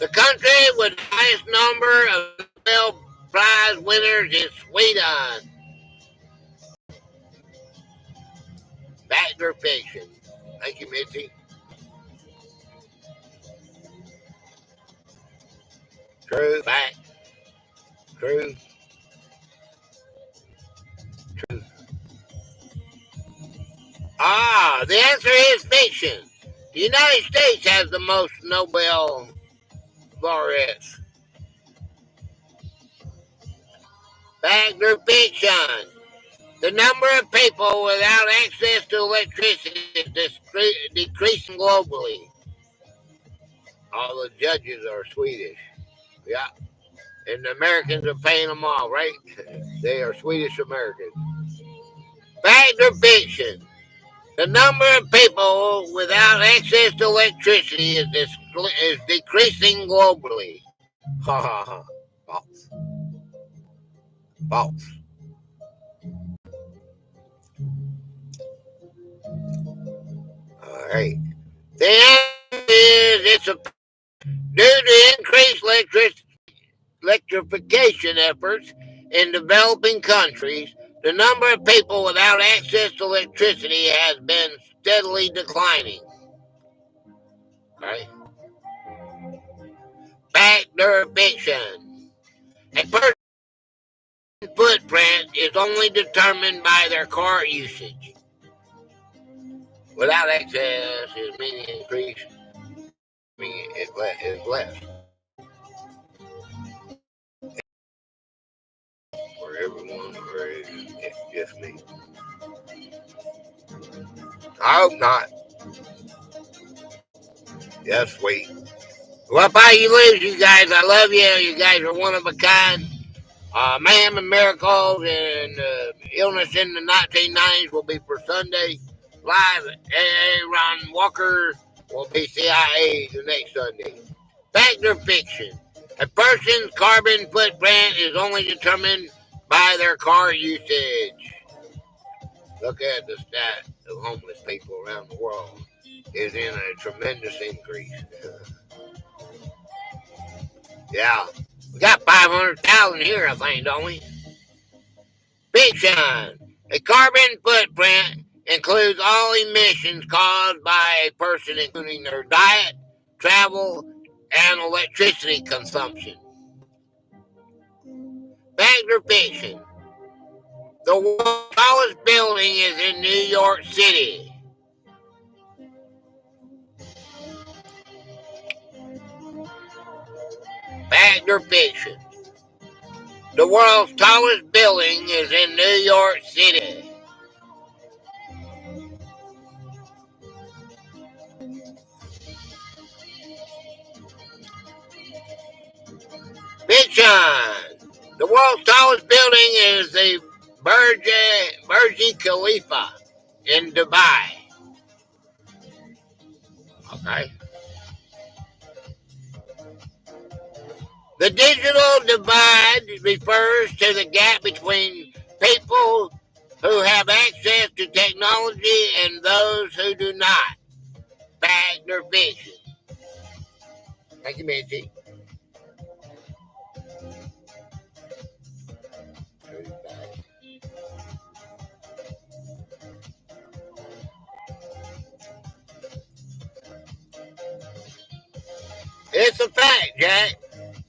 The country with the highest number of Nobel Prize winners is Sweden. Fact or fiction? Thank you, Mitzi. True. Fact. True. True. The answer is fiction. The United States has the most Nobel laureates. Fact or fiction? The number of people without access to electricity is decreasing globally. All the judges are Swedish. Yeah. And the Americans are paying them off, right? They are Swedish Americans. Fact or fiction? The number of people without access to electricity is decreasing globally. Ha ha ha. False. False. All right. The answer is due to increased electrification efforts in developing countries. The number of people without access to electricity has been steadily declining. Okay. Fact or fiction? A person's footprint is only determined by their car usage. Without access, is meaning increase. Is less. For everyone, or it's just me. I hope not. Yes, sweet. Well, bye, you lose, you guys. I love you. You guys are one of a kind. Mayhem and Miracles and Illness in the 1990s will be for Sunday. Live Ron Walker will be CIA the next Sunday. Fact or fiction? A person's carbon footprint is only determined by their car usage. Look at the stat of homeless people around the world is in a tremendous increase. Yeah. We got 500,000 here, I think, don't we? Fiction. A carbon footprint includes all emissions caused by a person, including their diet, travel, and electricity consumption. Fact or fiction? The world's tallest building is in New York City. Fact or fiction? The world's tallest building is in New York City. The world's tallest building is the Burj Khalifa in Dubai. Okay. The digital divide refers to the gap between people who have access to technology and those who do not. Fact or fiction? Thank you, Mitzi. It's a fact, Jack.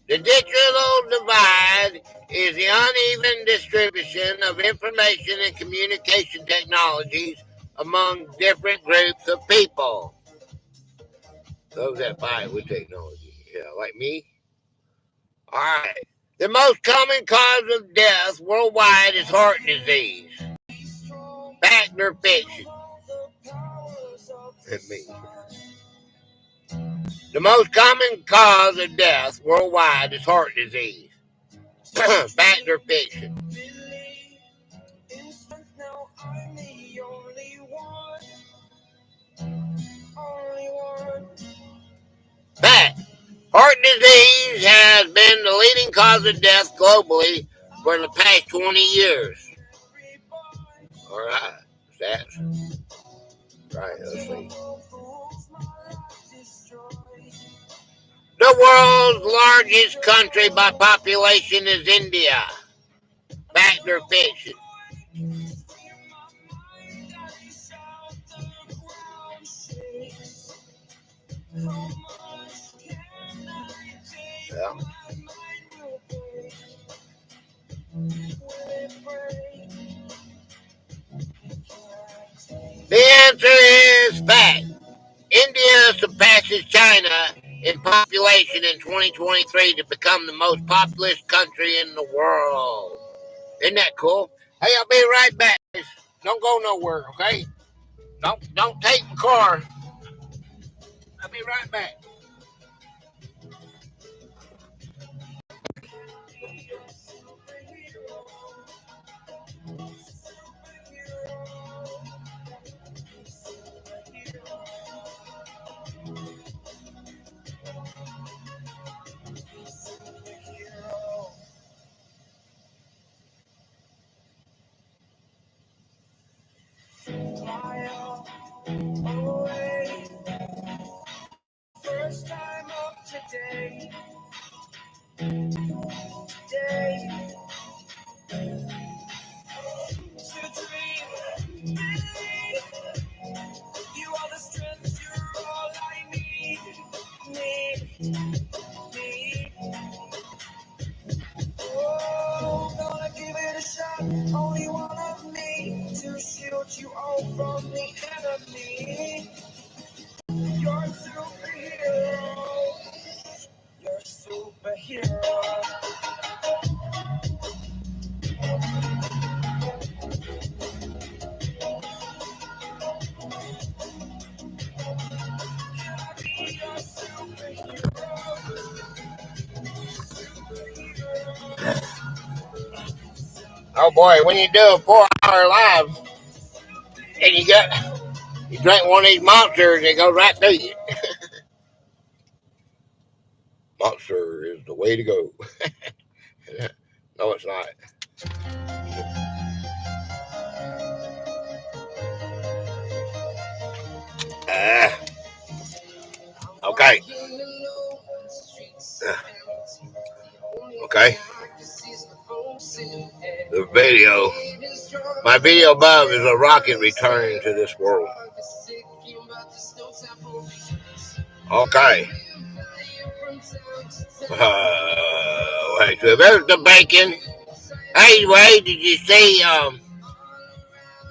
The digital divide is the uneven distribution of information and communication technologies among different groups of people. Those that buy it with technology. Yeah, like me. All right. The most common cause of death worldwide is heart disease. Fact or fiction? And me. The most common cause of death worldwide is heart disease. Fact or fiction? Fact. Heart disease has been the leading cause of death globally for the past 20 years. All right. That's right. Let's see. The world's largest country by population is India. Fact or fiction? Yeah. The answer is fact. India surpasses China in population in 2023 to become the most populous country in the world. Isn't that cool? Hey, I'll be right back. Don't go nowhere, okay? Don't take the car. I'll be right back. First time of today. You are the strength, you're all I need. Oh, gonna give it a shot. Only one of me to shield you all from the enemy. You're a superhero. You're a superhero. Oh boy, when you do a 4-hour live and you drink one of these monsters, it goes right through you. Monster is the way to go. No, it's not. Okay. Okay. My video above is a rocket returning to this world. Okay. Wait, so there's the bacon. Hey, Ray, did you see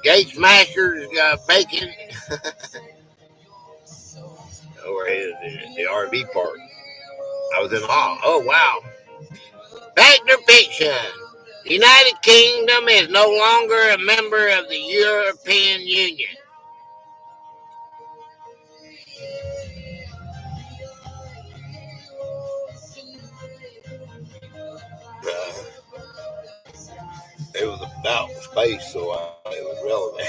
Gate Smasher's bacon? Over here, the RV park. I was in awe. Oh, wow. Fact or fiction? The United Kingdom is no longer a member of the European Union. It was about space, so it was relevant.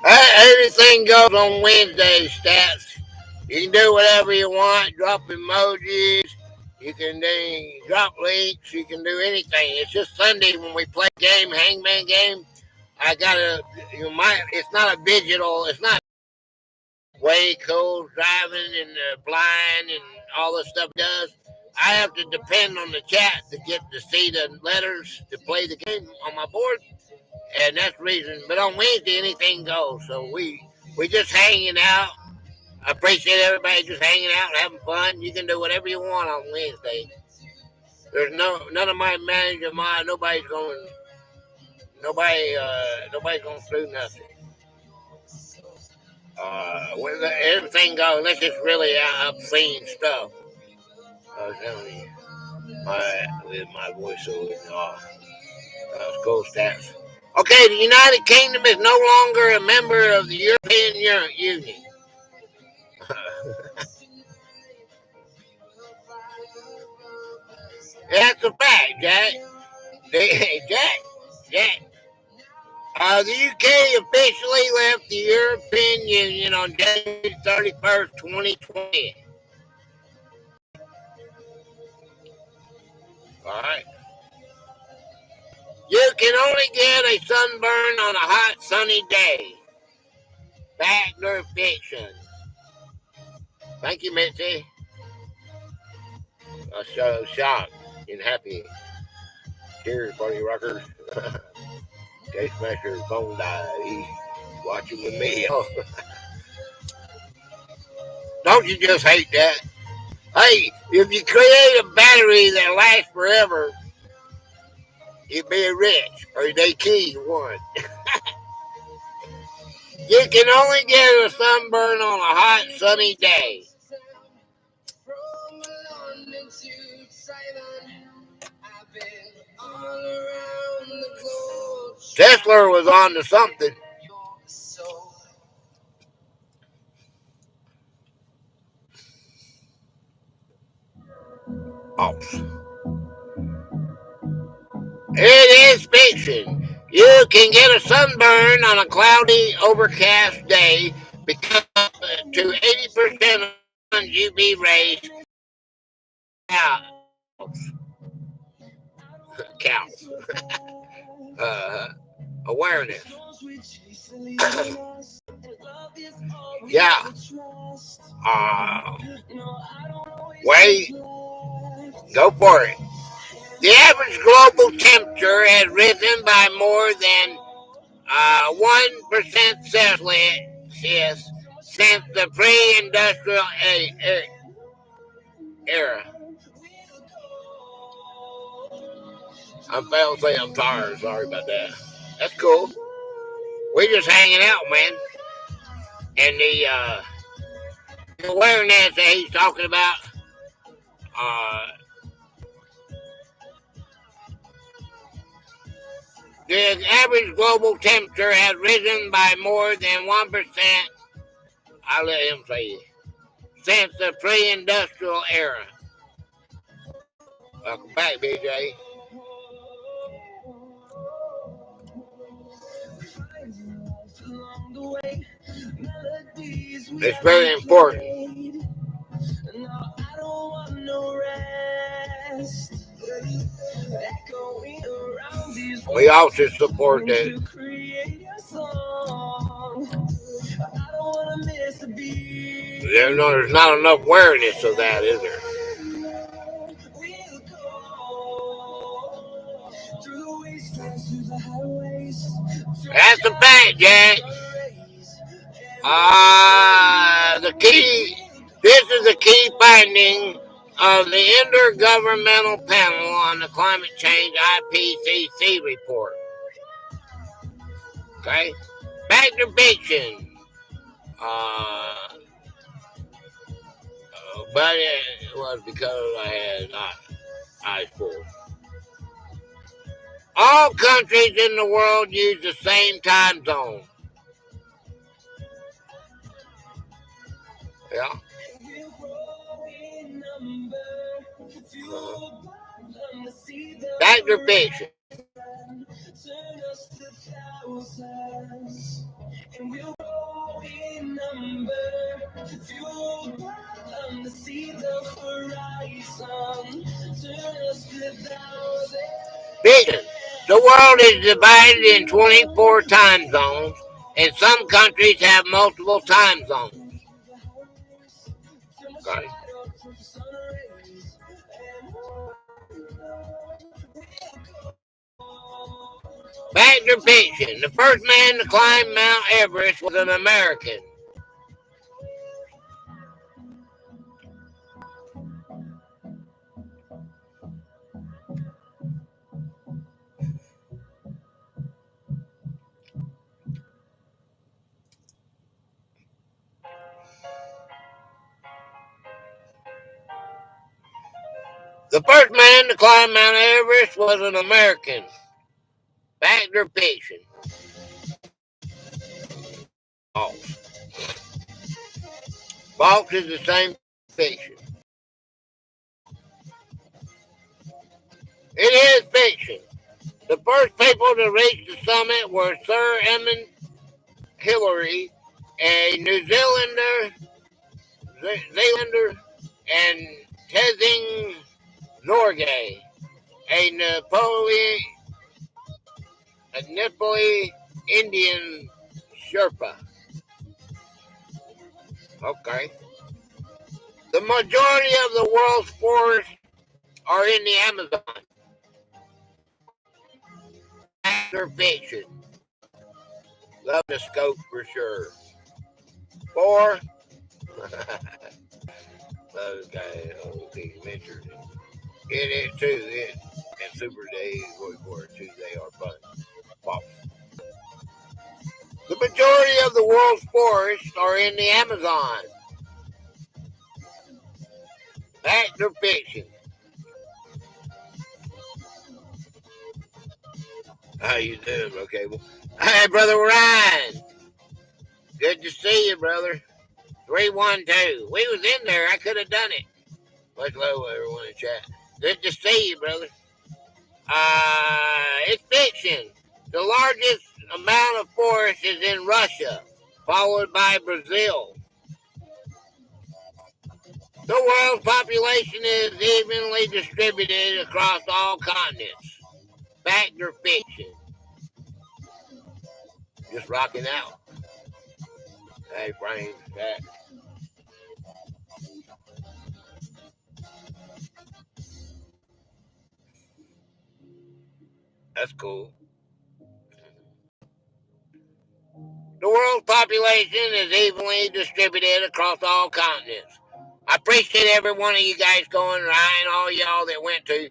Everything goes on Wednesday, stats. You can do whatever you want, drop emojis, you can drop links, you can do anything. It's just Sunday when we play game, hangman game. I gotta, it's not a digital, it's not way cool driving and blind and all this stuff does. I have to depend on the chat to get to see the letters to play the game on my board, and that's the reason. But on Wednesday, anything goes. So we just hanging out. I appreciate everybody just hanging out and having fun. You can do whatever you want on Wednesday. There's none of my manager, nobody's going through nothing. When everything goes, this is really obscene stuff. I was telling you, with my voiceover, school stats. Okay, the United Kingdom is no longer a member of the European Union. That's a fact, Jack. Jack. The UK officially left the European Union on January 31st, 2020. All right. You can only get a sunburn on a hot, sunny day. Fact or fiction? Thank you, Mitzi. So shocked and happy. Cheers, party rockers. Case Smasher's phone died. He's watching with me. Don't you just hate that? Hey, if you create a battery that lasts forever, you'd be rich, or they kill you one. You can only get a sunburn on a hot, sunny day. Tesla was on to something. Oh. It is fiction. You can get a sunburn on a cloudy, overcast day because to 80% of UV rays counts. Awareness. Yeah. Wait. Go for it. The average global temperature has risen by more than 1% Celsius since the pre-industrial era. I'm about to say I'm tired. Sorry about that. That's cool. We're just hanging out, man. And the awareness that he's talking about, the average global temperature has risen by more than 1%. I'll let him say it. Since the pre-industrial era. Welcome back, BJ. It's very important. We all should support that. There's not enough awareness of that, is there? That's a fact, Jack. This is a key finding of the Intergovernmental Panel on the Climate Change IPCC report. Okay? Back to fiction. But it was because I had eyes full. All countries in the world use the same time zone. Yeah. Fact or fiction? Fiction. The world is divided in 24 time zones, and some countries have multiple time zones. Okay. Fact or fiction? The first man to climb Mount Everest was an American. The first man to climb Mount Everest was an American. Fact or fiction? False. False is the same fiction. It is fiction. The first people to reach the summit were Sir Edmund Hillary, a New Zealander, and Tenzing Norgay, a Nepali Indian Sherpa. Okay. The majority of the world's forests are in the Amazon. Fact or fiction? Love the scope for sure. 4. Those guys, these adventures. It too. It and Super Days, War Tuesday are fun. False. The majority of the world's forests are in the Amazon. Fact or fiction? How you doing? Okay. Well, hey, Brother Ryan. Good to see you, brother. 312. We was in there. I could have done it. Much love, everyone in chat. Good to see you, brother. It's fiction. The largest amount of forest is in Russia, followed by Brazil. The world's population is evenly distributed across all continents. Fact or fiction? Just rocking out. Hey, Frank. That's cool. The world's population is evenly distributed across all continents. I appreciate every one of you guys going, Ryan, all y'all that went to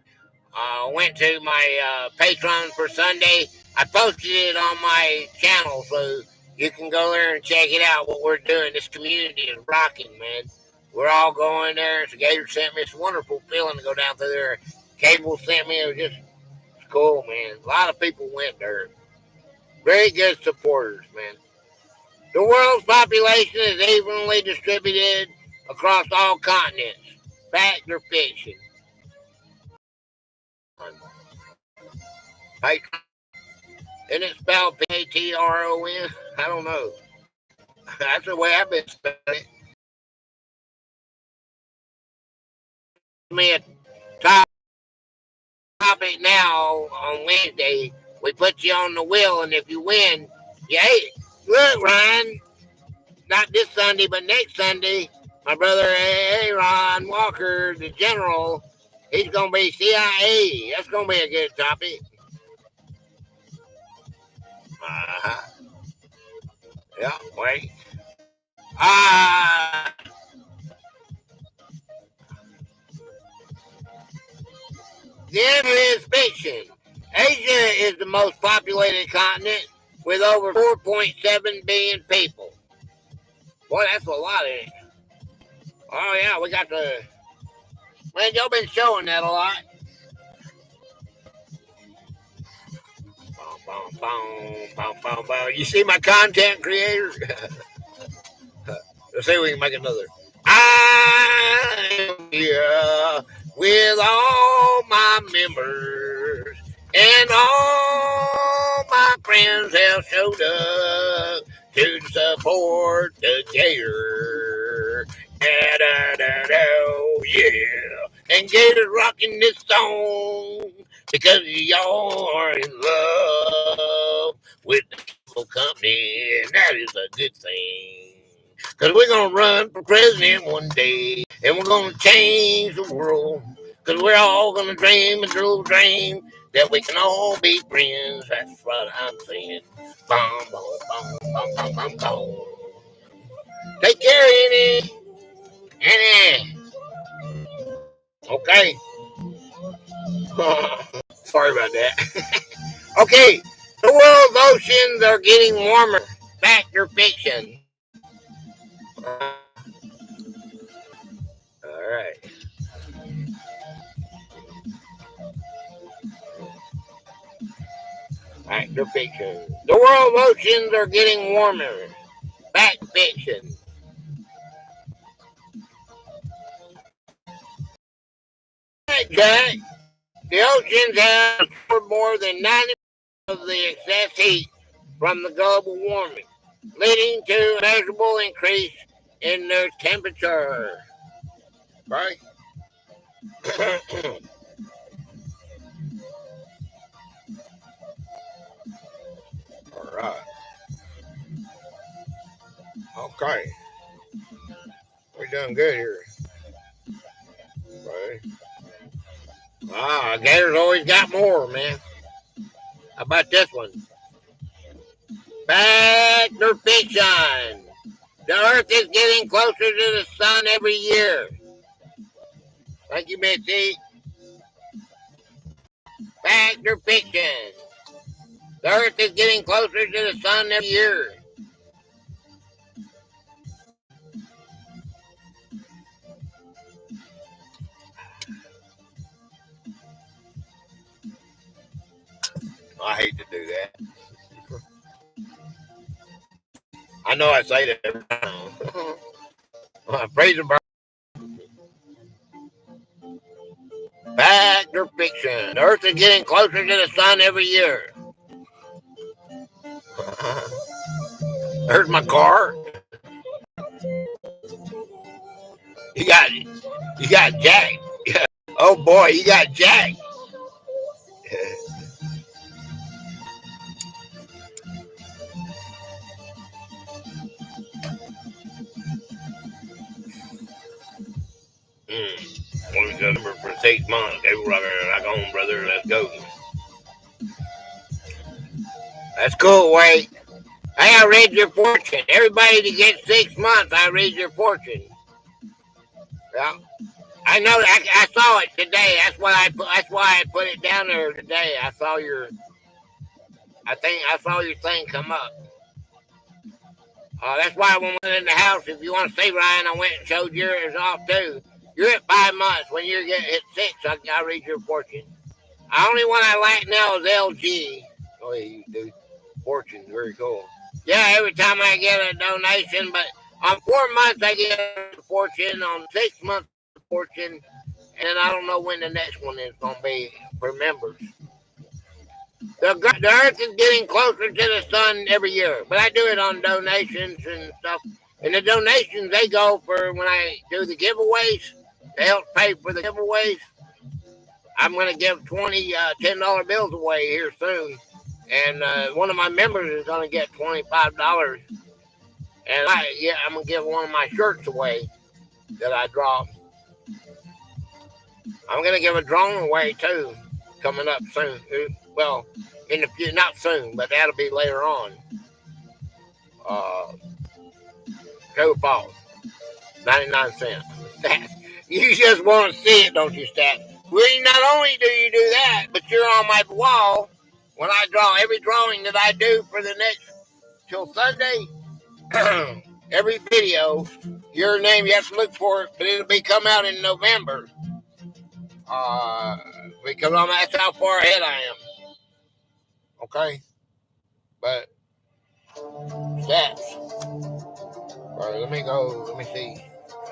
my Patreon for Sunday. I posted it on my channel, so you can go there and check it out, what we're doing. This community is rocking, man. We're all going there. So Gator sent me. It's a wonderful feeling to go down through there. Cable sent me. It was just cool, man. A lot of people went there. Very good supporters, man. The world's population is evenly distributed across all continents. Fact or fiction? Patron. Isn't it spelled Patron? I don't know. That's the way I've been spelling it. Me a topic now on Wednesday. We put you on the wheel, and if you win, hey, look, Ryan, not this Sunday, but next Sunday, my brother Aaron Walker, the general, he's going to be CIA. That's going to be a good topic. Yeah, wait. The answer is fiction. Asia is the most populated continent with over 4.7 billion people. Boy, that's a lot, ain't it? Oh, yeah, we got the... Man, y'all been showing that a lot. You see my content creator? Let's see if we can make another. I am here with all my my members and all my friends have showed up to support the Gator. Yeah. And Gator's rocking this song because y'all are in love with the people company, and that is a good thing. Because we're going to run for president one day, and we're going to change the world. Because we're all going to dream a little dream that we can all be friends. That's what I'm saying. Boom, boom, boom, boom, boom, boom, boom. Take care, Annie. Annie. Okay. Sorry about that. Okay. The world's oceans are getting warmer. Fact or fiction? All right. Fact or fiction? The world's oceans are getting warmer. Fact fiction? Hey, Jack. The oceans have absorbed more than 90% of the excess heat from the global warming, leading to a measurable increase in their temperature. Right? All right. Okay. We're doing good here. Right. Gator's always got more, man. How about this one? Fact or fiction? The Earth is getting closer to the sun every year. Thank you, Mitzi. Fact or fiction? The Earth is getting closer to the sun every year. I hate to do that. I know I say that every time. Praise the Fact or fiction? The Earth is getting closer to the sun every year. There's my car. You got Jack. Oh boy, you got Jack. What was the number for 6 months? Hey, rock on, brother. Let's go. That's cool, Wade. Hey, I read your fortune. Everybody that gets 6 months, I read your fortune. Yeah, I know. I saw it today. That's why I put it down there today. I saw your. I think I saw your thing come up. That's why when we went in the house, if you want to see Ryan, I went and showed yours off too. You're at 5 months. When you're getting at 6, I read your fortune. The only one I like now is LG. Oh, yeah, you do. Fortune's very cool. Yeah, every time I get a donation, but on 4 months I get a fortune, on 6 months a fortune, and I don't know when the next one is going to be for members. The Earth is getting closer to the sun every year, but I do it on donations and stuff. And the donations, they go for when I do the giveaways. They help pay for the giveaways. I'm going to give 20 $10 bills away here soon. And one of my members is going to get $25. And I'm going to give one of my shirts away that I dropped. I'm going to give a drone away too, coming up soon. Well, in the future, not soon, but that'll be later on. True false, 99 cents. You just want to see it, don't you, Stat? Well, not only do you do that, but you're on my wall when I draw every drawing that I do for the next till Sunday. Every video, your name, you have to look for it, but it'll be come out in November. Because that's how far ahead I am. Okay? But stats. All right, let me see.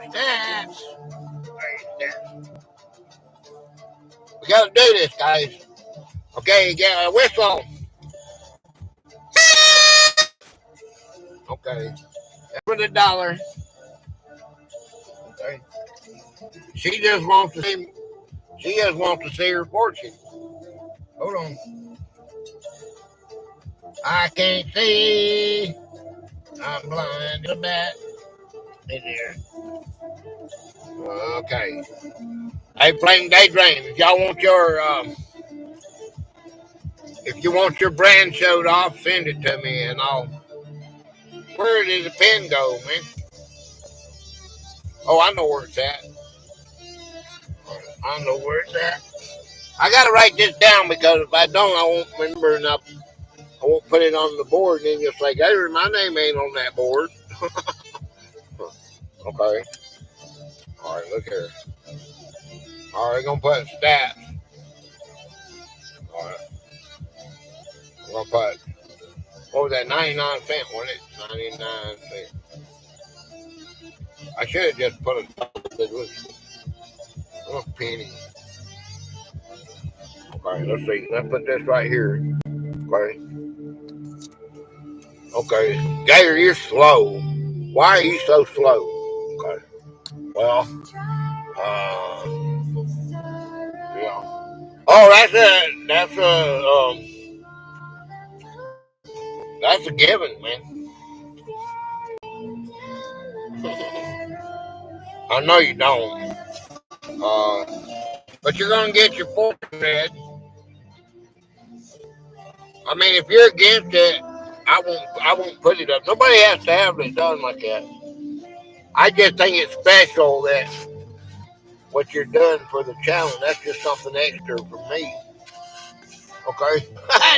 Stats. All right, stats. gotta do this, guys. Okay, get a whistle. Okay. For the dollar. Okay. She just wants to see. She just wants to see her fortune. Hold on. I can't see. I'm blind to that. In here. Okay. Hey, playing daydream. If you want your brand showed off, send it to me, and I'll. Where did the pen go, man? Oh, I know where it's at. I know where it's at. I gotta write this down because if I don't, I won't remember enough. I won't put it on the board and then you'll say, Gator, my name ain't on that board. Okay. All right, look here. All right, gonna put stats. All right. I'm gonna put, what was that, 99 cents, wasn't it? 99 cents. I should have just put a penny. Okay, let's see. Let's put this right here. Okay. Okay. Gator, you're slow. Why are you so slow? Okay. Well, yeah. Oh, that's a given, man. I know you don't. But you're gonna get your fortune read. I mean, if you're against it, I won't put it up. Nobody has to have it done like that. I just think it's special that what you're doing for the challenge. That's just something extra for me. Okay,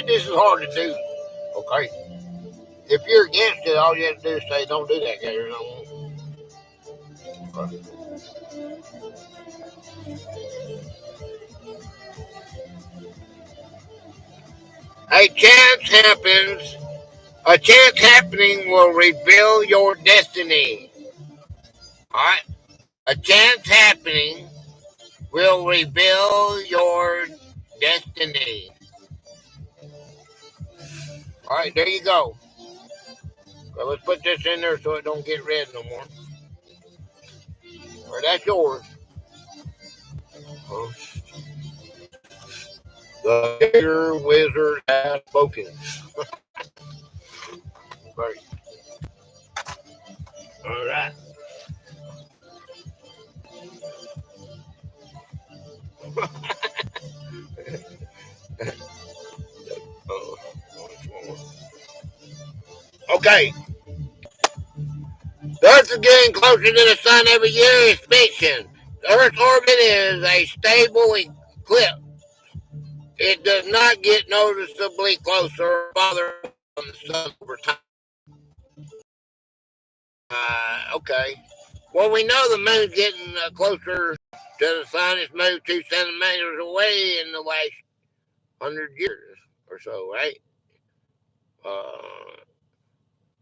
this is hard to do. Okay, if you're against it, all you have to do is say, "Don't do that, Gator." Okay. A chance happens. A chance happening will reveal your destiny. All right. A chance happening will reveal your destiny. All right, there you go. Well, let's put this in there so it don't get red no more. All right, that's yours. The Gator Wizard has spoken. Right. All right. Okay. The Earth is getting closer to the sun every year is fiction. The Earth's orbit is a stable eclipse. It does not get noticeably closer or farther from the sun over time. Okay. Well, we know the moon's getting closer to the sun. It's moved 2 centimeters away in the last 100 years or so, right?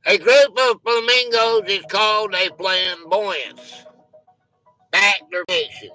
A group of flamingos is called a flamboyance. Fact or fiction?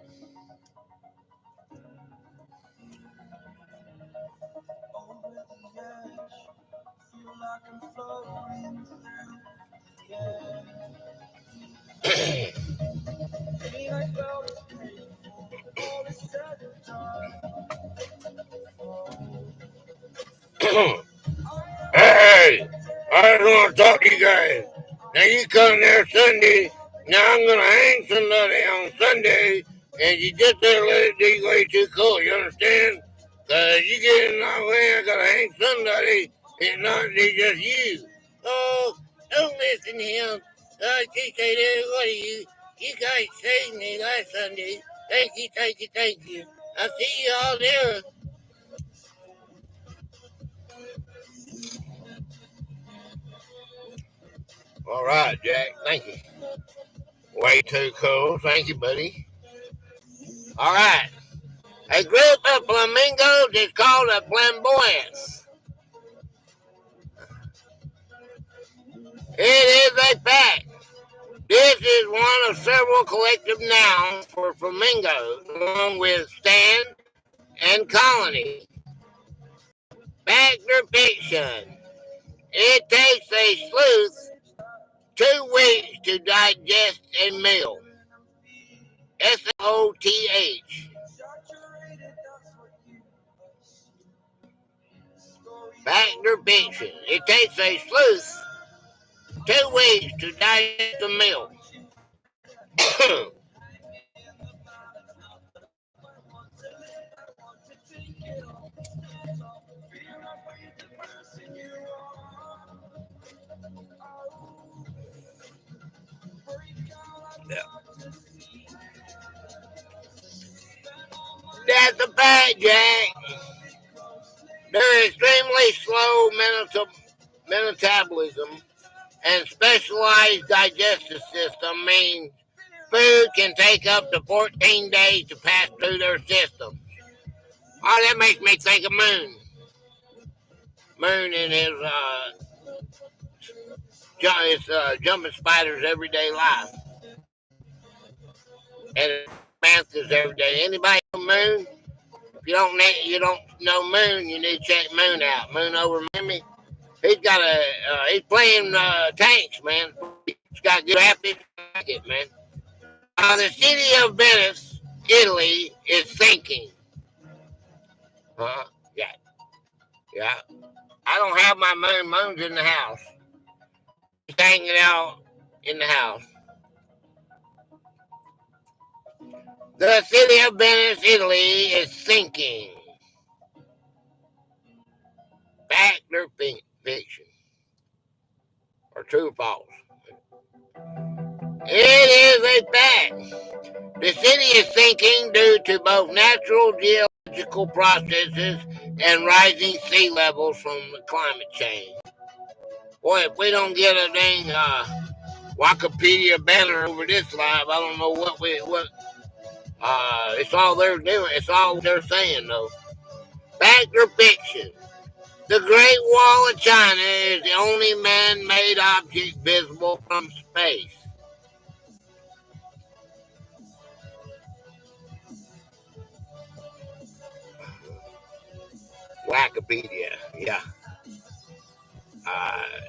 Hey, I just want to talk to you guys. Now you come there Sunday. Now I'm gonna hang somebody on Sunday, and you just don't let it be way too cold. You understand? Cause you get in my way, I gotta hang somebody. It's not just you. Oh, don't listen to him. She said, what are you? You guys saved me last Sunday. Thank you, thank you, thank you. I'll see you all there. All right, Jack. Thank you. Way too cool. Thank you, buddy. All right. A group of flamingos is called a flamboyance. It is a fact. This is one of several collective nouns for flamingos, along with stand and colony. Fact or fiction? It takes a sleuth 2 weeks to digest a meal. SOTH. Fact or fiction? It takes a sleuth 2 weeks to digest a meal. That's a fact, Jack. They're extremely slow metabolism and specialized digestive system means food can take up to 14 days to pass through their system. Oh, that makes me think of Moon. Moon and his jumping spiders everyday life. And advances every day. Anybody know Moon? If you don't know Moon, you need to check Moon out. Moon over Miami. He's playing tanks, man. He's got good graphics, man. The city of Venice, Italy, is sinking. Yeah. I don't have my Moon. Moon's in the house. He's hanging out in the house. The city of Venice, Italy, is sinking. Fact or fiction? Or true or false? It is a fact. The city is sinking due to both natural geological processes and rising sea levels from the climate change. Boy, if we don't get a dang Wikipedia banner over this live, I don't know what it's all they're doing. It's all they're saying, though. Fact or fiction? The Great Wall of China is the only man-made object visible from space. Wikipedia, yeah.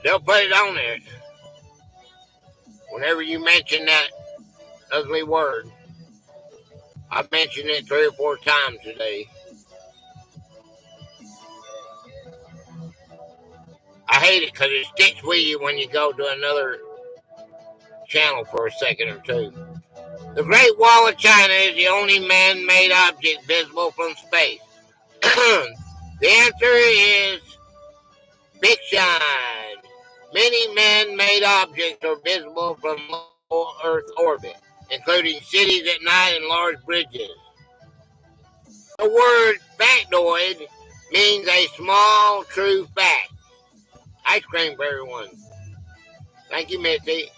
They'll put it on there whenever you mention that ugly word. I've mentioned it 3 or 4 times today. I hate it because it sticks with you when you go to another channel for a second or two. The Great Wall of China is the only man-made object visible from space. The answer is fiction. Many man-made objects are visible from low Earth orbit, including cities at night and large bridges. The word factoid means a small true fact. Ice cream for everyone. Thank you, Mitzi.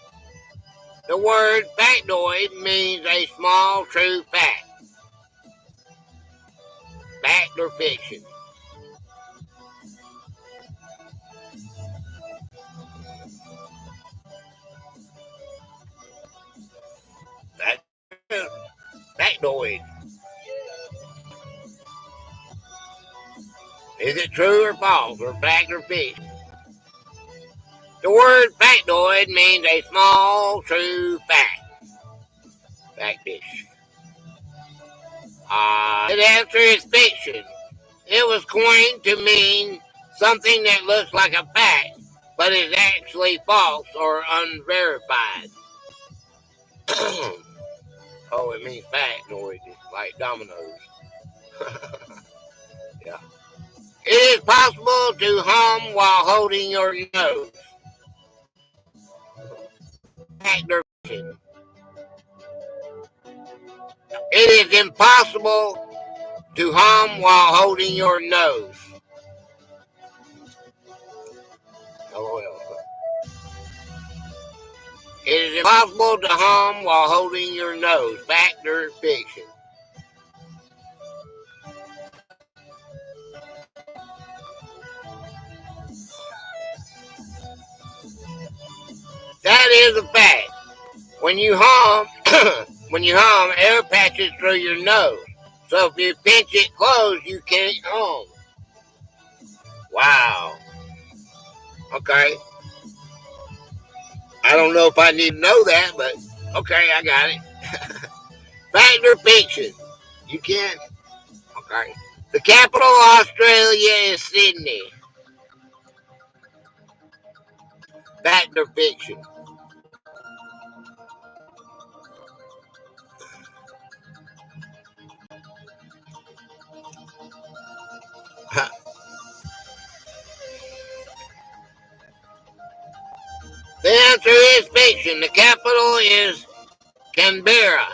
The word factoid means a small true fact. Fact or fiction? Factoid. Is it true or false, or fact or fiction? The word factoid means a small true fact. Factish. The answer is fiction. It was coined to mean something that looks like a fact, but is actually false or unverified. Oh, it means factoid, like dominoes. Yeah. It is possible to hum while holding your nose. Fact or fiction? It is impossible to hum while holding your nose. It is impossible to hum while holding your nose. Fact or fiction? That is a fact. When you hum, air passes through your nose, So if you pinch it closed, you can't home. Wow. Okay. I don't know if I need to know that, but okay, I got it. Factor fiction. You can. Okay. The capital of Australia is Sydney. Factor fiction. The answer is fiction. The capital is Canberra,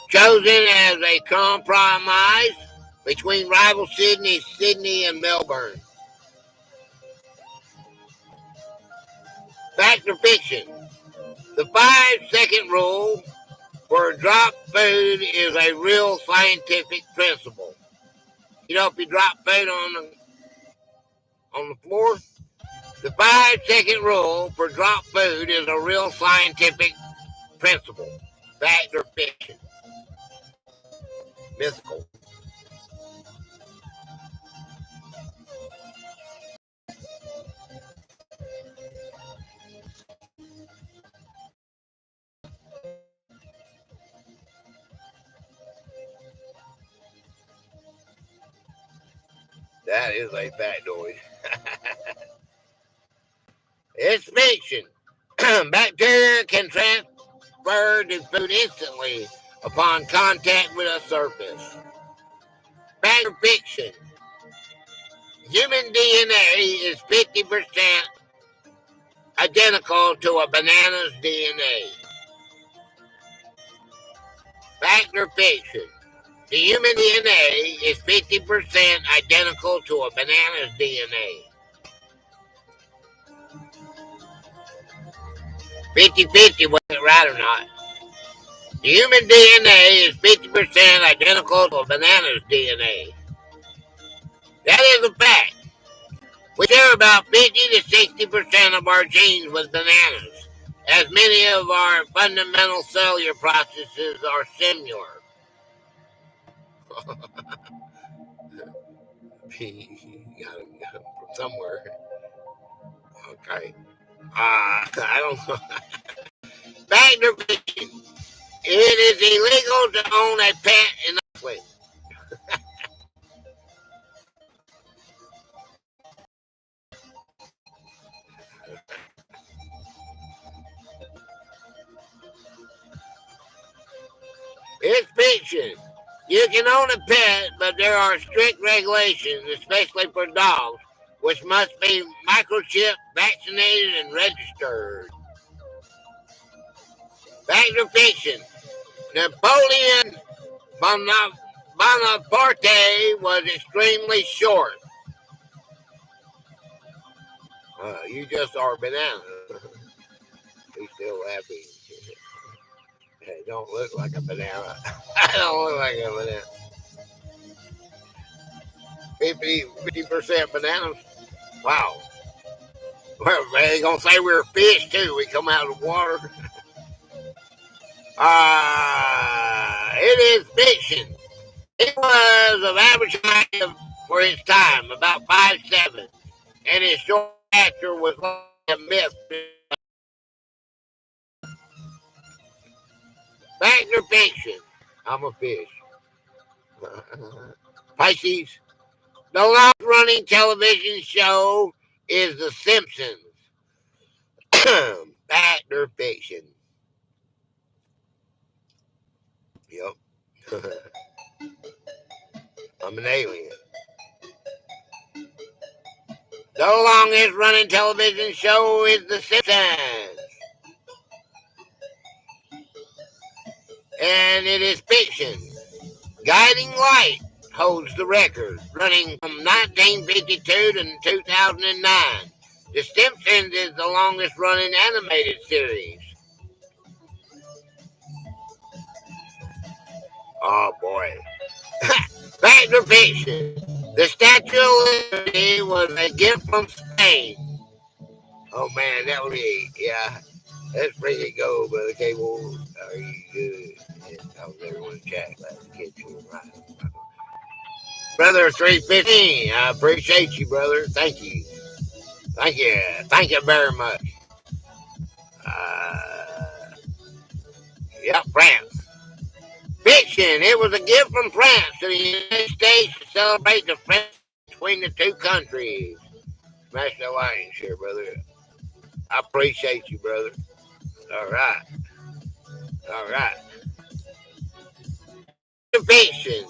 chosen as a compromise between rival Sydney, and Melbourne. Fact or fiction? The 5-second rule for drop food is a real scientific principle. You know, if you drop food on the floor, the 5-second rule for drop food is a real scientific principle. Fact or fiction? Mythical. That is a factoid. It's fiction. Bacteria can transfer to food instantly upon contact with a surface. Fact or fiction? Human DNA is 50% identical to a banana's DNA. Fact or fiction? The human DNA is 50% identical to a banana's DNA. 50-50 whether it's right or not. The human DNA is 50% identical to a banana's DNA. That is a fact. We share about 50 to 60% of our genes with bananas, as many of our fundamental cellular processes are similar. Got him from somewhere. Okay. I don't know. Fact or fiction? It is illegal to own a pet in Iceland. It's fiction. You can own a pet, but there are strict regulations, especially for dogs, which must be microchipped, vaccinated, and registered. Fact or fiction? Napoleon Bonaparte was extremely short. You just are a banana. He's still happy. It don't look like a banana. I don't look like a banana. 50% bananas. Wow. Well, they gonna say we're fish too. We come out of the water. It is fiction. It was of average height for its time, about 5'7", and his short stature was like a myth. Fact or fiction? I'm a fish. Pisces. The longest running television show is The Simpsons. Fact or fiction? Yep. I'm an alien. The longest running television show is The Simpsons. And it is fiction. Guiding Light holds the record, running from 1952 to 2009. The Simpsons is the longest running animated series. Oh boy. Fact or fiction? The Statue of Liberty was a gift from Spain. Oh man, that would be, yeah. That's pretty good, Brother Cable. Are you good? I was everyone in chat. Glad to catch you right. Brother 315, I appreciate you, brother. Thank you. Thank you. Thank you very much. Uh, yeah, France. Fiction. It was a gift from France to the United States to celebrate the friendship between the two countries. Smash the alliance here, brother. I appreciate you, brother. All right. All right. Fiction.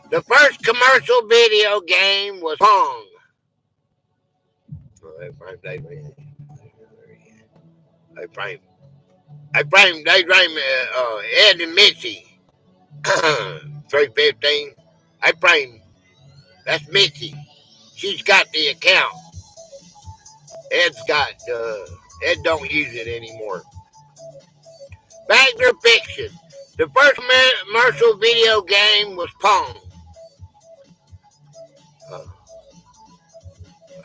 The first commercial video game was Pong. They blame Ed and Mitzi. 315. I blame. That's Mitzi. She's got the account. Ed's got. Ed don't use it anymore. Fact or fiction? The first commercial video game was Pong.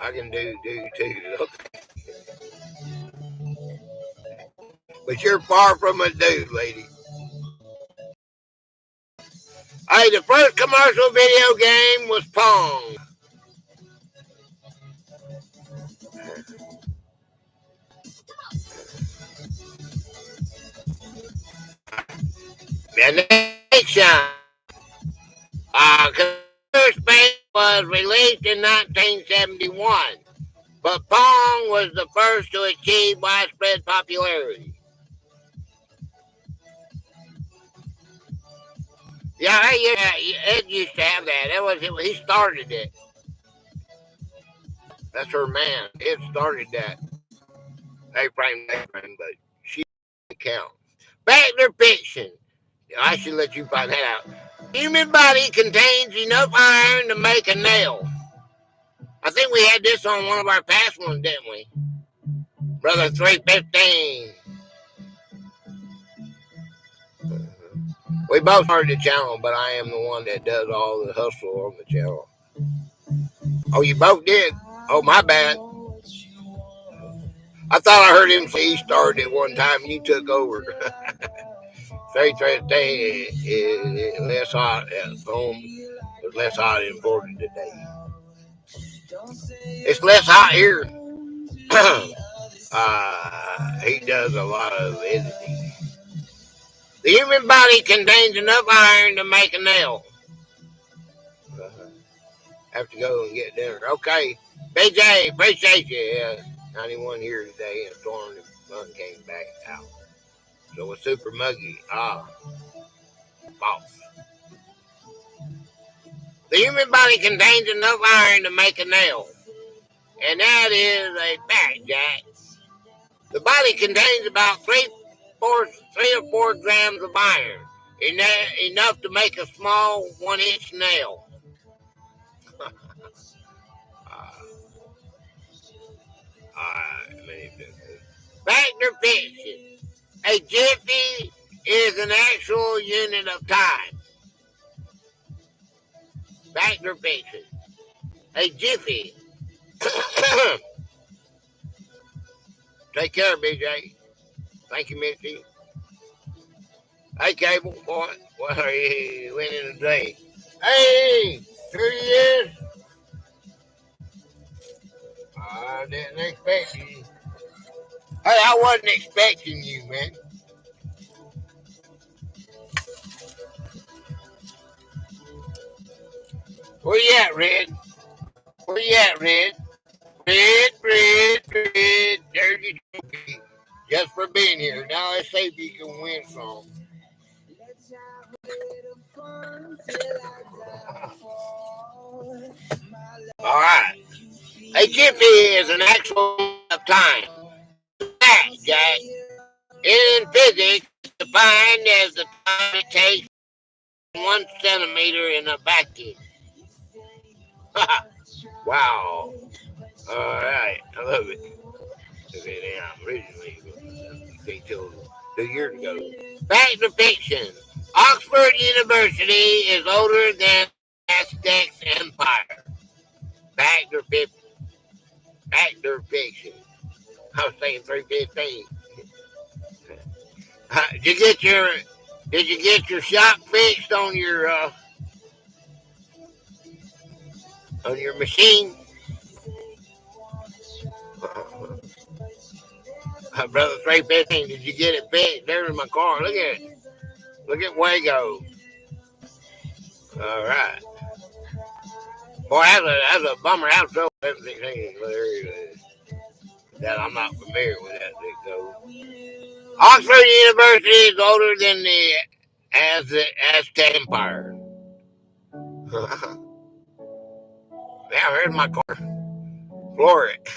I can do too. Okay. But you're far from a dude, lady. Hey, the first commercial video game was Pong. The next time, Space was released in 1971, but Pong was the first to achieve widespread popularity. Yeah, Ed used to have that. He started it. That's her man. Ed started that. A-frame, but she didn't count. Fact or fiction? I should let you find that out. Human body contains enough iron to make a nail. I think we had this on one of our past ones, didn't we? Brother 315. We both started the channel, but I am the one that does all the hustle on the channel. Oh, you both did? Oh, my bad. I thought I heard him say he started it one time and you took over. 315 is less hot at home. It's less hot in Florida today. It's less hot here. He does a lot of editing. The human body contains enough iron to make a nail. Have to go and get dinner. Okay. BJ, appreciate you. Yeah, 91 here today, and storm the sun came back out. So it's super muggy. False. The human body contains enough iron to make a nail. And that is a fact, Jack. The body contains about 3 or 4 grams of iron, enough to make a small 1-inch nail. Fact or fiction? A jiffy is an actual unit of time. Fact or fiction? A jiffy. Take care, BJ. Thank you, Mitzi. Hey, Cable, boy. What are you winning today? Hey, here he is. I didn't expect you. Hey, I wasn't expecting you, man. Where you at, Red? Where you at, Red? Red. There's your trophy. Just for being here. Now let's see if you can win some. All right. A jiffy is an actual of time. Fact, Jack. In physics, defined as the time it takes 1 centimeter in a vacuum. Wow. All right. I love it. Originally, until 2 years ago. Fact or fiction? Oxford University is older than Aztec Empire. Fact or fiction? Fact or fiction? I was saying 315. Did you get your shop fixed on your on your machine. Brother 315, did you get it fixed? There's my car. Look at it. Look at Wago. All right. Boy, that's a bummer. That's so 716 that I'm not familiar with that thing. So, Oxford University is older than the Aztec Empire. Now, here's my car. Floor it.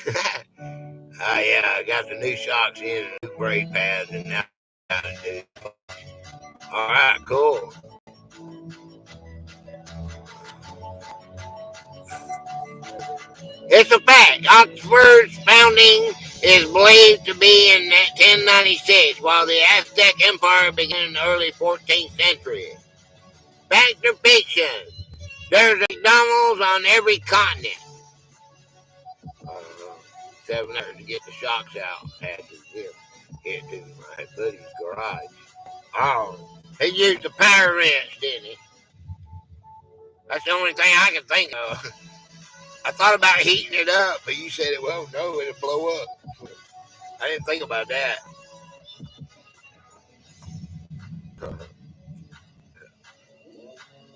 Yeah, I got the new shocks in, new brake pads, and now I do. All right, cool. It's a fact. Oxford's founding is believed to be in 1096, while the Aztec Empire began in the early 14th century. Fact or fiction? There's a McDonald's on every continent. 7 hours to get the shocks out. Had to get to my buddy's garage. Oh, he used the power wrench, didn't he? That's the only thing I can think of. I thought about heating it up, but you said it won't. No, it'll blow up. I didn't think about that.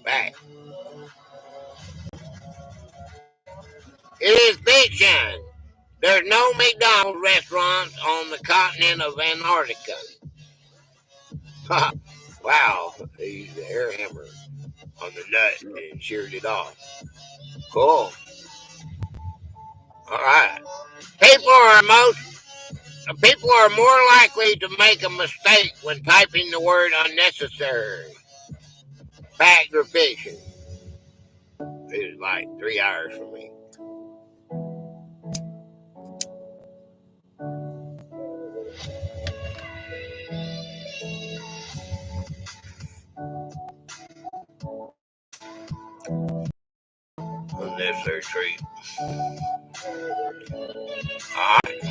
Back. It is fiction. There's no McDonald's restaurants on the continent of Antarctica. Wow, he used the air hammer on the nut and sheared it off. Cool. All right. People are more likely to make a mistake when typing the word unnecessary. Fact or fiction? It was like 3 hours for me. Unnecessary treat. All right.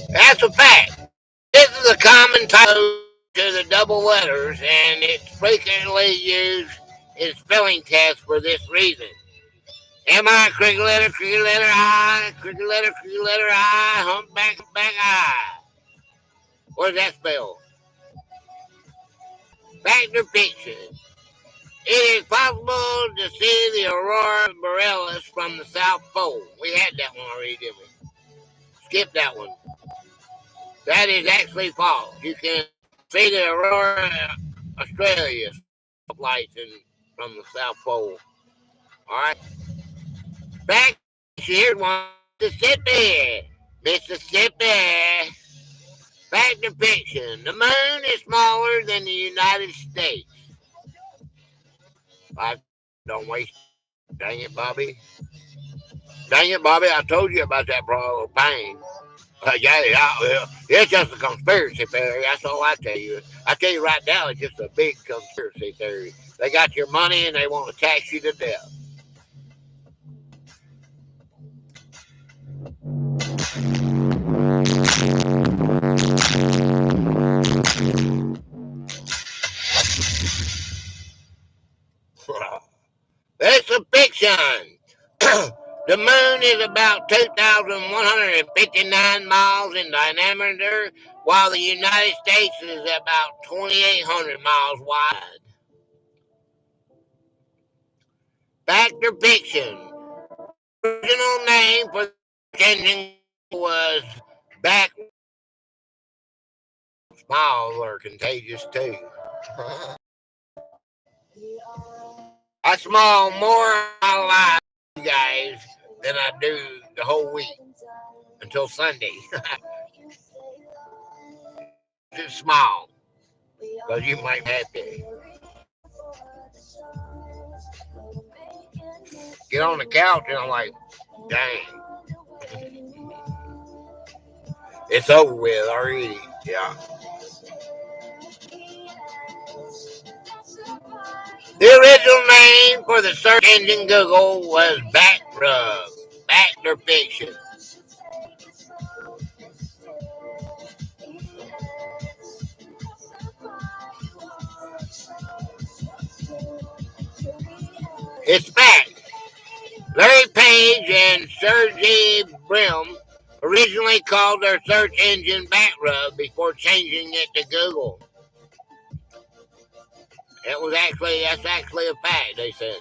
That's a fact. This is a common title to the double letters, and it's frequently used in spelling tests for this reason. M-I, cricket letter I, cricket letter I, humpback I. What does that spell? Fact or fiction? It is possible to see the aurora borealis from the South Pole. We had that one already, didn't we? Skip that one. That is actually false. You can see the aurora Australia lights from the South Pole. All right. Back here, Mississippi. Mississippi. Fact or fiction? The moon is smaller than the United States. Don't waste. Dang it, Bobby. Dang it, Bobby. I told you about that pain. Yeah, it's just a conspiracy theory. That's all I tell you. I tell you right now, it's just a big conspiracy theory. They got your money and they want to tax you to death. It's a fiction. The moon is about 2,159 miles in diameter, while the United States is about 2,800 miles wide. Fact or fiction? The original name for the engine was back. Smiles are contagious too. I smile more in my life, you guys, than I do the whole week until Sunday. Just smile, because you might be happy. Get on the couch and I'm like, dang. It's over with already. Yeah. The original name for the search engine Google was Backrub. Fact or fiction? It's fact. Larry Page and Sergey Brin originally called their search engine Batrub before changing it to Google. That's actually a fact, they said.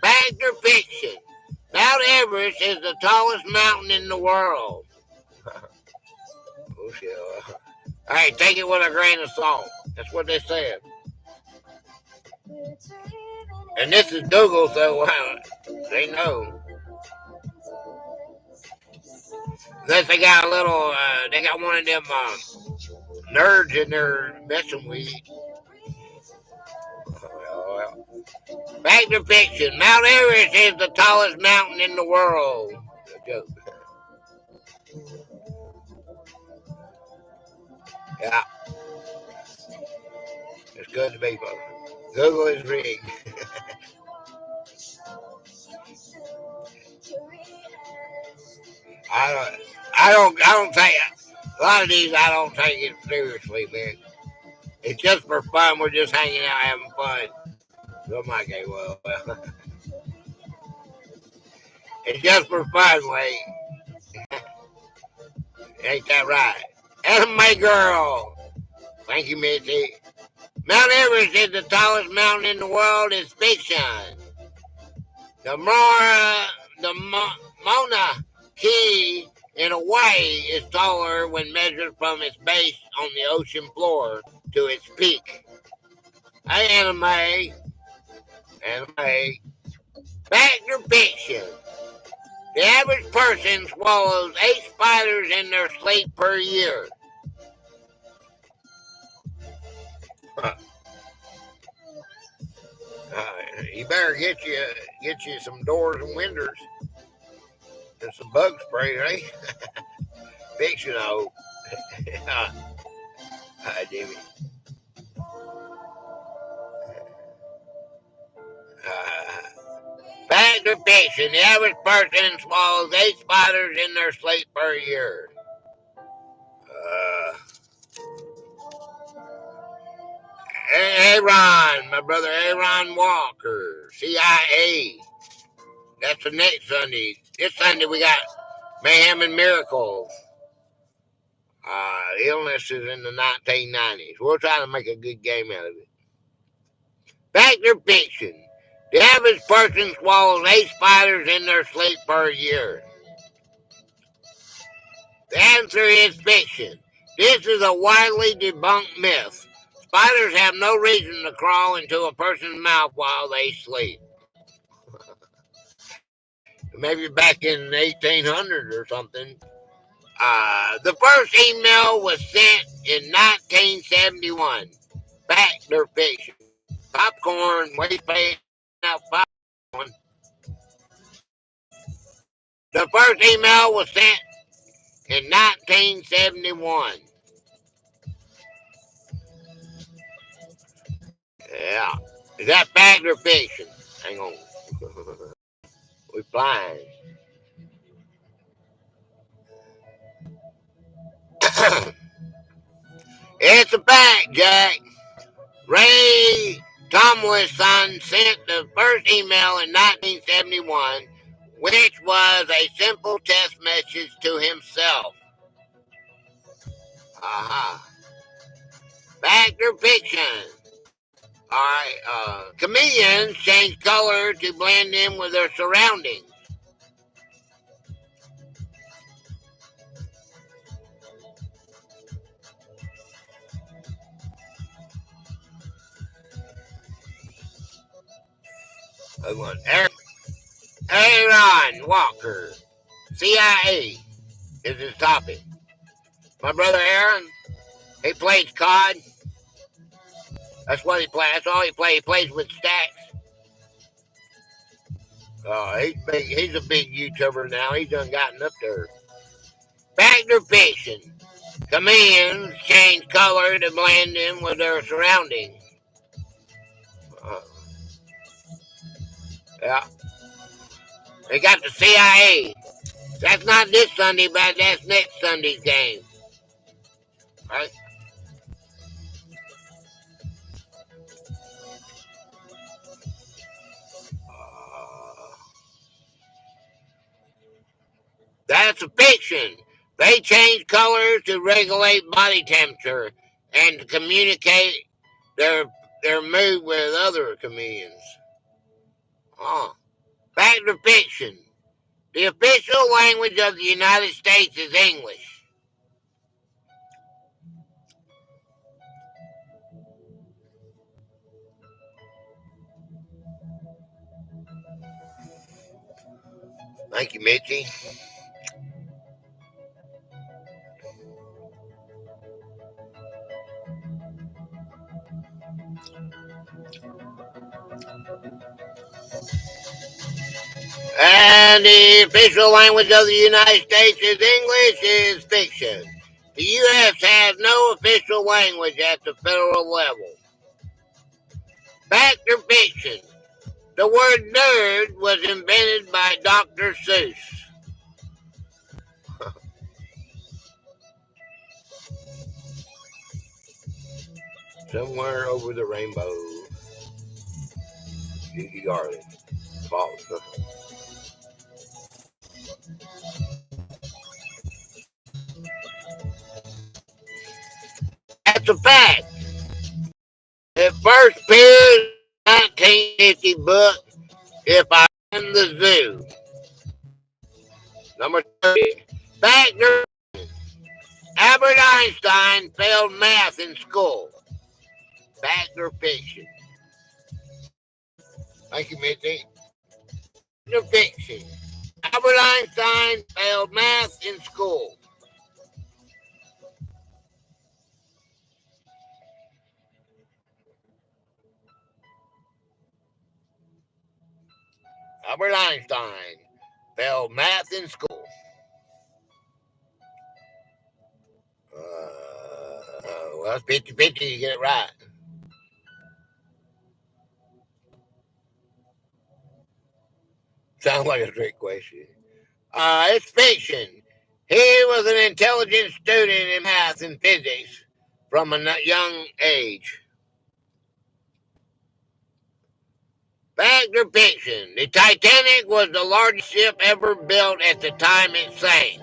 Fact or fiction? Mount Everest is the tallest mountain in the world. All right, take it with a grain of salt. That's what they said. And this is Google, so they know. Unless they got they got one of them nerds in there messing with you. Fact or fiction? Mount Everest is the tallest mountain in the world. Yeah. It's good to be, folks. Google is rigged. I don't take a lot of these. I don't take it seriously, man. It's just for fun. We're just hanging out, having fun. Oh my God, well, it's just for fun, Wade. Ain't that right? Anime girl. Thank you, Missy. Mount Everest is the tallest mountain in the world. It's fiction. The Mauna Kea in Hawaii is taller when measured from its base on the ocean floor to its peak. Hey, anime. Fact or fiction? The average person swallows 8 spiders in their sleep per year. You better get you some doors and windows and some bug spray, right? Fiction, oh. Hi, Jimmy. Fact or fiction? The average person swallows 8 spiders in their sleep per year. Aaron, my brother Aaron Walker, CIA. That's the next Sunday. This Sunday we got Mayhem and Miracles. Illnesses in the 1990s. We'll try to make a good game out of it. Fact or fiction? The average person swallows 8 spiders in their sleep per year. The answer is fiction. This is a widely debunked myth. Spiders have no reason to crawl into a person's mouth while they sleep. Maybe back in 1800 or something. The first email was sent in 1971. Fact or fiction? Popcorn, wait, out popcorn. The first email was sent in 1971. Yeah. Is that fact or fiction? Hang on. We're flying. It's a fact, Jack. Ray Tomlinson sent the first email in 1971, which was a simple text message to himself. Fact or fiction? All right. Chameleons change color to blend in with their surroundings. Aaron Walker, CIA is his topic. My brother Aaron, he plays COD. That's what he plays. That's all he plays. He plays with stacks. He's big. He's a big YouTuber now. He's done gotten up there. Fact or fiction? Chameleons change color to blend in with their surroundings. Yeah. They got the CIA. That's not this Sunday, but that's next Sunday's game. Right? That's a fiction. They change colors to regulate body temperature and to communicate their mood with other chameleons. Fact or fiction? The official language of the United States is English. Thank you, Mitchie. And the official language of the United States is English is fiction. The U.S. has no official language at the federal level. Fact or fiction? The word nerd was invented by Dr. Seuss. Somewhere over the rainbow. Judy Garland. False. That's a fact. It first appeared in the 1950 book, If I In the Zoo. Number 3. Fact or Albert Einstein failed math in school. Fact or fiction? Thank you, Mitzi. Fact or fiction? Albert Einstein failed math in school. Albert Einstein failed math in school. Well, it's 50-50, you get it right. Sounds like a trick question. It's fiction. He was an intelligent student in math and physics from a young age. Fact or fiction? The Titanic was the largest ship ever built at the time it sank.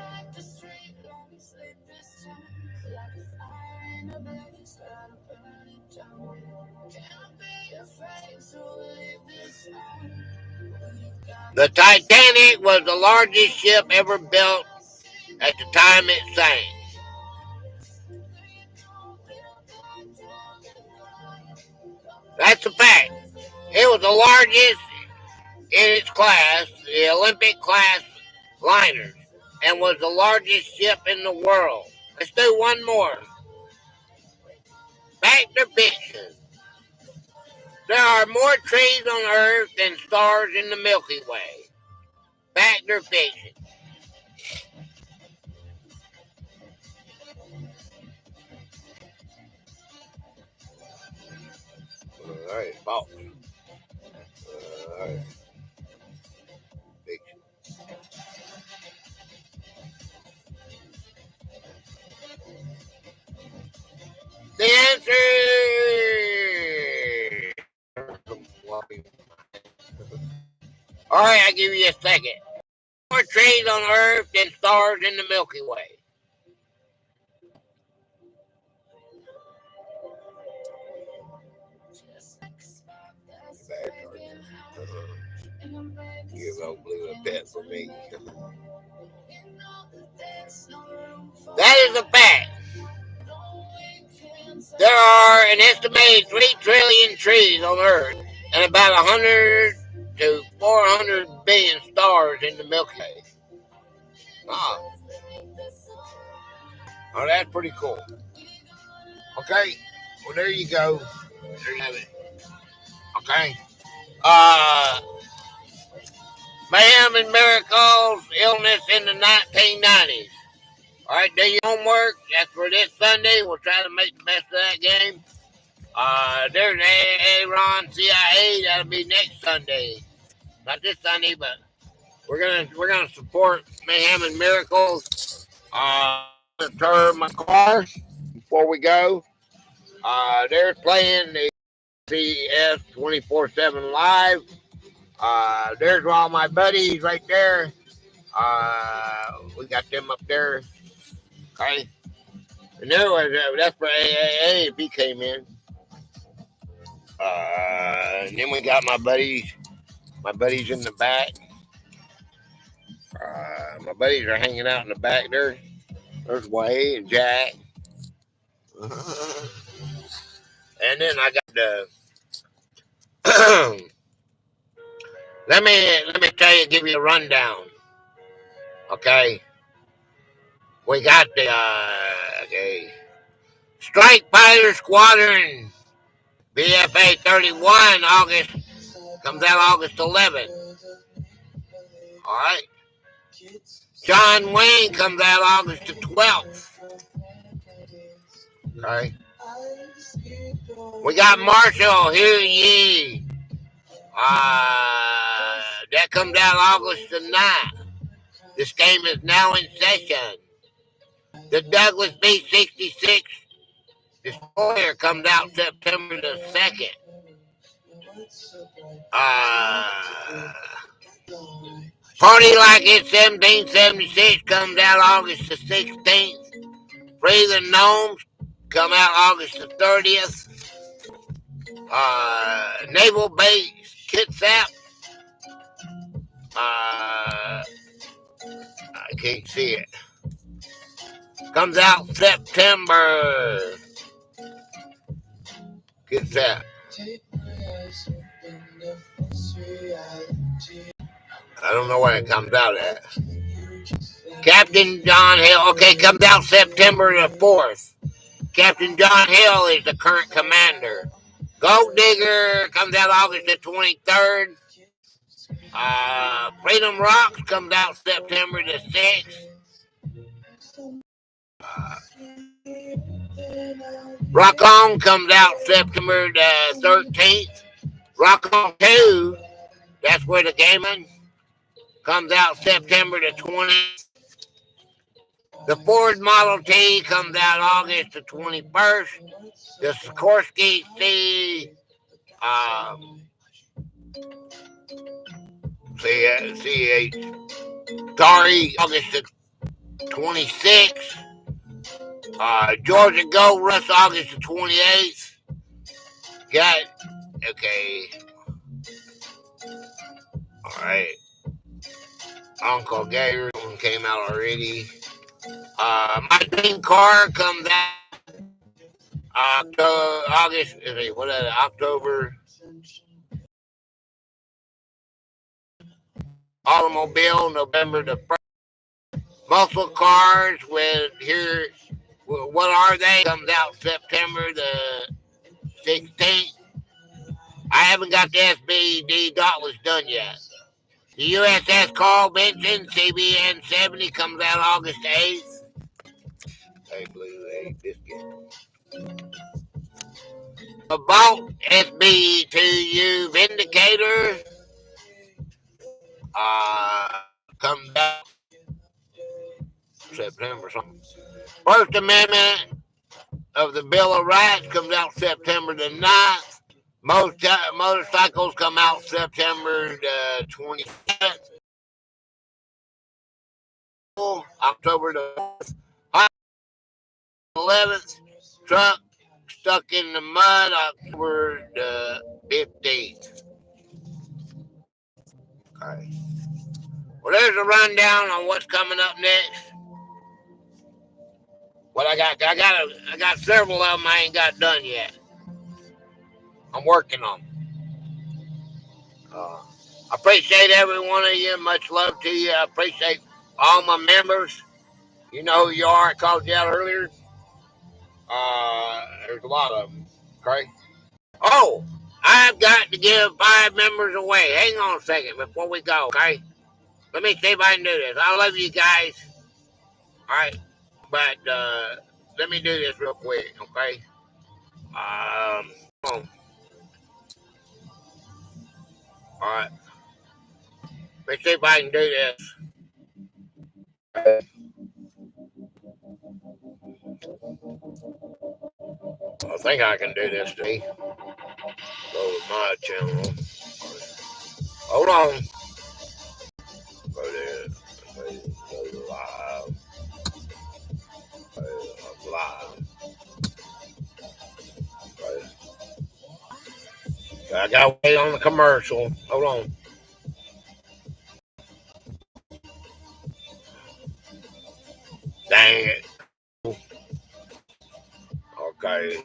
The Titanic was the largest ship ever built at the time it sank. That's a fact. It was the largest in its class, the Olympic class liners, and was the largest ship in the world. Let's do one more. Fact or fiction? There are more trees on Earth than stars in the Milky Way. Fact or fiction? All right, false. All right. Fiction. The answer. All right, I'll give you a second. More trees on Earth than stars in the Milky Way. You don't blew a bet for me. That is a fact. There are an estimated 3 trillion trees on Earth and about 100 to 400 billion stars in the Milky Way. Oh, that's pretty cool. Okay, well, there you go. There you have it. Okay. Mayhem and Miracles, illness in the 1990s. All right, do your homework. That's for this Sunday. We'll try to make the best of that game. There's Aaron CIA. That'll be next Sunday. Not this Sunday, but we're gonna support Mayhem and Miracles. Turn my car before we go. They're playing the CS 24/7 live. There's all my buddies right there. We got them up there. Okay. And there was that's where AAAB came in. And then we got my buddies in the back. My buddies are hanging out in the back there. There's Wade and Jack. And then I got the let me tell you, give you a rundown. Okay. We got the Strike Fighter Squadron BFA 31 August comes out August 11th. Alright. John Wayne comes out August the 12th. Okay. We got Marshall, Hear Ye. That comes out August the 9th. This game is now in session. The Douglas B-66 Destroyer comes out September the 2nd. Party Like It's 1776 comes out August the 16th. Free the Gnomes come out August the 30th. Naval Base Kitsap. I can't see it. Comes out September. Kitsap. I don't know where it comes out at. Captain John Hill. Okay, comes out September the 4th. Captain John Hill is the current commander. Gold Digger comes out August the 23rd. Freedom Rocks comes out September the 6th. Rock On comes out September the 13th. Rock On 2, that's where the gaming comes out September the 20th. The Ford Model T comes out August the 21st. The Sikorsky C CH Tari August the 26th. Georgia Gold Rush August the 28th. Alright. Uncle Gator came out already. My Dream Car comes out October. Automobile, November the 1st. Muscle Cars with here, what are they? Comes out September the 16th. I haven't got the SBD Dauntless done yet. The USS Carl Benson CBN 70 comes out August 8th. Hey, Blue, hey, biscuit. The Vault SB2U Vindicator comes out September something. First Amendment of the Bill of Rights comes out September the 9th. Motorcycles come out September the 27th. October the 11th. Truck stuck in the mud October the 15th. Okay. Well, there's a rundown on what's coming up next. What I got several of them I ain't got done yet. I'm working on them. I appreciate every one of you. Much love to you. I appreciate all my members. You know who you are. I called you out earlier. There's a lot of them. Okay. Oh, I've got to give 5 members away. Hang on a second before we go. Okay. Let me see if I can do this. I love you guys. All right. But let me do this real quick. Okay. All right. Let's see if I can do this. I think I can do this today. Go to my channel. Hold on. Go there. I gotta wait on the commercial. Hold on. Dang it. Okay.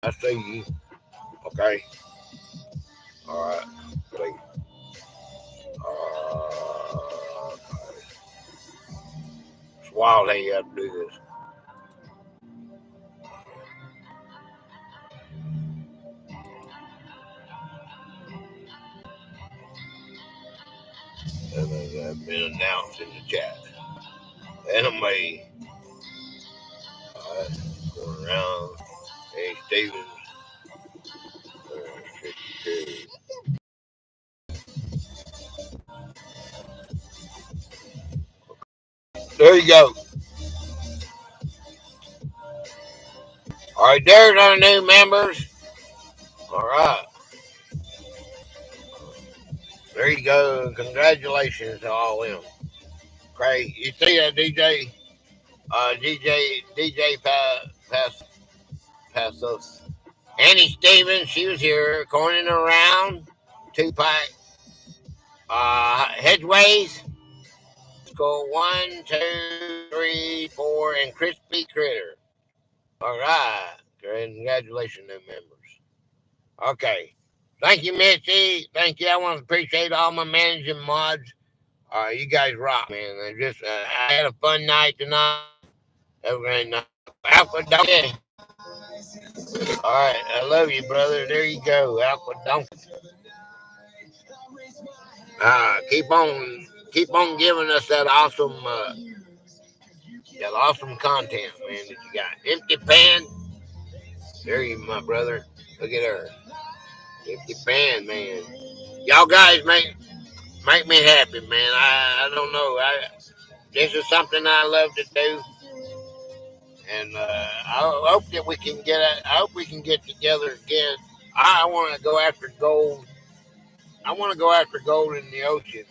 I see you. Okay. All right. See. Okay. It's wild how you have to do this. And then been announced in the chat. Anime. All right. Going around. Hey, Stevens. There you go. All right, there's our new members. All right. There you go. Congratulations to all of them. Great. You see that DJ? DJ Passos. Annie Stevens, she was here, corning around. Tupac. Hedgeways. Score 1, 2, 3, 4, and Crispy Critter. All right. Congratulations, new members. Okay. Thank you, Mitzi. Thank you. I want to appreciate all my managing mods. You guys rock, man. I had a fun night tonight. Have a great night. Alpha Donkey. All right. I love you, brother. There you go. Alpha Donkey. Keep on giving us that awesome content, man, that you got. Empty Pan. There you, my brother. Look at her. Empty Pan, man. Y'all guys make me happy, man. I don't know. This is something I love to do, and I hope that we can get. I hope we can get together again. I want to go after gold. I want to go after gold in the ocean.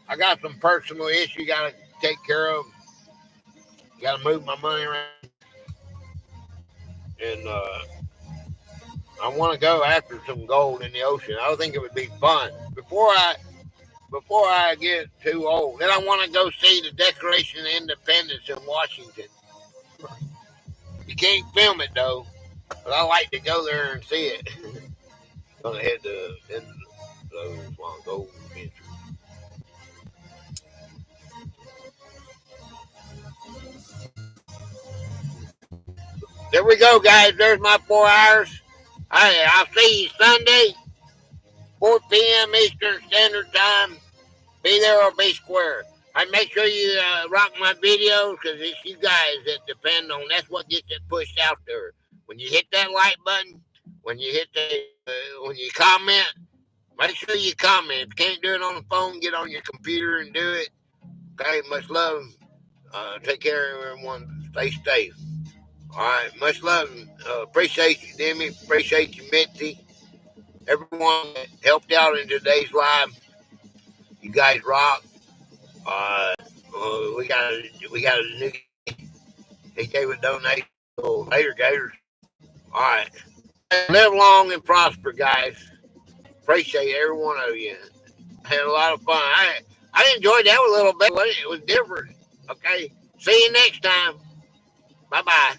I got some personal issues got to take care of. Got to move my money around, and I want to go after some gold in the ocean. I think it would be fun before I get too old. Then I want to go see the Declaration of Independence in Washington. You can't film it though, but I like to go there and see it. Gonna head to gold adventure. There we go, guys. There's my 4 hours. I'll see you Sunday, 4 p.m. Eastern Standard Time. Be there or be square. I make sure you rock my videos because it's you guys that depend on. That's what gets it pushed out there. When you hit that like button, when you comment, make sure you comment. If you can't do it on the phone, get on your computer and do it. Okay, much love. Take care of everyone. Stay safe. All right, much love. Appreciate you, Demi. Appreciate you, Mitzi. Everyone that helped out in today's live. You guys rock. Uh, we got a new. He gave a donation. So later, Gators. All right. Live long and prosper, guys. Appreciate every one of you. Had a lot of fun. I enjoyed that a little bit. It was different. Okay. See you next time. Bye bye.